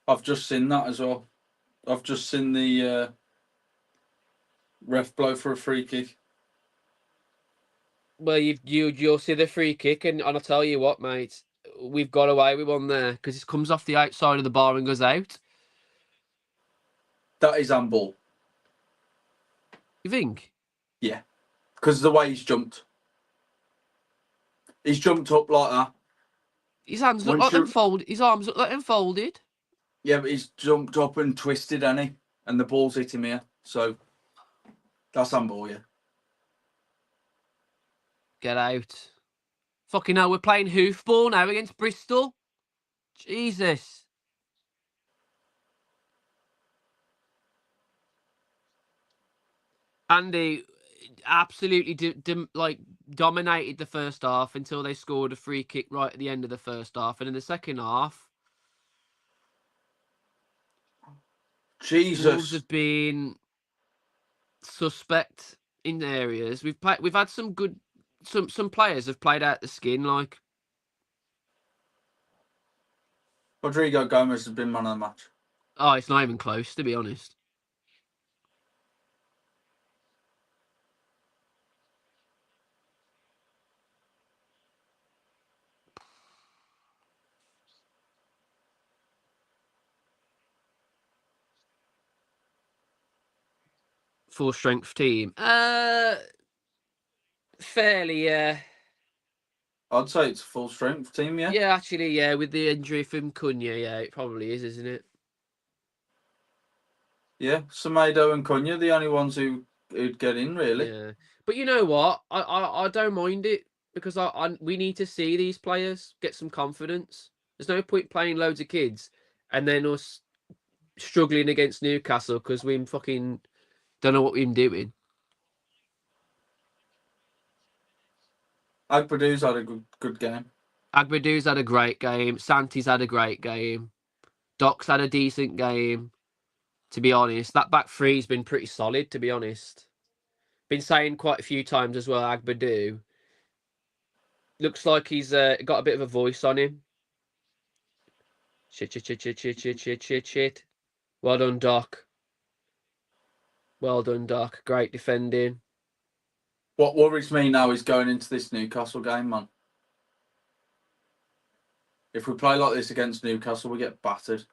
Speaker 1: I've just seen that as well. I've just seen the ref blow for a free kick.
Speaker 3: Well, you'll see the free kick, and I'll tell you what, mate. We've got away with one there because it comes off the outside of the bar and goes out.
Speaker 1: That is handball.
Speaker 3: You think?
Speaker 1: Yeah. Because the way he's jumped. He's jumped up like that.
Speaker 3: His hands look like them folded. His arms look like them folded.
Speaker 1: Yeah, but he's jumped up and twisted, hasn't he? And the ball's hit him here. So that's handball, yeah.
Speaker 3: Get out. Fucking hell, we're playing hoofball now against Bristol. Jesus. Andy absolutely dominated the first half until they scored a free kick right at the end of the first half. And in the second half,
Speaker 1: Jesus.
Speaker 3: Wolves have been suspect in areas. We've had some good some players have played out the skin, like
Speaker 1: Rodrigo Gomez has been man of the match.
Speaker 3: oh, it's not even close, to be honest. Full strength team. Fairly, yeah.
Speaker 1: I'd say it's a full strength team, yeah.
Speaker 3: Yeah, actually, yeah. With the injury from Cunha, yeah, it probably is, isn't it?
Speaker 1: Yeah, Semedo and Cunha, the only ones who'd get in, really.
Speaker 3: Yeah, but you know what? I don't mind it because we need to see these players get some confidence. There's no point playing loads of kids and then us struggling against Newcastle because we fucking don't know what we're doing.
Speaker 1: Agbadu's had a good game.
Speaker 3: Agbadu's had a great game. Santi's had a great game. Doc's had a decent game. To be honest, that back three's been pretty solid. To be honest, been saying quite a few times as well. Agbadu looks like he's got a bit of a voice on him. Shit. Well done, Doc. Well done, Doc. Great defending.
Speaker 1: What worries me now is going into this Newcastle game, man. If we play like this against Newcastle, we get battered.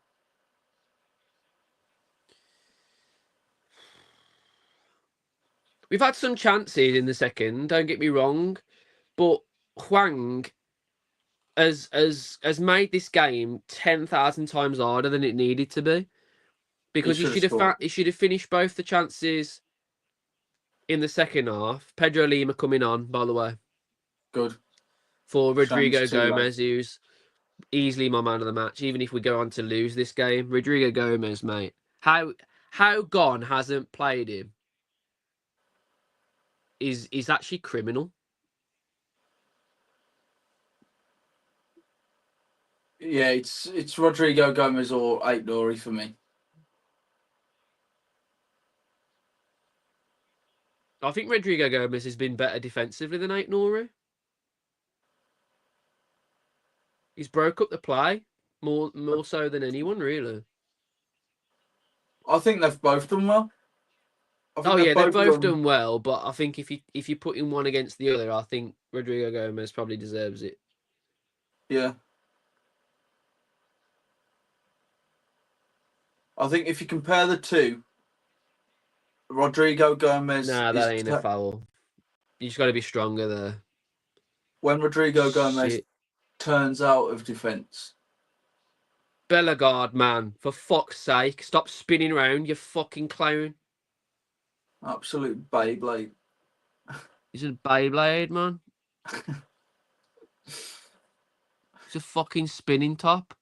Speaker 3: We've had some chances in the second, don't get me wrong, but Hwang has made this game 10,000 times harder than it needed to be. Because he should have finished both the chances in the second half. Pedro Lima coming on, by the way.
Speaker 1: Good.
Speaker 3: For Rodrigo Gomez, who's easily my man of the match, even if we go on to lose this game. Rodrigo Gomez, mate. How Gon hasn't played him is actually criminal.
Speaker 1: Yeah, it's Rodrigo Gomez or Aït-Nouri for me.
Speaker 3: I think Rodrigo Gomez has been better defensively than Aït-Nouri. He's broke up the play more so than anyone, really.
Speaker 1: I think they've both done well.
Speaker 3: Oh yeah, they've both done well, but I think if you put in one against the other, I think Rodrigo Gomez probably deserves it.
Speaker 1: Yeah. I think if you compare the two, Rodrigo Gomez...
Speaker 3: Nah, that ain't a foul. You just got to be stronger there.
Speaker 1: When Rodrigo Gomez turns out of defence...
Speaker 3: Bellegarde, man. For fuck's sake. Stop spinning around, you fucking clown.
Speaker 1: Absolute Beyblade.
Speaker 3: He's a Beyblade, man. He's a fucking spinning top.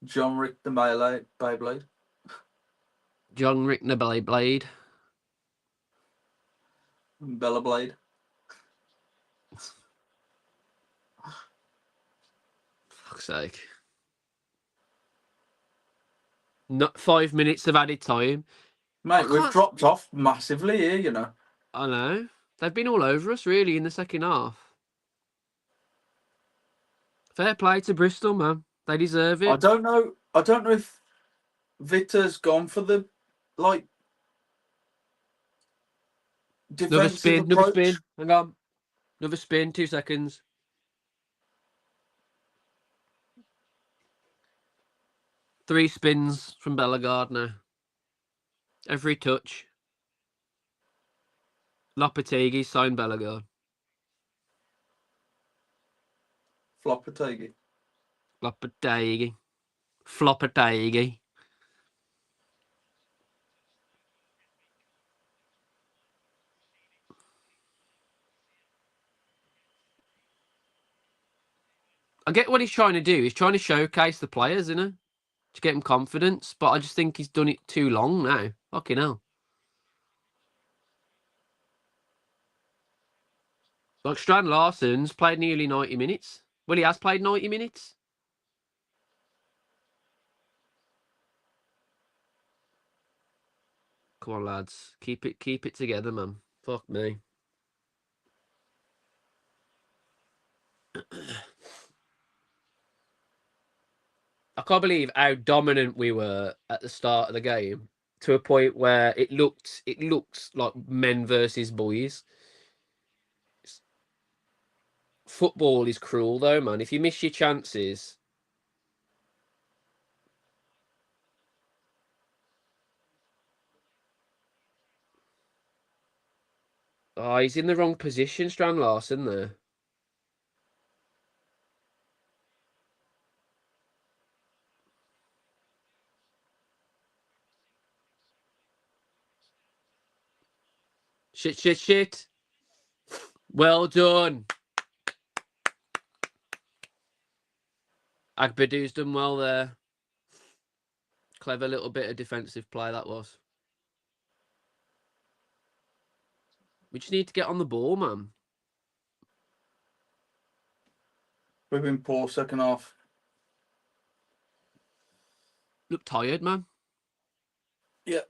Speaker 1: John Rick the Beyblade.
Speaker 3: John Rick the Beyblade.
Speaker 1: Bella Blade.
Speaker 3: Fuck's sake. Not 5 minutes of added time.
Speaker 1: Mate, we've dropped off massively here, you know.
Speaker 3: I know. They've been all over us, really, in the second half. Fair play to Bristol, man. They deserve it.
Speaker 1: I don't know if Vita's gone for the, like, defensive approach.
Speaker 3: Another spin. Hang on. Another spin, 2 seconds. Three spins from Bellegarde now. Every touch. Lopetegui signed Bellegarde.
Speaker 1: Flopetegui.
Speaker 3: Flopetegui. I get what he's trying to do. He's trying to showcase the players, isn't he? To get him confidence. But I just think he's done it too long now. Fucking hell. Like Strand Larsen's played nearly 90 minutes. Well, he has played 90 minutes. Come on, lads. Keep it together, man. Fuck me. I can't believe how dominant we were at the start of the game, to a point where it looked like men versus boys. Football is cruel, though, man. If you miss your chances, Oh, he's in the wrong position, Strand Larson, there. Shit, shit, shit. Well done. Agbadu's done well there. Clever little bit of defensive play that was. We just need to get on the ball, man.
Speaker 1: We've been poor second half.
Speaker 3: Look tired, man.
Speaker 1: Yeah.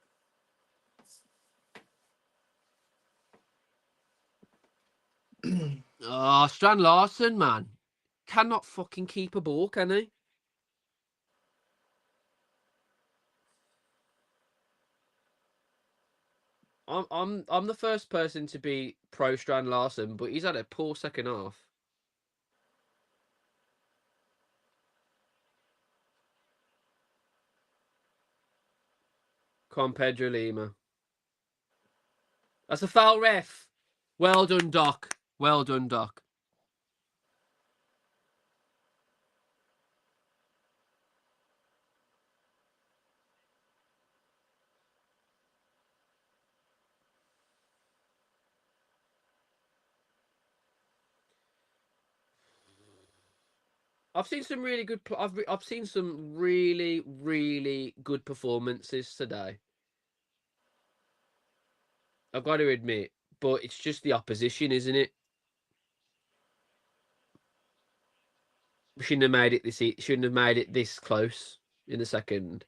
Speaker 3: Oh, Strand Larson, man. Cannot fucking keep a ball, can he? I'm the first person to be pro Strand Larson, but he's had a poor second half. Come on, Pedro Lima. That's a foul, ref. Well done, Doc. Well done, Doc. I've seen some really good. I've seen some really, really good performances today. I've got to admit, but it's just the opposition, isn't it? We shouldn't have made it this. Shouldn't have made it this close in the second.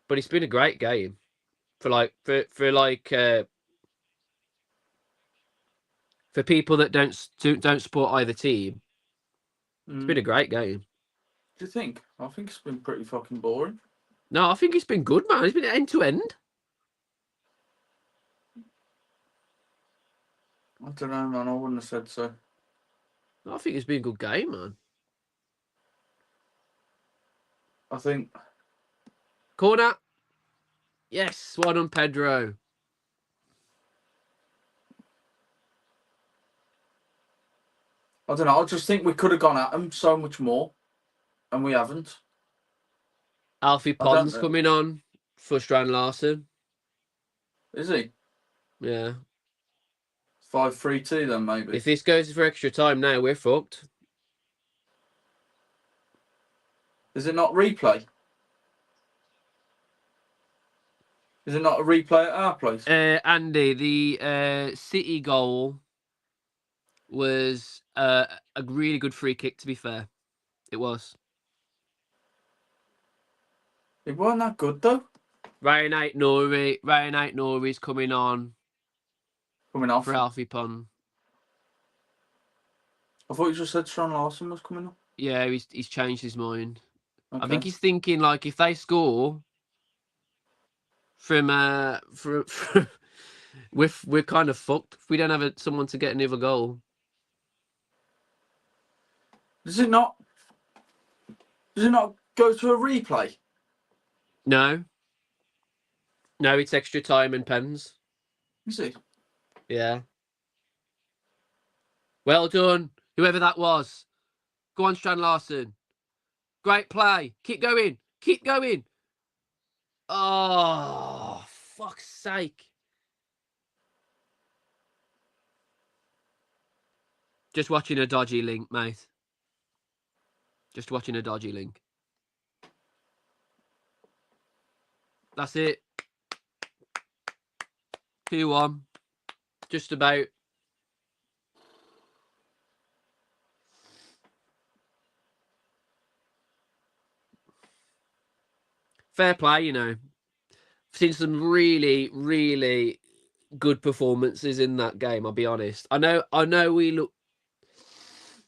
Speaker 3: But it's been a great game for people that don't support either team. It's been a great game.
Speaker 1: Do you think? I think it's been pretty fucking boring.
Speaker 3: No, I think it's been good, man. It's been end to end.
Speaker 1: I don't know, man. I wouldn't have said so.
Speaker 3: I think it's been a good game, man.
Speaker 1: I think.
Speaker 3: Corner. Yes, one on Pedro.
Speaker 1: I don't know. I just think we could have gone at them so much more, and we haven't.
Speaker 3: Alfie Pond's coming on for Strand Larson.
Speaker 1: Is he?
Speaker 3: Yeah.
Speaker 1: 5-3-2 then, maybe.
Speaker 3: If this goes for extra time now, we're fucked.
Speaker 1: Is it not replay? Is it not a replay at our place?
Speaker 3: Andy, the City goal was a really good free kick, to be fair. It was.
Speaker 1: It wasn't that good, though.
Speaker 3: Ryan Nori's coming on
Speaker 1: Coming off.
Speaker 3: for Alfie Pond.
Speaker 1: I thought you just said Sean Larson was coming on.
Speaker 3: Yeah, he's changed his mind.
Speaker 1: Okay.
Speaker 3: I think he's thinking, like, if they score from we're kind of fucked if we don't have someone to get another goal.
Speaker 1: Does it not go to a replay?
Speaker 3: No, it's extra time and pens.
Speaker 1: Is it?
Speaker 3: Yeah. Well done, whoever that was. Go on, Strand Larson. Great play. Keep going. Keep going. Oh, fuck's sake. Just watching a dodgy link, mate. Just watching a dodgy link. That's it. 2-1. Just about. Fair play, you know. I've seen some really, really good performances in that game, I'll be honest. I know we look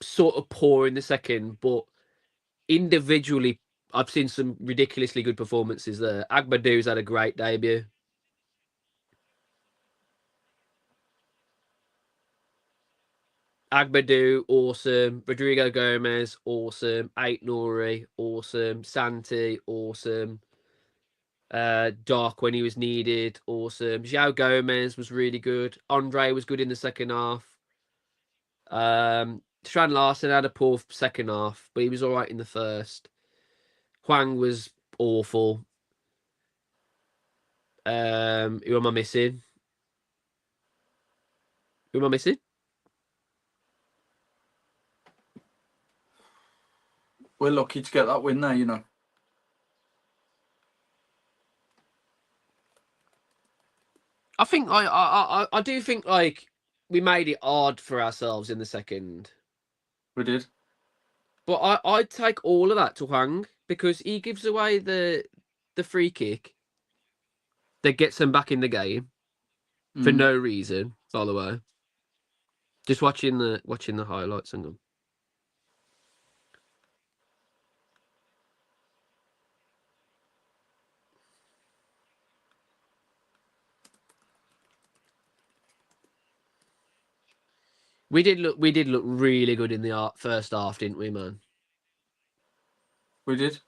Speaker 3: sort of poor in the second, but individually, I've seen some ridiculously good performances there. Agbadu's had a great debut. Agbadu, awesome. Rodrigo Gomez, awesome. Ait Nouri, awesome. Santi, awesome. Doc when he was needed, awesome. João Gomez was really good. Andre was good in the second half. Strand Larson had a poor second half, but he was all right in the first. Huang was awful. Who am I missing? Who am I missing?
Speaker 1: We're lucky to get that win there, you know.
Speaker 3: I think I do think like we made it hard for ourselves in the second.
Speaker 1: We did.
Speaker 3: But I'd take all of that to Huang because he gives away the free kick that gets them back in the game for no reason, by the way. Just watching the highlights and them. We did look really good in the first half, didn't we, man?
Speaker 1: We did.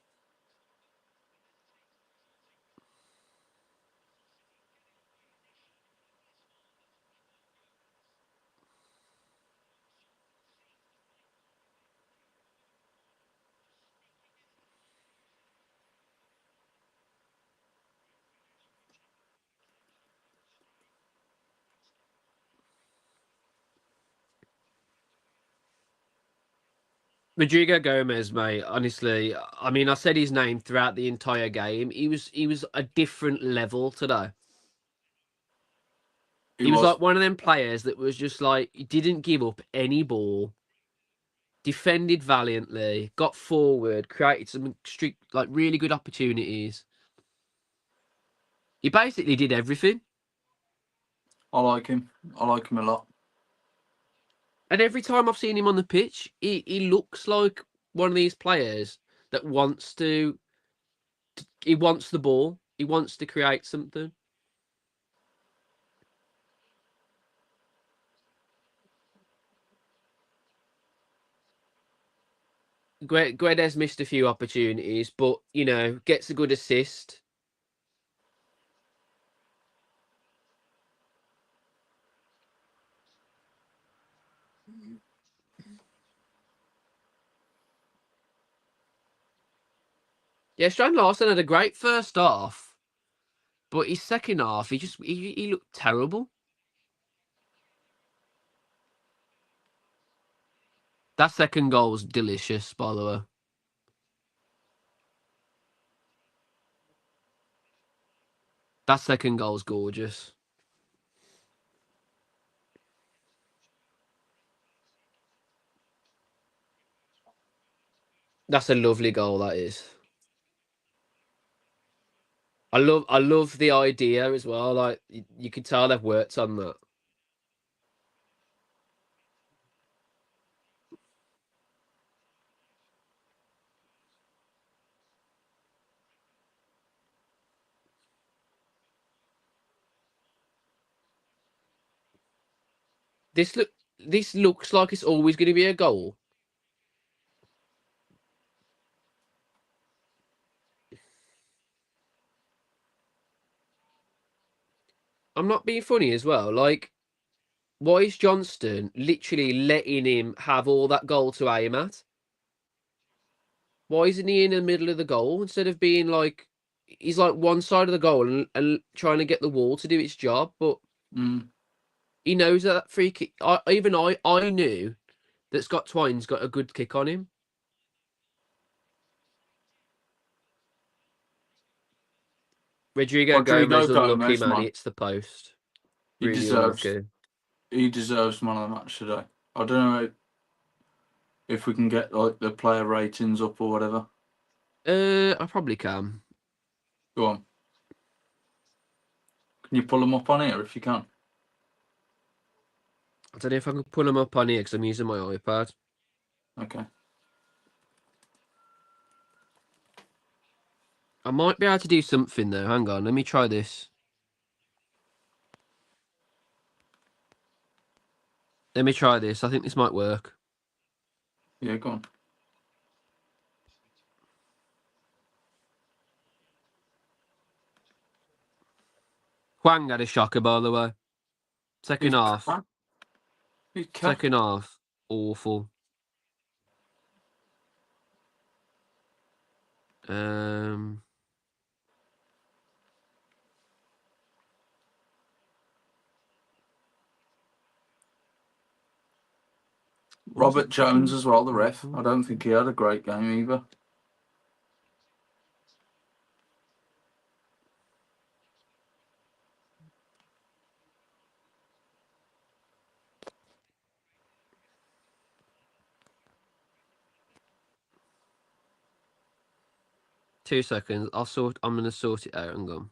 Speaker 3: Rodrigo Gomez, mate. Honestly, I mean, I said his name throughout the entire game. He was a different level today. He was like one of them players that was just like he didn't give up any ball, defended valiantly, got forward, created some like really good opportunities. He basically did everything.
Speaker 1: I like him. I like him a lot.
Speaker 3: And every time I've seen him on the pitch, he looks like one of these players that wants to. He wants the ball. He wants to create something. Guedes missed a few opportunities, but you know, gets a good assist. Yeah, Strand Larson had a great first half, but his second half, he looked terrible. That second goal was delicious, by the way. That second goal was gorgeous. That's a lovely goal, that is. I love the idea as well. Like you can tell they've worked on that. This looks like it's always going to be a goal. I'm not being funny as well. Like, why is Johnston literally letting him have all that goal to aim at? Why isn't he in the middle of the goal instead of being like he's like one side of the goal and trying to get the wall to do its job? But he knows that free kick. I knew that Scott Twine's got a good kick on him. Rodrigo Gomez, unlucky man. He hits the post.
Speaker 1: He deserves. He deserves man of the match today. I don't know if we can get like the player ratings up or whatever.
Speaker 3: I probably can.
Speaker 1: Go on. Can you pull them up on here if you can?
Speaker 3: I don't know if I can pull them up on here because I'm using my iPad.
Speaker 1: Okay.
Speaker 3: I might be able to do something though. Hang on, let me try this. Let me try this. I think this might work.
Speaker 1: Yeah, go on.
Speaker 3: Huang had a shocker, by the way. Second half. Second half, awful.
Speaker 1: Robert Jones as well, the ref. I don't think he had a great game either.
Speaker 3: Two seconds. I'm gonna sort it out and go.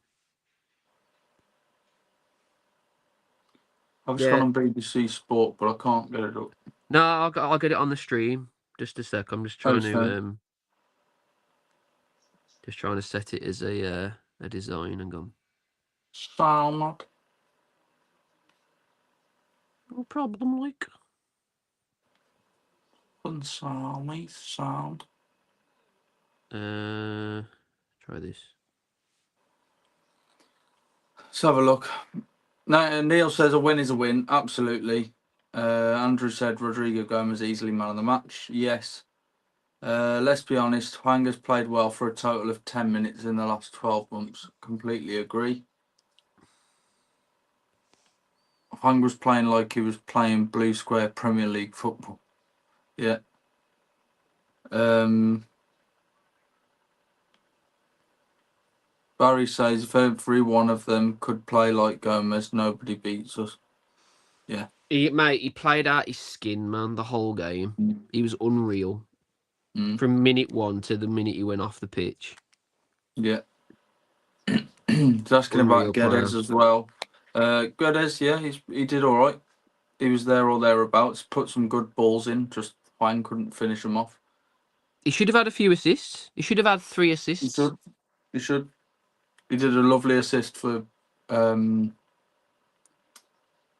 Speaker 1: I've just gone on BBC Sport, but I can't get it up.
Speaker 3: No, I'll get it on the stream. Just a sec. I'm just trying to set it as a design and go.
Speaker 1: Sound.
Speaker 3: No problem, like.
Speaker 1: Sound.
Speaker 3: Try this.
Speaker 1: Let's have a look. No, Neil says a win is a win. Absolutely. Andrew said Rodrigo Gomez easily man of the match. Yes. Let's be honest. Huang has played well for a total of 10 minutes in the last 12 months. Completely agree. Huang was playing like he was playing Blue Square Premier League football. Yeah. Barry says if every one of them could play like Gomez, nobody beats us. Yeah.
Speaker 3: He played out his skin, man, the whole game. He was unreal. From minute 1 to the minute he went off the pitch.
Speaker 1: Yeah. He's asking about Guedes as well. Guedes, yeah, he did all right. He was there or thereabouts. Put some good balls in. Just Huang couldn't finish them off.
Speaker 3: He should have had a few assists. He should have had 3 assists.
Speaker 1: He should. He did a lovely assist for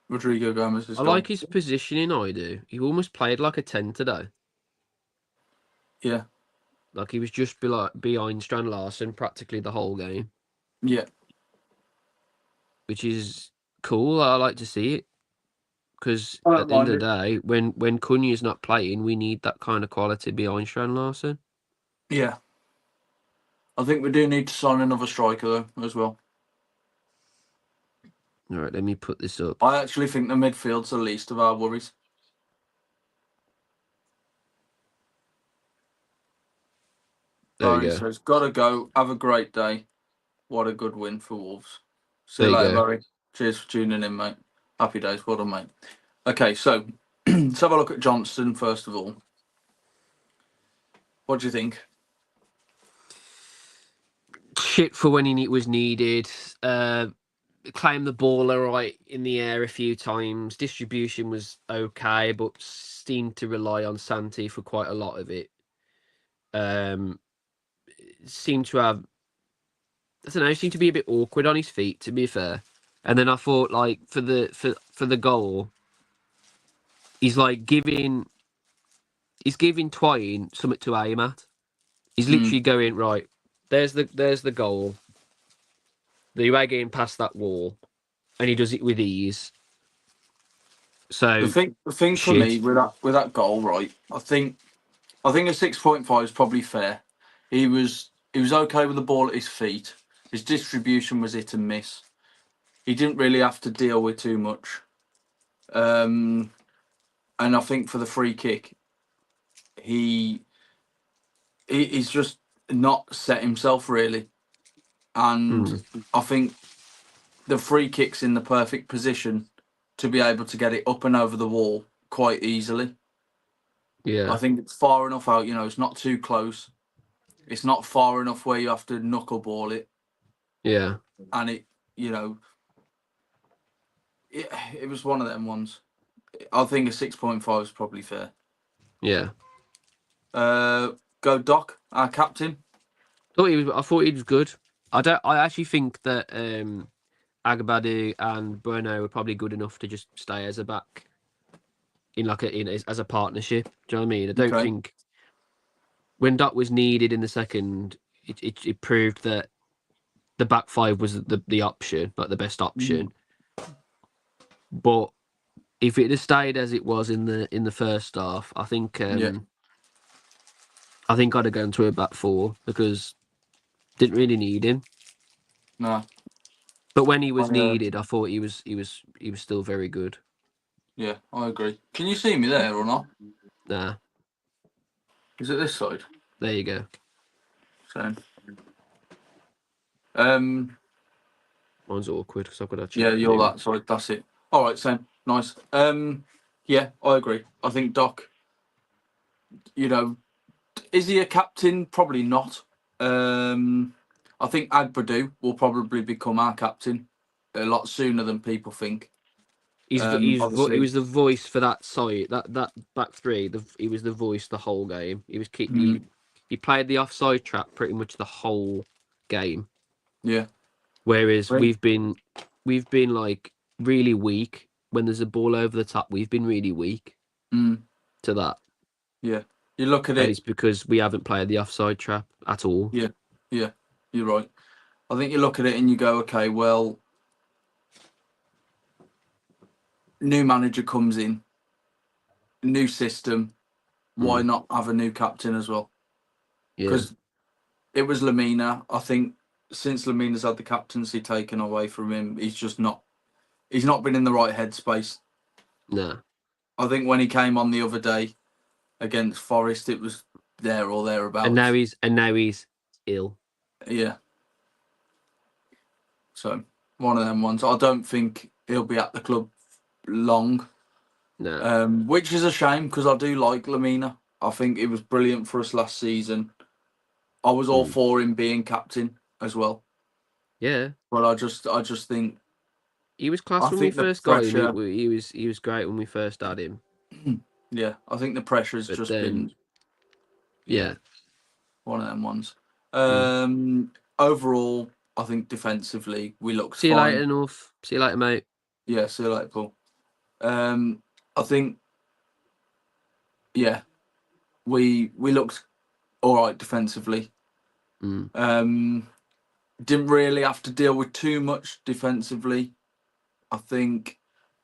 Speaker 1: Rodrigo Gomez.
Speaker 3: I like his positioning, I do. He almost played like a 10 today.
Speaker 1: Yeah.
Speaker 3: Like he was just behind Strand Larsen practically the whole game.
Speaker 1: Yeah.
Speaker 3: Which is cool. I like to see it. Because at the end of the day, when Cunha's not playing, we need that kind of quality behind Strand Larsen.
Speaker 1: Yeah. I think we do need to sign another striker, though, as well.
Speaker 3: All right, let me put this up.
Speaker 1: I actually think the midfield's the least of our worries. Barry says, gotta go. Have a great day. What a good win for Wolves. See you later, Barry. Cheers for tuning in, mate. Happy days. Well done, mate. Okay, so let's have a look at Johnston first of all. What do you think?
Speaker 3: Shit for when he was needed. Claimed the ball all right in the air a few times. Distribution was okay, but seemed to rely on Santi for quite a lot of it. Seemed to have, I don't know, seemed to be a bit awkward on his feet, to be fair. And then I thought, like, for the goal, he's giving Twain something to aim at. He's literally going, right, there's the goal. The way getting past that wall, and he does it with ease. So
Speaker 1: the thing for me with that goal, right? I think a 6.5 is probably fair. He was okay with the ball at his feet. His distribution was hit and miss. He didn't really have to deal with too much. And I think for the free kick, he's just not set himself really. And I think the free kick's in the perfect position to be able to get it up and over the wall quite easily.
Speaker 3: Yeah.
Speaker 1: I think it's far enough out, it's not too close. It's not far enough where you have to knuckleball it.
Speaker 3: Yeah.
Speaker 1: And it was one of them ones. I think a 6.5 is probably fair.
Speaker 3: Yeah.
Speaker 1: Go Doc, our captain.
Speaker 3: I thought he was good. I actually think that Agabadu and Bruno were probably good enough to just stay as a back as a partnership. Do you know what I mean? I don't think when Doc was needed in the second, it proved that the back five was the option, like the best option. But if it had stayed as it was in the first half, I think I think I'd have gone to a back four because didn't really need him.
Speaker 1: No.
Speaker 3: But when he was
Speaker 1: I,
Speaker 3: needed, I thought he was still very good.
Speaker 1: Yeah, I agree. Can you see me there or not?
Speaker 3: Nah,
Speaker 1: Is it this side?
Speaker 3: there you go.
Speaker 1: Same.
Speaker 3: Mine's awkward because I've got to check.
Speaker 1: Yeah, you're that side. That's it. All right, same. Nice. Yeah, I agree. I think Doc, you know, is he a captain? Probably not. I think Agbadu will probably become our captain a lot sooner than people think.
Speaker 3: He
Speaker 1: Obviously,
Speaker 3: was the voice for that side, that back three. He was the voice the whole game. He played the offside trap pretty much the whole game.
Speaker 1: yeah,
Speaker 3: Whereas
Speaker 1: Right.
Speaker 3: we've been like really weak when there's a ball over the top. We've been really weak to that,
Speaker 1: yeah. You look at
Speaker 3: and
Speaker 1: it.
Speaker 3: it's because we haven't played the offside trap at all.
Speaker 1: Yeah, yeah. You're right. I think you look at it and you go, okay, well, new manager comes in, new system. Why not have a new captain as well?
Speaker 3: Yeah,
Speaker 1: Because it was Lamina. I think since Lamina's had the captaincy taken away from him, he's not been in the right headspace.
Speaker 3: nah.
Speaker 1: I think when he came on the other day against Forest, it was there or thereabouts.
Speaker 3: And now he's ill.
Speaker 1: Yeah. So one of them ones. I don't think he'll be at the club long.
Speaker 3: No.
Speaker 1: Which is a shame because I do like Lamina. I think it was brilliant for us last season. I was all for him being captain as well.
Speaker 3: Yeah.
Speaker 1: But I just think
Speaker 3: He was class
Speaker 1: I
Speaker 3: when we
Speaker 1: think the
Speaker 3: first got him.
Speaker 1: pressure.
Speaker 3: He was great when we first had him.
Speaker 1: Yeah, I think the pressure has
Speaker 3: But
Speaker 1: just
Speaker 3: then,
Speaker 1: been
Speaker 3: yeah.
Speaker 1: one of them ones.
Speaker 3: Mm.
Speaker 1: Overall, I think defensively we looked
Speaker 3: See you
Speaker 1: fine.
Speaker 3: later, North. See you later, mate.
Speaker 1: Yeah, see you later, Paul. I think we looked all right defensively. Didn't really have to deal with too much defensively. I think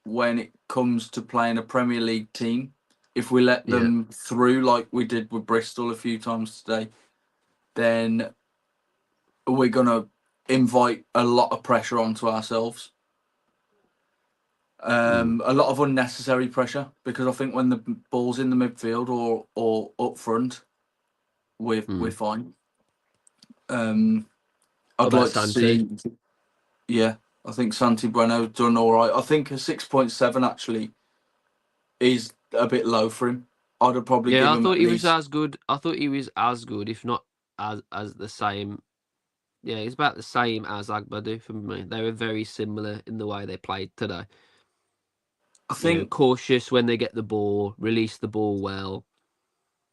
Speaker 1: when it comes to playing a Premier League team, if we let them through like we did with Bristol a few times today, then we're gonna invite a lot of pressure onto ourselves. A lot of unnecessary pressure because I think when the ball's in the midfield or up front, we're fine. I'd
Speaker 3: about
Speaker 1: like to
Speaker 3: Santi?
Speaker 1: see. Yeah, I think Santi Bueno done all right. I think a 6.7 actually is a bit low for him. I'd have probably give
Speaker 3: Yeah, I
Speaker 1: him
Speaker 3: thought
Speaker 1: at
Speaker 3: he was
Speaker 1: least.
Speaker 3: as good. I thought he was as good, if not as the same. Yeah, he's about the same as Agbadu for me. They were very similar in the way they played today.
Speaker 1: I think
Speaker 3: Cautious when they get the ball, release the ball well.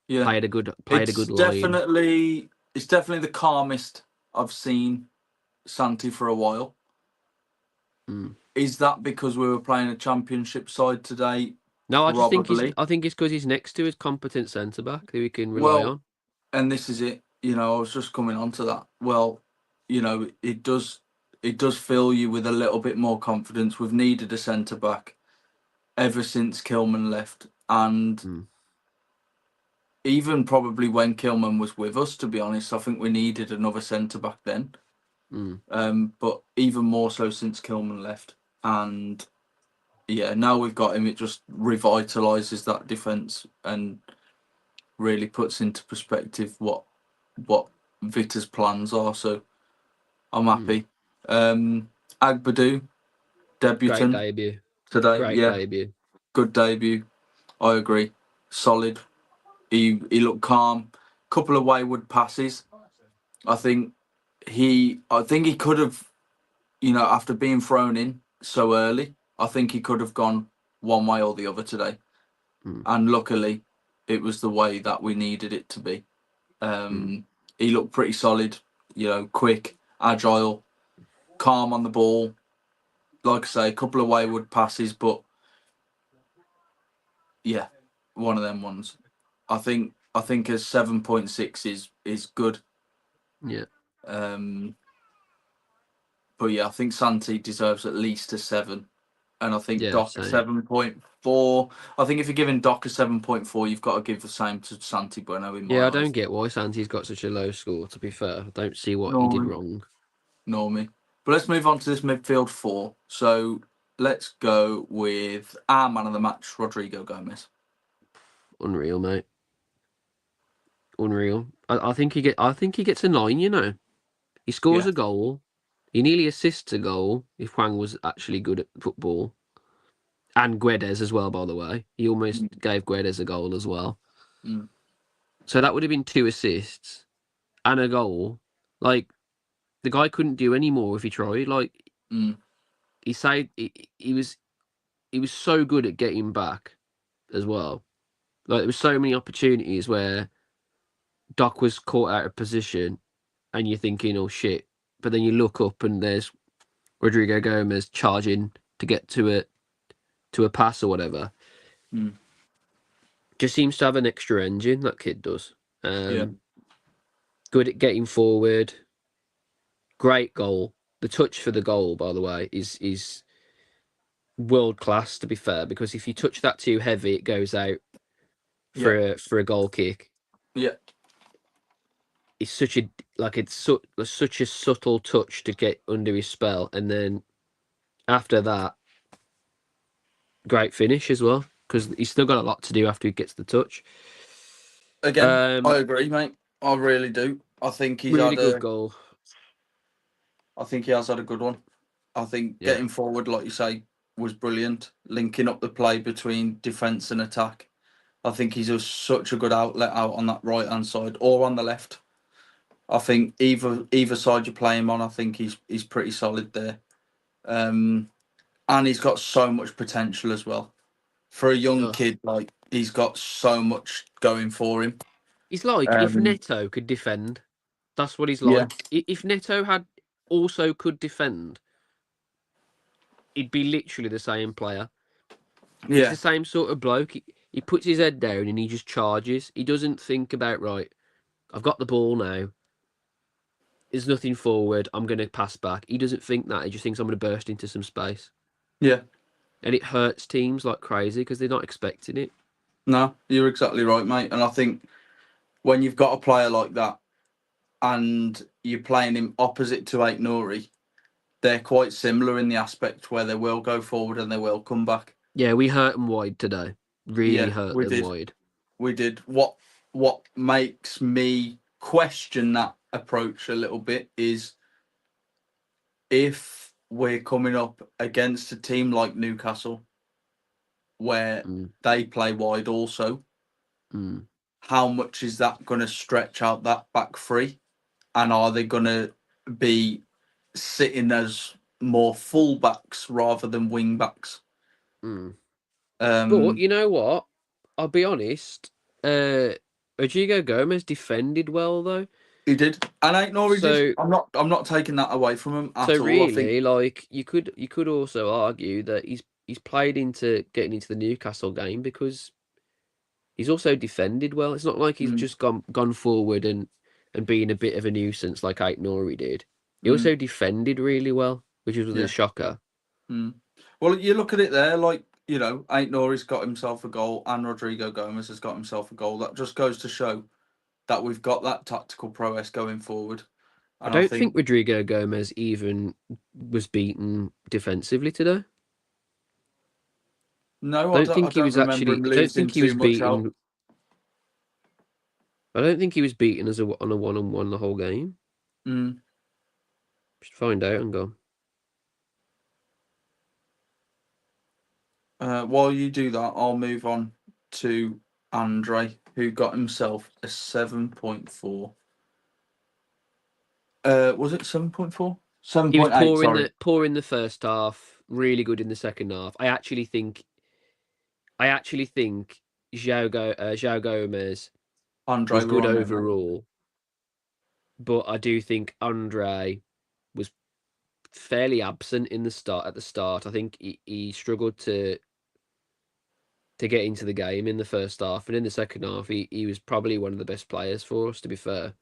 Speaker 1: yeah,
Speaker 3: Played a good
Speaker 1: it's
Speaker 3: line.
Speaker 1: definitely the calmest I've seen Santi for a while. Is that because we were playing a championship side today?
Speaker 3: No, I just think
Speaker 1: Probably.
Speaker 3: I think it's because he's next to his competent centre back that we can rely
Speaker 1: Well,
Speaker 3: on.
Speaker 1: and this is it. I was just coming on to that. Well, it does fill you with a little bit more confidence. We've needed a centre back ever since Kilman left, and even probably when Kilman was with us. To be honest, I think we needed another centre back then. But even more so since Kilman left, and yeah, now we've got him. It just revitalises that defence and really puts into perspective what Vita's plans are. So I'm happy. Agbadu,
Speaker 3: Great
Speaker 1: debutant
Speaker 3: debut.
Speaker 1: today.
Speaker 3: Great
Speaker 1: Yeah,
Speaker 3: debut.
Speaker 1: good debut. I agree. Solid. He looked calm. Couple of wayward passes. I think he could have, after being thrown in so early, I think he could have gone one way or the other today. And luckily, it was the way that we needed it to be. He looked pretty solid, quick, agile, calm on the ball. Like I say, a couple of wayward passes, but yeah, one of them ones. I think a 7.6 is good.
Speaker 3: Yeah.
Speaker 1: But yeah, I think Santi deserves at least a 7. And I think
Speaker 3: Yeah,
Speaker 1: Doc a
Speaker 3: same.
Speaker 1: 7.4. I think if you're giving Doc a 7.4, you've got to give the same to Santi Bueno in my
Speaker 3: Yeah, I
Speaker 1: eyes.
Speaker 3: don't get why Santi's got such a low score, to be fair. I don't see what he
Speaker 1: No.
Speaker 3: did wrong.
Speaker 1: Nor me. But let's move on to this midfield 4. So let's go with our man of the match, Rodrigo Gomez.
Speaker 3: Unreal, mate. Unreal. I think he gets a 9, you know. He scores
Speaker 1: Yeah.
Speaker 3: a goal. He nearly assists a goal if Hwang was actually good at football. And Guedes as well, by the way. He almost gave Guedes a goal as well.
Speaker 1: Mm.
Speaker 3: So that would have been 2 assists and a goal. Like, the guy couldn't do any more if he tried. Like, he said he was so good at getting back as well. Like, there was so many opportunities where Doc was caught out of position and you're thinking, oh shit. But then you look up and there's Rodrigo Gomez charging to get to a pass or whatever.
Speaker 1: Mm.
Speaker 3: Just seems to have an extra engine, that kid does.
Speaker 1: Yeah.
Speaker 3: Good at getting forward. Great goal. The touch for the goal, by the way, is world class, to be fair, because if you touch that too heavy, it goes out for a goal kick.
Speaker 1: Yeah.
Speaker 3: It's such a subtle touch to get under his spell, and then after that, great finish as well, because he's still got a lot to do after he gets the touch.
Speaker 1: Again, I agree, mate. I really do. I think he's
Speaker 3: really
Speaker 1: had
Speaker 3: good goal.
Speaker 1: I think he has had a good one. I think getting forward, like you say, was brilliant. Linking up the play between defence and attack. I think he's such a good outlet out on that right hand side or on the left. I think either side you play him on, I think he's pretty solid there. And he's got so much potential as well. For a young kid, like he's got so much going for him.
Speaker 3: He's like if Neto could defend. That's what he's like. If Neto could defend, he'd be literally the same player. He's the same sort of bloke. He puts his head down and he just charges. He doesn't think about, right, I've got the ball now. There's nothing forward. I'm going to pass back. He doesn't think that. He just thinks I'm going to burst into some space.
Speaker 1: Yeah.
Speaker 3: And it hurts teams like crazy because they're not expecting it.
Speaker 1: No, you're exactly right, mate. And I think when you've got a player like that and you're playing him opposite to Ait Nouri, they're quite similar in the aspect where they will go forward and they will come back.
Speaker 3: Yeah, we hurt them wide today. Really hurt them wide.
Speaker 1: We did. What makes me question that approach a little bit is if we're coming up against a team like Newcastle where they play wide also, how much is that going to stretch out that back three? And are they going to be sitting as more full backs rather than wing backs?
Speaker 3: But you know what? I'll be honest. Rodrigo Gomez defended well though.
Speaker 1: He did, and Ait Nouri did. I'm not taking that away from him at all.
Speaker 3: So really, like you could also argue that he's played into getting into the Newcastle game because he's also defended well. It's not like he's just gone forward and being a bit of a nuisance like Ait Nouri did. He also defended really well, which was a shocker.
Speaker 1: Well, you look at it there, like, you know, Ait Nouri's got himself a goal and Rodrigo Gomez has got himself a goal. That just goes to show that we've got that tactical prowess going forward. And
Speaker 3: I don't think Rodrigo Gomez even was beaten defensively today.
Speaker 1: No, I don't think he was actually. I don't think he was beaten.
Speaker 3: I don't think he was beaten on a one-on-one the whole game. Just find out and go.
Speaker 1: While you do that, I'll move on to Andre, who got himself a 7.4. Was it 7.4? 7.8.
Speaker 3: He was poor in the first half, really good in the second half. I actually think João Gomez was good overall, but I do think Andre was fairly absent at the start. I think he struggled to get into the game in the first half, and in the second half he was probably one of the best players for us, to be fair.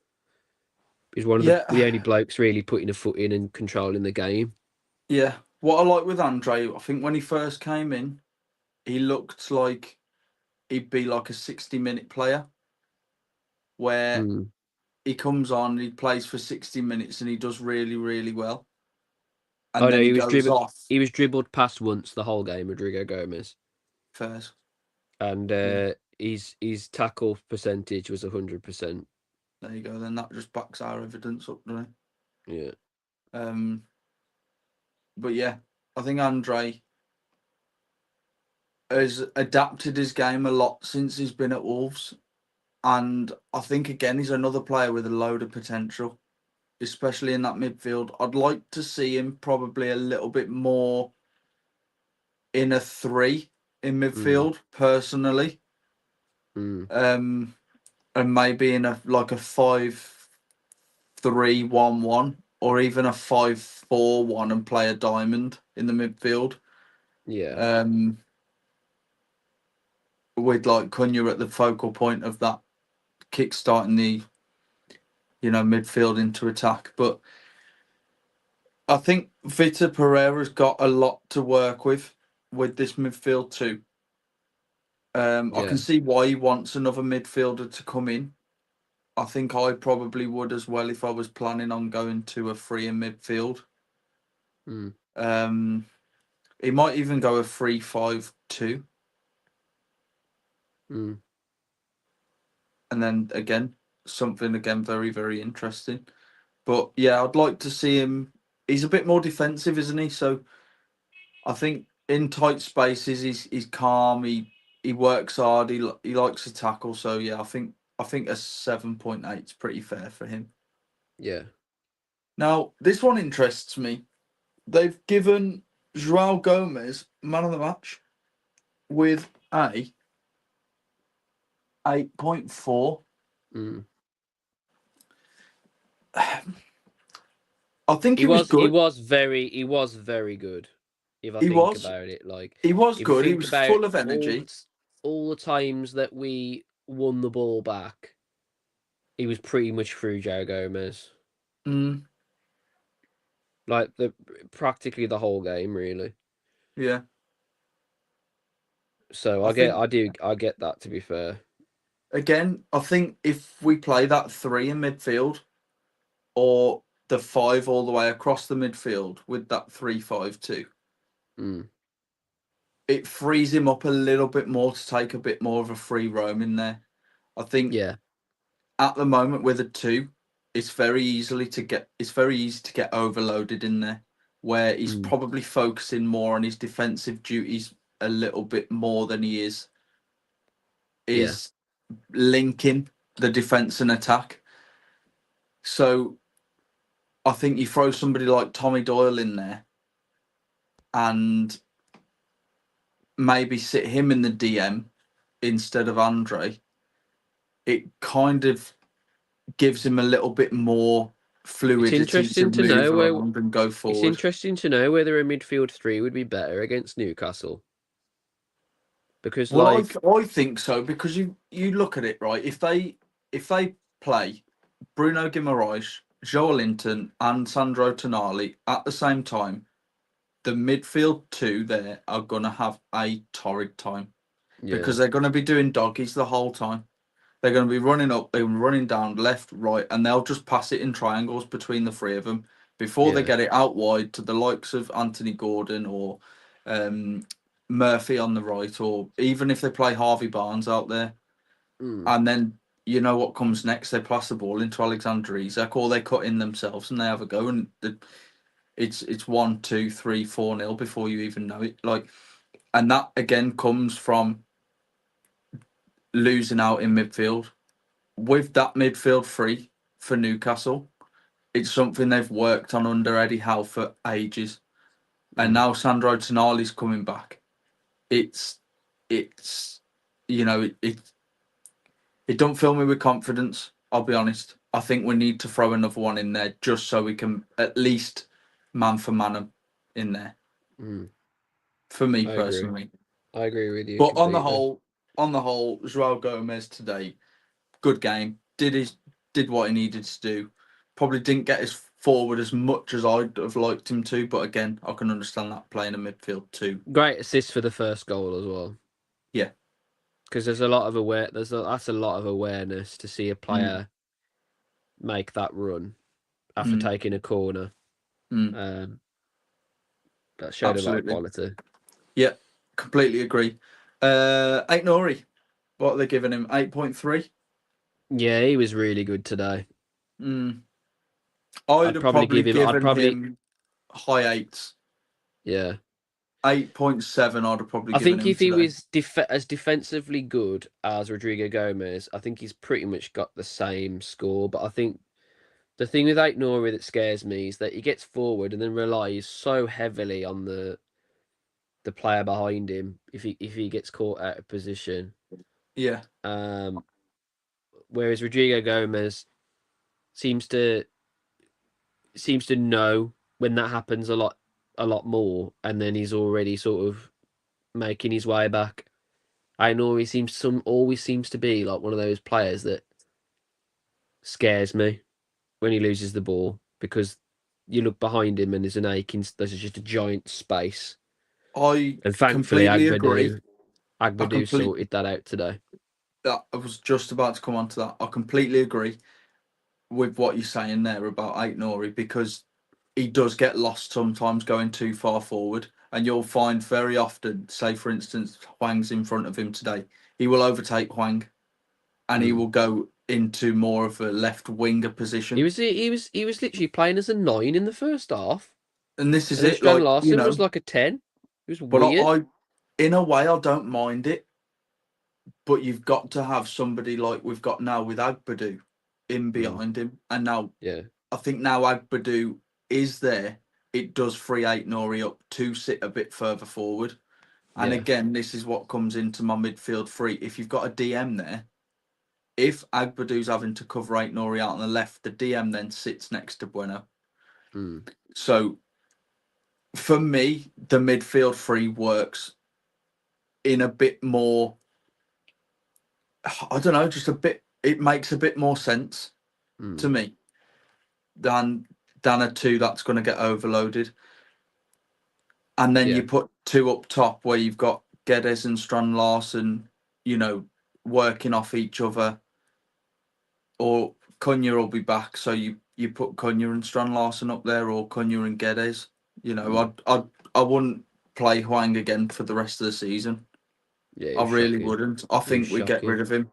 Speaker 3: He's one of
Speaker 1: Yeah.
Speaker 3: the only blokes really putting a foot in and controlling the game.
Speaker 1: Yeah. What I like with Andre, I think when he first came in, he looked like he'd be like a 60-minute player where
Speaker 3: Mm.
Speaker 1: he comes on, he plays for 60 minutes and he does really, really well. And
Speaker 3: Oh
Speaker 1: then
Speaker 3: no,
Speaker 1: he goes off.
Speaker 3: He was dribbled past once the whole game, Rodrigo Gomez,
Speaker 1: Fairs.
Speaker 3: and
Speaker 1: Yeah.
Speaker 3: his tackle percentage was 100%.
Speaker 1: There you go. Then that just backs our evidence up, doesn't
Speaker 3: Yeah.
Speaker 1: it? But yeah, I think Andre has adapted his game a lot since he's been at Wolves. And I think, again, he's another player with a load of potential, especially in that midfield. I'd like to see him probably a little bit more in a 3 in midfield, personally.
Speaker 3: Mm.
Speaker 1: And maybe in a 5-3-1-1 or even a 5-4-1 and play a diamond in the midfield.
Speaker 3: Yeah.
Speaker 1: With like Cunha at the focal point of that, kick-starting the midfield into attack. But I think Vitor Pereira's got a lot to work with this midfield too. I
Speaker 3: Yeah.
Speaker 1: can see why he wants another midfielder to come in. I think I probably would as well if I was planning on going to a 3 in midfield.
Speaker 3: Mm.
Speaker 1: He might even go a 3-5-2.
Speaker 3: Mm.
Speaker 1: And then again, something very, very interesting. But yeah, I'd like to see him. He's a bit more defensive, isn't he? So I think in tight spaces, he's calm. He works hard. He likes to tackle. So yeah, I think a 7.8 is pretty fair for him.
Speaker 3: Yeah.
Speaker 1: Now this one interests me. They've given Joao Gomez man of the match with a 8.4.
Speaker 3: Mm.
Speaker 1: I think he was good.
Speaker 3: He was very good. If I
Speaker 1: He
Speaker 3: think
Speaker 1: was.
Speaker 3: about it, like
Speaker 1: He was
Speaker 3: if you
Speaker 1: good. He
Speaker 3: think
Speaker 1: was
Speaker 3: about
Speaker 1: full of energy.
Speaker 3: all the times that we won the ball back, he was pretty much through Joe Gomez.
Speaker 1: Mm,
Speaker 3: Like practically the whole game, really.
Speaker 1: yeah.
Speaker 3: So
Speaker 1: I think
Speaker 3: I get that, to be fair.
Speaker 1: again, I think if we play that 3 in midfield or the 5 all the way across the midfield with that 3-5-2,
Speaker 3: Mm.
Speaker 1: it frees him up a little bit more to take a bit more of a free roam in there. I think
Speaker 3: Yeah.
Speaker 1: at the moment with a 2, it's very easy to get overloaded in there, where he's probably focusing more on his defensive duties a little bit more than he is linking the defense and attack. So I think you throw somebody like Tommy Doyle in there and maybe sit him in the DM instead of Andre. It kind of gives him a little bit more fluidity to
Speaker 3: interesting to
Speaker 1: move
Speaker 3: know
Speaker 1: around and go
Speaker 3: It's
Speaker 1: forward.
Speaker 3: interesting to know whether a midfield 3 would be better against Newcastle. Because
Speaker 1: Well, I think so, because you look at it, right? If they play Bruno Guimaraes, Joel Linton, and Sandro Tonali at the same time, the midfield 2 there are gonna have a torrid time because they're gonna be doing doggies the whole time. They're gonna be running up, they're running down, left, right, and they'll just pass it in triangles between the 3 of them before they get it out wide to the likes of Anthony Gordon or Murphy on the right, or even if they play Harvey Barnes out there. And then you know what comes next? They pass the ball into Alexander Isak, or they cut in themselves and they have a go, and it's 1, 2, 3, 4-0 before you even know it. And that again comes from losing out in midfield. With that midfield 3 for Newcastle, it's something they've worked on under Eddie Howe for ages, and now Sandro Tonali's coming back. It's it don't fill me with confidence. I'll be honest. I think we need to throw another one in there just so we can at least man for man 'em in there. For me personally,
Speaker 3: I agree with you.
Speaker 1: but
Speaker 3: completely.
Speaker 1: on the whole, Joao Gomez today, good game. Did what he needed to do, probably didn't get his forward as much as I'd have liked him to. But again, I can understand that playing a midfield too.
Speaker 3: Great assist for the first goal as well.
Speaker 1: Yeah.
Speaker 3: Because there's a lot of that's a lot of awareness to see a player make that run after taking a corner. That showed a lot of quality.
Speaker 1: Yeah, completely agree. Ait Nouri, what are they giving him? 8.3?
Speaker 3: Yeah, he was really good today.
Speaker 1: I'd have
Speaker 3: probably
Speaker 1: probably
Speaker 3: give him- I'd
Speaker 1: given
Speaker 3: probably-
Speaker 1: him high eights.
Speaker 3: Yeah.
Speaker 1: 8.7 I'd have probably
Speaker 3: I
Speaker 1: given
Speaker 3: think
Speaker 1: him
Speaker 3: if he
Speaker 1: today.
Speaker 3: was as defensively good as Rodrigo Gomez, I think he's pretty much got the same score. But I think the thing with Ait Nouri that scares me is that he gets forward and then relies so heavily on the player behind him if he gets caught out of position.
Speaker 1: Yeah.
Speaker 3: Whereas Rodrigo Gomez seems to know when that happens a lot more, and then he's already sort of making his way back. I know he always seems to be like one of those players that scares me when he loses the ball, because you look behind him and there's just a giant space.
Speaker 1: I
Speaker 3: And thankfully
Speaker 1: completely agree.
Speaker 3: Agbadou sorted that out today.
Speaker 1: I was just about to come on to that. I completely agree with what you're saying there about Ait Nouri, because he does get lost sometimes going too far forward. And you'll find very often, say for instance, Hwang's in front of him today, he will overtake Hwang and he will go into more of a left winger position.
Speaker 3: He was literally playing as a 9 in the first half.
Speaker 1: And this is
Speaker 3: And
Speaker 1: it.
Speaker 3: Strand
Speaker 1: Like,
Speaker 3: Larsen was like a 10. It was
Speaker 1: but
Speaker 3: weird.
Speaker 1: I, in a way, I don't mind it. But you've got to have somebody like we've got now with Agbadou in behind him. And now, I think now Agbadou is there, it does free Ait Nouri up to sit a bit further forward. And again, this is what comes into my midfield three. If you've got a DM there, if Agbadou's having to cover Ait Nouri out on the left, the DM then sits next to Bueno. So for me, the midfield three works in a bit more, I don't know, just a bit, it makes a bit more sense to me than a two that's going to get overloaded. And then you put two up top where you've got Guedes and Strand Larsen, working off each other. Or Cunha will be back, so you put Cunha and Strand Larsen up there, or Cunha and Guedes. I wouldn't play Hwang again for the rest of the season.
Speaker 3: Yeah,
Speaker 1: I really wouldn't. I think we get rid of him.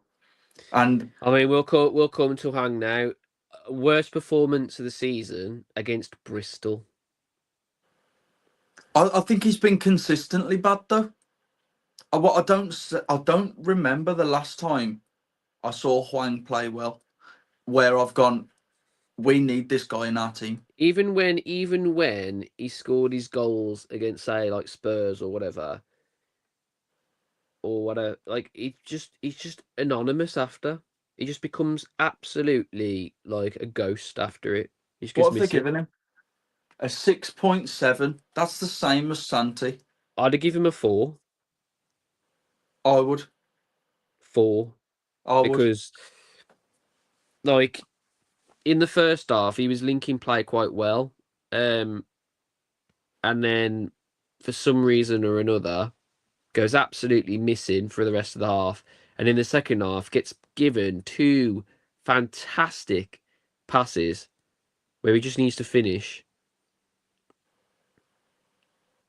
Speaker 1: And
Speaker 3: I mean, we'll come to Hwang now. Worst performance of the season against Bristol.
Speaker 1: I think he's been consistently bad though. I don't remember the last time I saw Hwang play well, where I've gone, we need this guy in our team.
Speaker 3: Even when he scored his goals against, say, like Spurs or whatever, like he's just anonymous after. He just becomes absolutely like a ghost after it. He just
Speaker 1: What
Speaker 3: goes
Speaker 1: have they given him? A 6.7. That's the same as Santi.
Speaker 3: I'd give him a 4.
Speaker 1: I would.
Speaker 3: 4. Because, like, in the first half, he was linking play quite well. And then, for some reason or another, goes absolutely missing for the rest of the half. And in the second half, gets given 2 fantastic passes where he just needs to finish.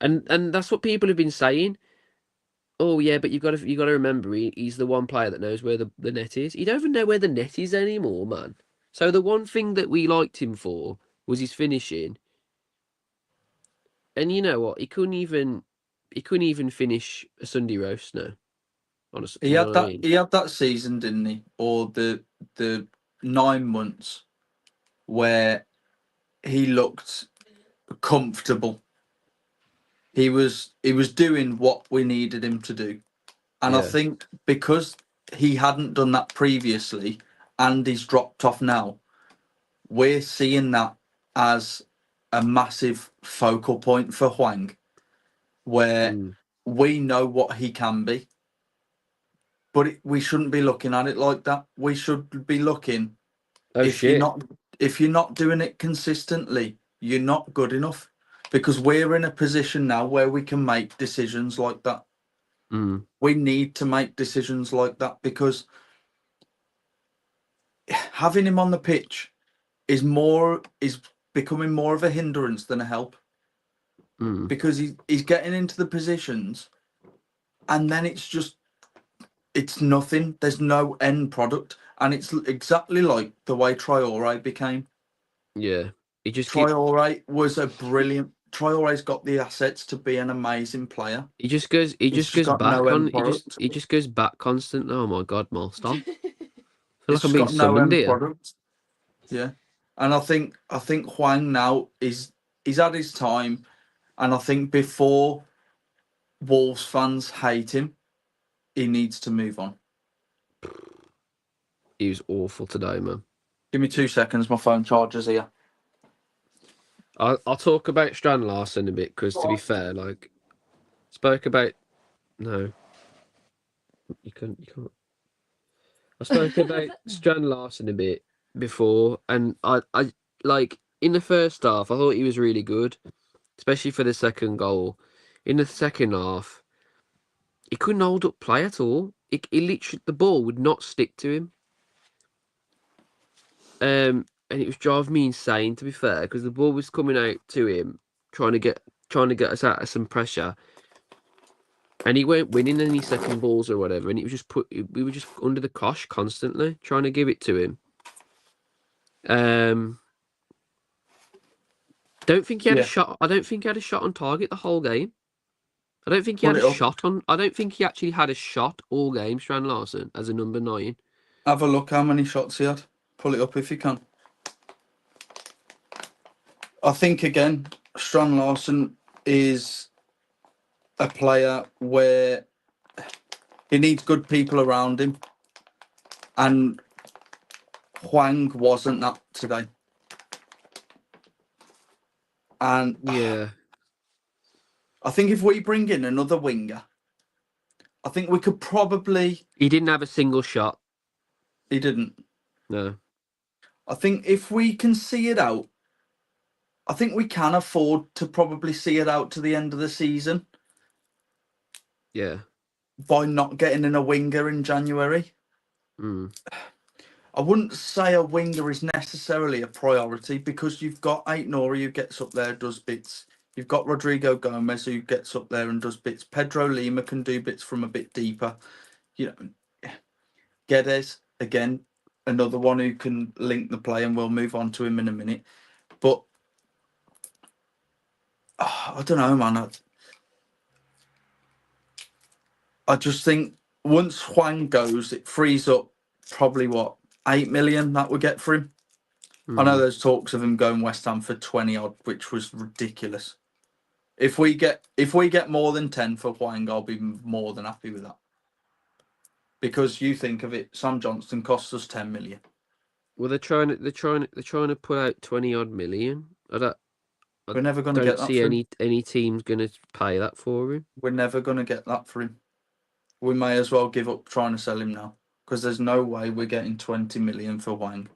Speaker 3: And that's what people have been saying. Oh yeah, but you've got to remember he's the one player that knows where the net is. You don't even know where the net is anymore, man. So the one thing that we liked him for was his finishing. And you know what? He couldn't even finish a Sunday roast now. Honestly,
Speaker 1: He had that season, didn't he? Or the 9 months where he looked comfortable. He was doing what we needed him to do. And I think because he hadn't done that previously and he's dropped off now, we're seeing that as a massive focal point for Hwang, where we know what he can be. But we shouldn't be looking at it like that. We should be looking, if not doing it consistently, you're not good enough. Because we're in a position now where we can make decisions like that.
Speaker 3: Mm.
Speaker 1: We need to make decisions like that because having him on the pitch is becoming more of a hindrance than a help.
Speaker 3: Mm.
Speaker 1: Because he's getting into the positions and then it's nothing. There's no end product. And it's exactly like the way Traore became.
Speaker 3: Yeah. He just keeps.
Speaker 1: Traore was a brilliant. Traore's got the assets to be an amazing player.
Speaker 3: He just goes. He
Speaker 1: He's
Speaker 3: just goes
Speaker 1: got
Speaker 3: back
Speaker 1: no
Speaker 3: on.
Speaker 1: end product.
Speaker 3: He just goes back constant. Oh my God, Mal, stop! I feel
Speaker 1: He's
Speaker 3: like I'm
Speaker 1: just
Speaker 3: being
Speaker 1: got no
Speaker 3: summoned
Speaker 1: end
Speaker 3: here.
Speaker 1: product. Yeah, and I think Hwang now he's had his time, and I think before Wolves fans hate him, he needs to move on.
Speaker 3: He was awful today, man.
Speaker 1: Give me 2 seconds. My phone charger's here.
Speaker 3: I'll talk about Strand Larsen a bit because, to be fair, like spoke about. No, you can't. You can't. I spoke about Strand Larsen a bit before, and I like in the first half, I thought he was really good, especially for the second goal. In the second half, he couldn't hold up play at all. He literally the ball would not stick to him. And it was driving me insane, to be fair, because the ball was coming out to him, trying to get us out of some pressure, and he weren't winning any second balls or whatever, and it was just we were just under the cosh constantly trying to give it to him. Don't think he had a shot. I don't think he had a shot on target the whole game. I don't think he had a shot on. I don't think he actually had a shot all game, Strand Larsen, as a number 9.
Speaker 1: Have a look how many shots he had. Pull it up if you can. I think again, Strand Larsen is a player where he needs good people around him, and Hwang wasn't that today. And
Speaker 3: Yeah,
Speaker 1: I think if we bring in another winger, I think we could probably.
Speaker 3: he didn't have a single shot.
Speaker 1: He didn't.
Speaker 3: No.
Speaker 1: I think if we can see it out, I think we can afford to probably see it out to the end of the season
Speaker 3: Yeah.
Speaker 1: by not getting in a winger in January.
Speaker 3: Mm.
Speaker 1: I wouldn't say a winger is necessarily a priority because you've got Ait-Nouri who gets up there, does bits. You've got Rodrigo Gomez who gets up there and does bits. Pedro Lima can do bits from a bit deeper. You know, Guedes, again, another one who can link the play, and we'll move on to him in a minute. But I don't know, man. I just think once Hwang goes, it frees up probably 8 million that we get for him. I know there's talks of him going West Ham for 20 odd, which was ridiculous. If we get more than 10 for Hwang, I'll be more than happy with that. Because you think of it, Sam Johnston costs us 10 million.
Speaker 3: Well, they're trying to put out 20 odd million.
Speaker 1: We're never going to get that
Speaker 3: see
Speaker 1: for him.
Speaker 3: any team's going to pay that for him.
Speaker 1: We're never going to get that for him. We may as well give up trying to sell him now because there's no way we're getting 20 million for Hwang.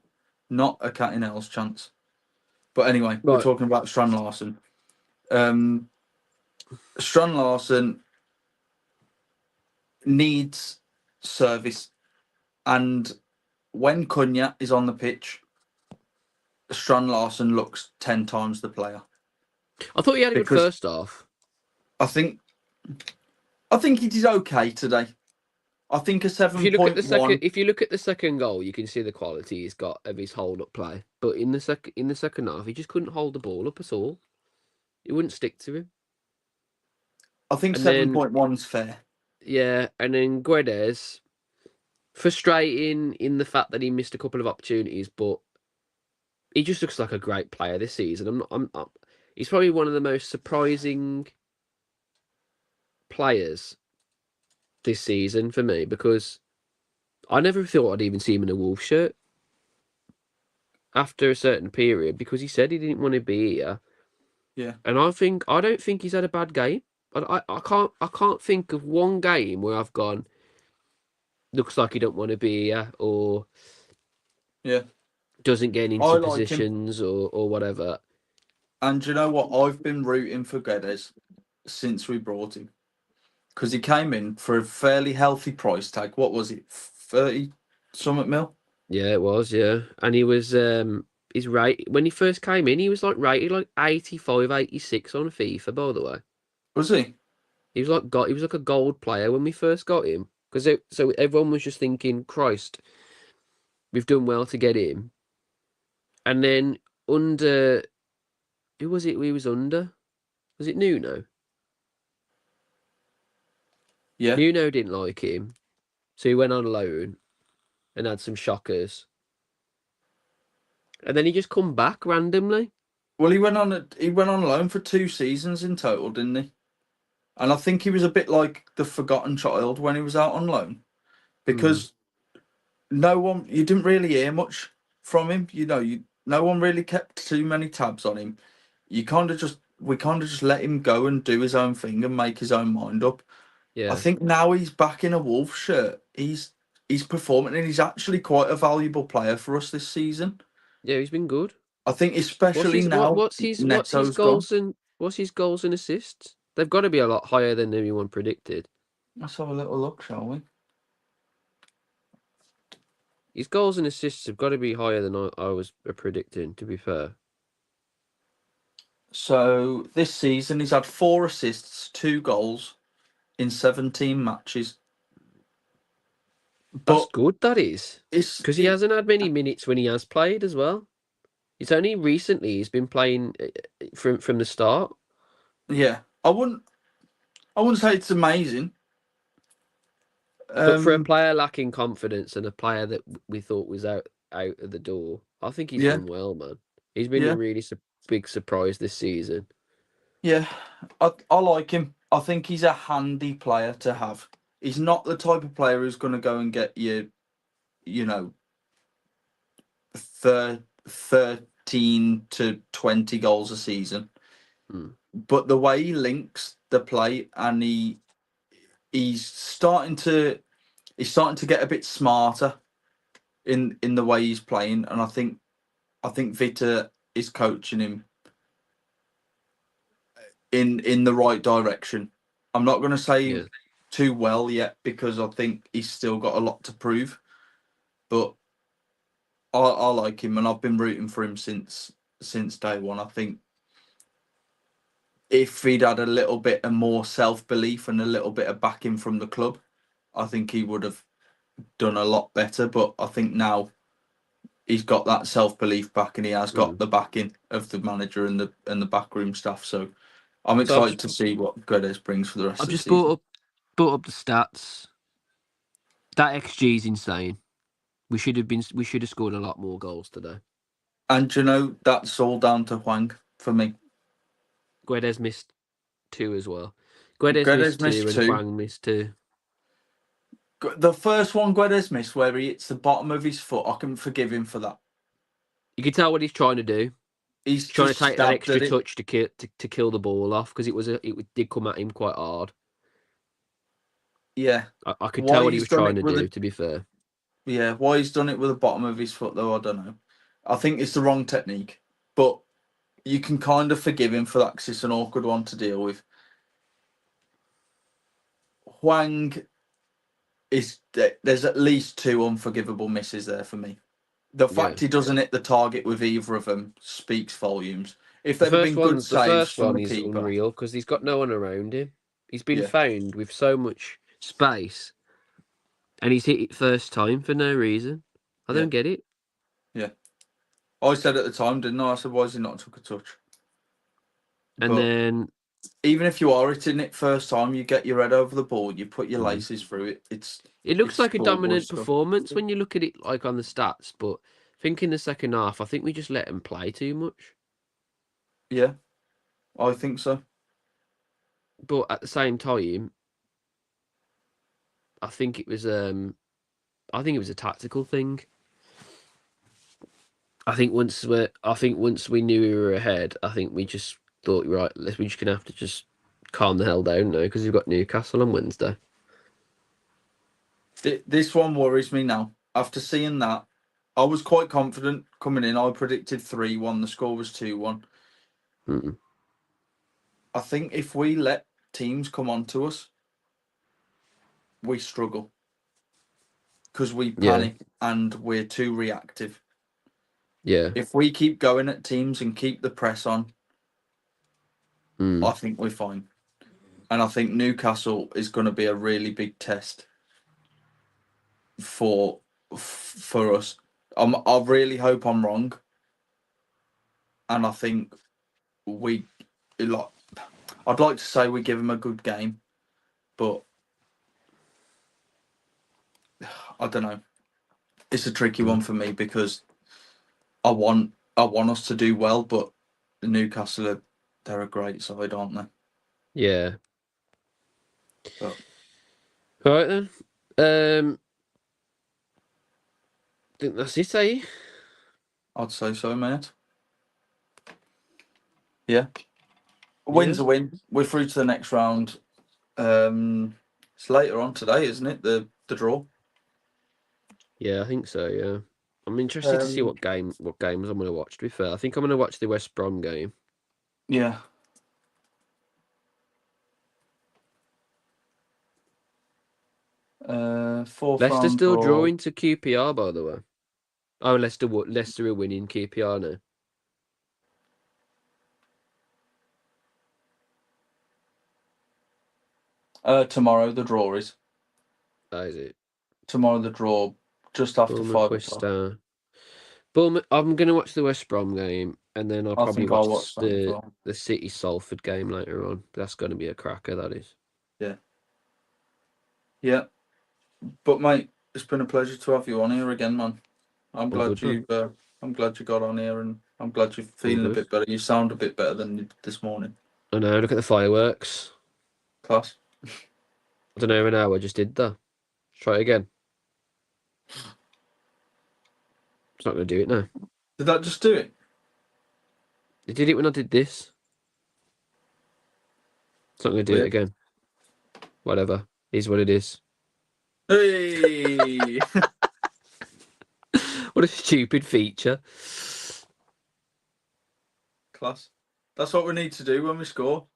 Speaker 1: Not a cat in hell's chance. But anyway, we're talking about Strand Larsen. Strand Larsen needs service, and when Cunha is on the pitch, Strand Larsen looks 10 times the player.
Speaker 3: I thought he had a good first half.
Speaker 1: I think he did okay today. I think a 7.1.
Speaker 3: If you look at the second goal, you can see the quality he's got of his hold up play. But in the second half, he just couldn't hold the ball up at all. It wouldn't stick to him.
Speaker 1: I think 7.1's fair.
Speaker 3: Yeah, and then Guedes, frustrating in the fact that he missed a couple of opportunities, but he just looks like a great player this season. He's probably one of the most surprising players this season for me because I never thought I'd even see him in a Wolves shirt after a certain period because he said he didn't want to be here.
Speaker 1: Yeah.
Speaker 3: And I don't think he's had a bad game. I can't think of one game where I've gone, looks like he don't want to be here, or
Speaker 1: yeah.
Speaker 3: doesn't get into
Speaker 1: I like him.
Speaker 3: positions or whatever.
Speaker 1: And you know what? I've been rooting for Guedes since we brought him. Because he came in for a fairly healthy price tag. What was it? 30 something mil?
Speaker 3: Yeah, it was, yeah. And he was his rate when he first came in, he was like rated like 85, 86 on FIFA, by the way.
Speaker 1: Was he?
Speaker 3: He was like a gold player when we first got him. So everyone was just thinking, Christ, we've done well to get him. And then under who was it we was under? Was it Nuno?
Speaker 1: Yeah.
Speaker 3: Nuno didn't like him. So he went on loan and had some shockers. And then he just come back randomly.
Speaker 1: Well, he went on loan for 2 seasons in total, didn't he? And I think he was a bit like the forgotten child when he was out on loan, because you didn't really hear much from him. No one really kept too many tabs on him. We kind of just let him go and do his own thing and make his own mind up.
Speaker 3: Yeah.
Speaker 1: I think now he's back in a Wolves shirt. He's performing, and he's actually quite a valuable player for us this season.
Speaker 3: Yeah, he's been good.
Speaker 1: I think especially now
Speaker 3: What's his
Speaker 1: Neto's
Speaker 3: goals
Speaker 1: gone.
Speaker 3: what's his goals and assists? They've got to be a lot higher than anyone predicted.
Speaker 1: Let's have a little look, shall we?
Speaker 3: His goals and assists have got to be higher than I was predicting, to be fair.
Speaker 1: So this season he's had 4 assists, 2 goals in 17 matches.
Speaker 3: That's
Speaker 1: But
Speaker 3: good, that is.
Speaker 1: it's
Speaker 3: Because he hasn't had many minutes when he has played as well. It's only recently he's been playing from the start.
Speaker 1: yeah. I wouldn't say it's amazing.
Speaker 3: But for a player lacking confidence and a player that we thought was out of the door, I think he's
Speaker 1: Yeah.
Speaker 3: done well, man. He's been
Speaker 1: Yeah.
Speaker 3: a really big surprise this season.
Speaker 1: Yeah, I like him. I think he's a handy player to have. He's not the type of player who's going to go and get you, 13 to 20 goals a season.
Speaker 3: Mm.
Speaker 1: But the way he links the play, and he's starting to get a bit smarter in the way he's playing, and I think Vita is coaching him in the right direction. I'm not going to say too well yet, because I think he's still got a lot to prove, but I like him, and I've been rooting for him since day one. I think if he'd had a little bit of more self-belief and a little bit of backing from the club, I think he would have done a lot better. But I think now he's got that self-belief back, and he has got the backing of the manager and the backroom staff. So I'm excited to see what Guedes brings for the rest of the season.
Speaker 3: I've just brought up the stats. That XG is insane. We should have scored a lot more goals today.
Speaker 1: And that's all down to Hwang for me.
Speaker 3: Guedes missed 2 as well. Guedes missed 2 and Hwang missed 2.
Speaker 1: The first one Guedes missed, where he hits the bottom of his foot, I can forgive him for that.
Speaker 3: You can tell what he's trying to do.
Speaker 1: He's
Speaker 3: trying
Speaker 1: just
Speaker 3: to take that extra
Speaker 1: stabbed at it.
Speaker 3: touch to kill the ball off, because it did come at him quite hard.
Speaker 1: Yeah.
Speaker 3: I could tell what he was trying to do, to be fair.
Speaker 1: Yeah, why he's done it with the bottom of his foot, though, I don't know. I think it's the wrong technique, but you can kind of forgive him for that, because it's an awkward one to deal with. Hwang there's at least 2 unforgivable misses there for me. The fact he doesn't hit the target with either of them speaks volumes. If they'd have been good saves from the
Speaker 3: is
Speaker 1: keeper,
Speaker 3: unreal, because he's got no one around him. He's been found with so much space, and he's hit it first time for no reason. I don't get it.
Speaker 1: Yeah, I said at the time, didn't I? I said, why has he not took a touch?
Speaker 3: And then,
Speaker 1: even if you are hitting it first time, you get your head over the ball, you put your laces through it.
Speaker 3: It looks like a dominant performance when you look at it like on the stats, but I think in the second half, I think we just let him play too much.
Speaker 1: Yeah, I think so.
Speaker 3: But at the same time, I think it was a tactical thing. I think once we knew we were ahead, I think we just thought, right, we're just gonna have to just calm the hell down now, because we've got Newcastle on Wednesday.
Speaker 1: This one worries me now. After seeing that, I was quite confident coming in. I predicted 3-1. The score was 2-1.
Speaker 3: Mm.
Speaker 1: I think if we let teams come on to us, we struggle because we
Speaker 3: Yeah.
Speaker 1: panic and we're too reactive.
Speaker 3: Yeah.
Speaker 1: If we keep going at teams and keep the press on,
Speaker 3: Mm.
Speaker 1: I think we're fine. And I think Newcastle is going to be a really big test for us. I really hope I'm wrong, and I think we like. I'd like to say we give them a good game, but I don't know. It's a tricky one for me because I want us to do well, but Newcastle they're a great side, aren't they?
Speaker 3: Yeah.
Speaker 1: But
Speaker 3: All right then. I think that's it, eh?
Speaker 1: I'd say so, mate. Yeah. Win's a win. We're through to the next round. It's later on today, isn't it? The draw.
Speaker 3: Yeah, I think so. Yeah, I'm interested to see what games I'm going to watch. To be fair, I think I'm going to watch the West Brom game.
Speaker 1: Yeah. Fourth
Speaker 3: Leicester
Speaker 1: round
Speaker 3: still
Speaker 1: draw.
Speaker 3: drawing to QPR, by the way. Oh, Leicester are winning QPR
Speaker 1: now. Tomorrow the draw is.
Speaker 3: That is it.
Speaker 1: Tomorrow the draw, just after
Speaker 3: Bournemouth,
Speaker 1: 5
Speaker 3: West
Speaker 1: o'clock.
Speaker 3: Ham. Bournemouth. I'm going to watch the West Brom game, and then I'll
Speaker 1: I
Speaker 3: probably
Speaker 1: think I'll
Speaker 3: watch
Speaker 1: watch that as well.
Speaker 3: the City Salford game later on. That's going to be a cracker. That is.
Speaker 1: Yeah. But mate, it's been a pleasure to have you on here again, man. I'm glad
Speaker 3: good, man.
Speaker 1: I'm glad you got on here, and I'm glad you're feeling a
Speaker 3: good.
Speaker 1: bit better. You sound a bit better than you did this morning.
Speaker 3: I know. Look at the fireworks.
Speaker 1: Class.
Speaker 3: I don't know an hour. I just did that. Try it again. It's not going to do it now.
Speaker 1: Did that just do it?
Speaker 3: It did it when I did this. It's not going to do it
Speaker 1: Weird.
Speaker 3: again. Whatever. Is what it is.
Speaker 1: Hey.
Speaker 3: What a stupid feature.
Speaker 1: Class. That's what we need to do when we score.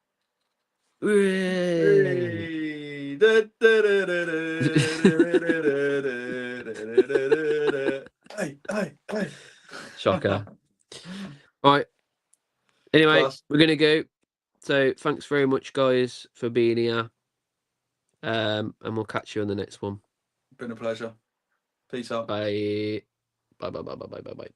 Speaker 3: Hooray.
Speaker 1: Hey. Da, da, da, da, da, hey.
Speaker 3: Shocker. Right. Anyway,
Speaker 1: Class.
Speaker 3: we're going to go. So thanks very much, guys, for being here. And we'll catch you on the next one.
Speaker 1: Been a pleasure. Peace out.
Speaker 3: Bye. Bye.